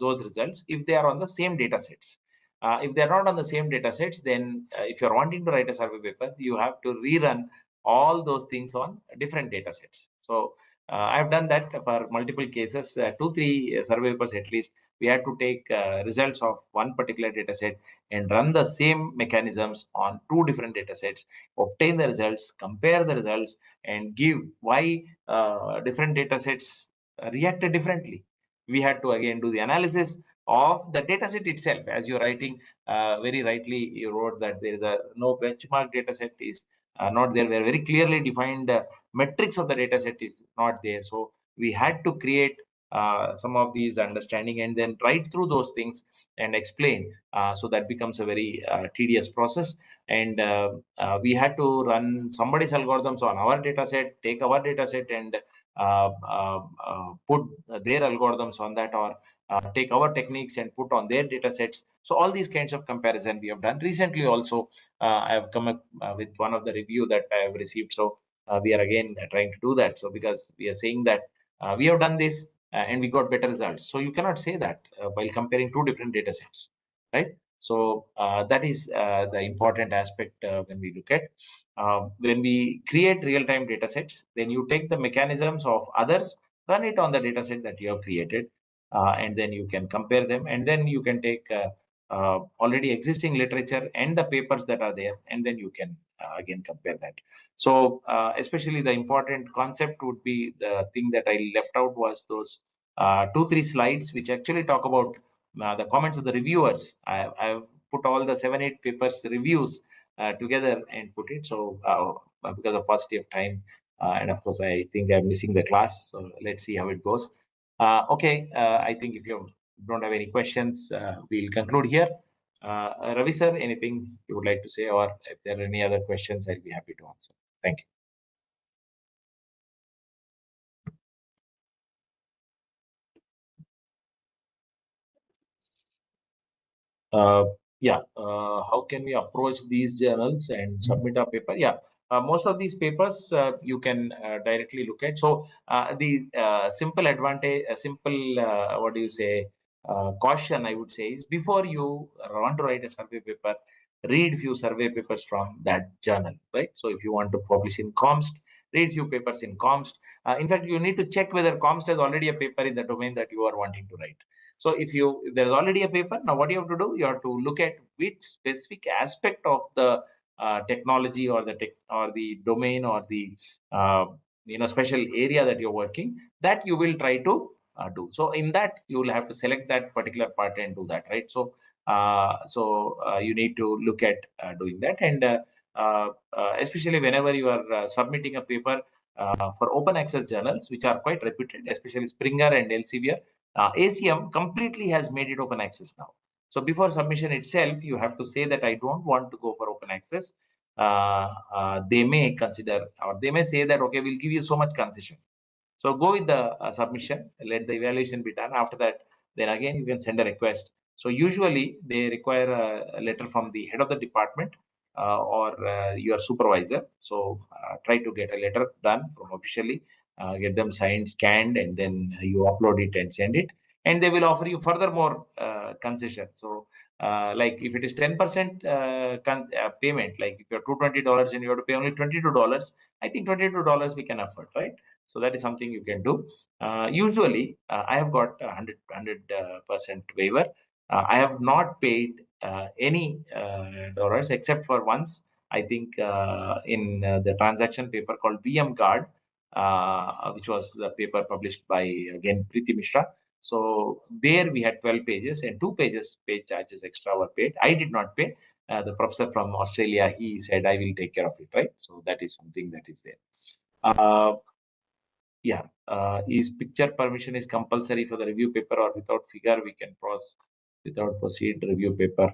those results if they are on the same data sets. If they are not on the same data sets, then if you are wanting to write a survey paper, you have to rerun all those things on different data sets. So I've done that for multiple cases, 2-3 survey papers at least. we had to take results of one particular data set and run the same mechanisms on two different data sets, obtain the results, compare the results, and give why different data sets reacted differently. We had to again do the analysis of the data set itself. As you're writing very rightly, you wrote that there is a no benchmark data set is not there, where very clearly defined metrics of the data set is not there. So we had to create some of these understanding and then write through those things and explain. So that becomes a very tedious process. And we had to run somebody's algorithms on our data set, take our data set and put their algorithms on that, or take our techniques and put on their data sets. So all these kinds of comparison we have done. Recently also, I have come up with one of the review that I have received. So we are again trying to do that. So because we are saying that we have done this and we got better results. So you cannot say that while comparing two different data sets, right? So that is the important aspect when we look at. When we create real-time data sets, then you take the mechanisms of others, run it on the data set that you have created, and then you can compare them, and then you can take already existing literature and the papers that are there, and then you can again compare that. So especially the important concept would be the thing that I left out was those 2-3 slides which actually talk about the comments of the reviewers. I've put all the 7-8 papers reviews together and put it. So because of paucity of time, and of course I think I'm missing the class, so let's see how it goes. Okay, I think if you don't have any questions, we'll conclude here. Ravi sir, anything you would like to say, or if there are any other questions, I'll be happy to answer. Thank you. Yeah, how can we approach these journals and submit our paper? Yeah, most of these papers you can directly look at. So the simple advantage, simple what do you say, caution I would say is, before you want to write a survey paper, read few survey papers from that journal, right? So if you want to publish in COMST, read few papers in COMST. In fact, you need to check whether COMST has already a paper in the domain that you are wanting to write. So if there is already a paper, now what you have to do, you have to look at which specific aspect of the technology or the domain or the special area that you're working, that you will try to do. So in that you will have to select that particular part and do that, right? So you need to look at doing that. And especially whenever you are submitting a paper for open access journals which are quite reputed, especially Springer and Elsevier, ACM completely has made it open access now. So before submission itself, you have to say that I don't want to go for open access. They may consider, or they may say that, okay, we'll give you so much concession. So go with the submission, let the evaluation be done. After that, then again, you can send a request. So usually they require a letter from the head of the department or your supervisor. So try to get a letter done from officially, get them signed, scanned, and then you upload it and send it. And they will offer you furthermore concession. So like if it is 10% payment, like if you're $220 and you have to pay only $22, I think $22 we can afford, right? So that is something you can do. Usually, I have got 100% waiver. I have not paid any dollars except for once. I think in the transaction paper called VM Guard, which was the paper published by again Preeti Mishra. So there we had 12 pages and 2 pages page charges extra were paid. I did not pay. The professor from Australia, he said, I will take care of it, right? So that is something that is there. Yeah, is picture permission is compulsory for the review paper, or without figure we can without proceed review paper.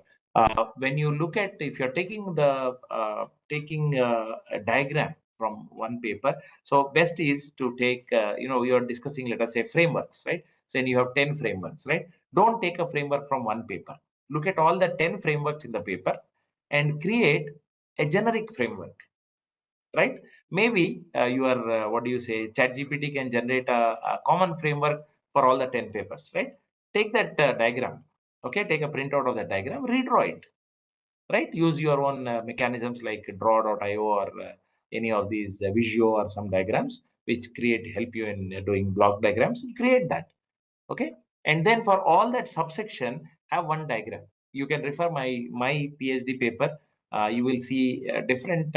When you look at, if you're taking the a diagram from one paper, so best is to take you're discussing, let us say, frameworks, right? So then you have 10 frameworks, right? Don't take a framework from one paper. Look at all the 10 frameworks in the paper and create a generic framework, right? Maybe your what do you say, ChatGPT can generate a common framework for all the 10 papers, right? Take that diagram, okay? Take a printout of that diagram, redraw it, right? Use your own mechanisms like draw.io or any of these Visio or some diagrams which help you in doing block diagrams. Create that, okay? And then for all that subsection, have one diagram. You can refer my PhD paper. You will see different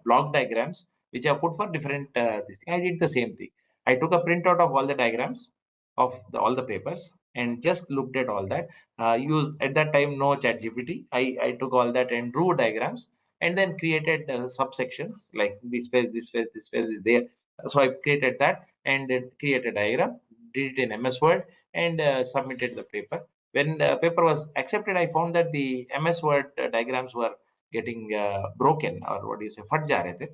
block diagrams which are put for different this thing. I did the same thing. I took a printout of all the diagrams of all the papers and just looked at all that. Used at that time no chat GPT. I took all that and drew diagrams and then created subsections like this phase, this phase, this phase is there. So I created that and created a diagram, did it in MS Word, and submitted the paper. When the paper was accepted, I found that the MS Word diagrams were getting broken, or what do you say, fudge ja rahe the.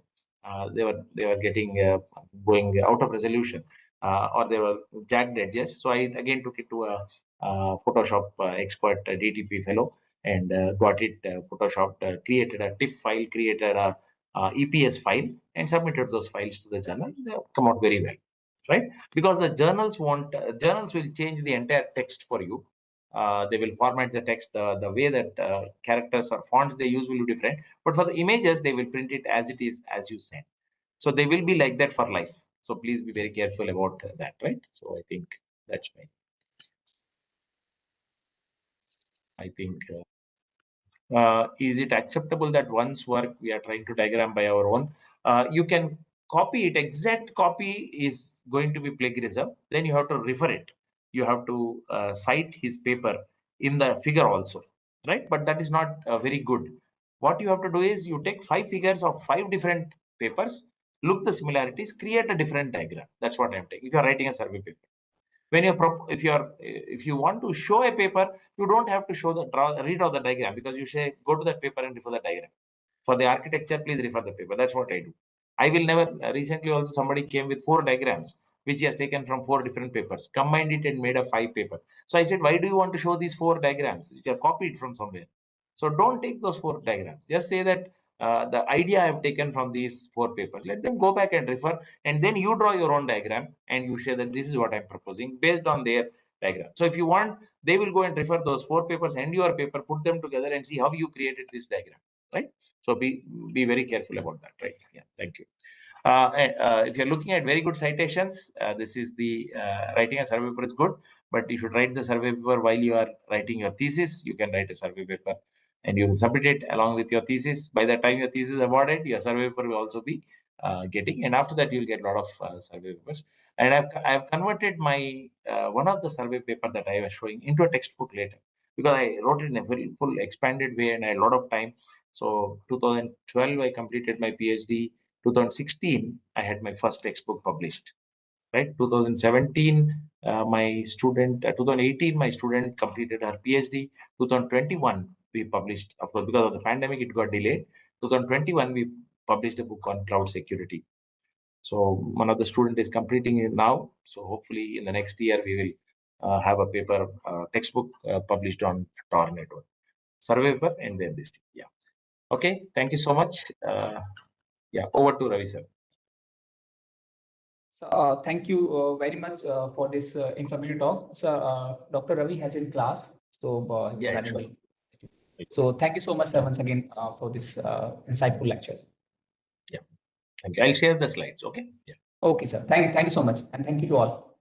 They were getting going out of resolution, or they were jagged edges. So I again took it to a Photoshop expert, DTP fellow, and got it photoshopped, created a TIFF file, created a EPS file, and submitted those files to the journal. They have come out very well, right? Because the journals journals will change the entire text for you. They will format the text, the way that characters or fonts they use will be different. But for the images, they will print it as it is, as you send. So they will be like that for life. So please be very careful about that, right? So I think that's fine. I think. Is it acceptable that one's work we are trying to diagram by our own? You can copy it. Exact copy is going to be plagiarism. Then you have to refer it. You have to cite his paper in the figure also, right? But that is not very good. What you have to do is you take 5 figures of 5 different papers, look the similarities, create a different diagram. That's what I'm taking. If you're writing a survey paper, when if you want to show a paper, you don't have to show the read out the diagram, because you say go to that paper and refer the diagram. For the architecture, please refer the paper. That's what I do. I will never. Recently also somebody came with 4 diagrams which he has taken from 4 different papers, combined it and made a 5 paper. So I said, why do you want to show these 4 diagrams which are copied from somewhere? So don't take those 4 diagrams. Just say that the idea I have taken from these 4 papers. Let them go back and refer, and then you draw your own diagram and you say that this is what I'm proposing based on their diagram. So if you want, they will go and refer those 4 papers and your paper, put them together and see how you created this diagram, right? So be very careful about that, right? Yeah, thank you. If you're looking at very good citations, this is the writing a survey paper is good, but you should write the survey paper while you are writing your thesis. You can write a survey paper and you submit it along with your thesis. By the time your thesis is awarded, your survey paper will also be getting, and after that you'll get a lot of survey papers. And I've converted my one of the survey paper that I was showing into a textbook later, because I wrote it in a very full expanded way and I had a lot of time. So 2012 I completed my PhD. 2016 I had my first textbook published, right? 2017 my student 2018 my student completed her PhD. 2021 we published, of course because of the pandemic it got delayed. 2021 we published a book on cloud security. So one of the student is completing it now. So hopefully in the next year we will have a paper textbook published on Tor network, survey paper, and then this thing. Yeah. Okay. Thank you so much. Yeah. Over to Ravi sir. So, thank you very much for this informative talk. So, Dr. Ravi has in class, so he's Yeah, running sure. late. So, thank you so much once again for this insightful lectures. Yeah. Thank you. I'll share the slides. Okay. Yeah. Okay, sir. Thank you so much, and thank you to all.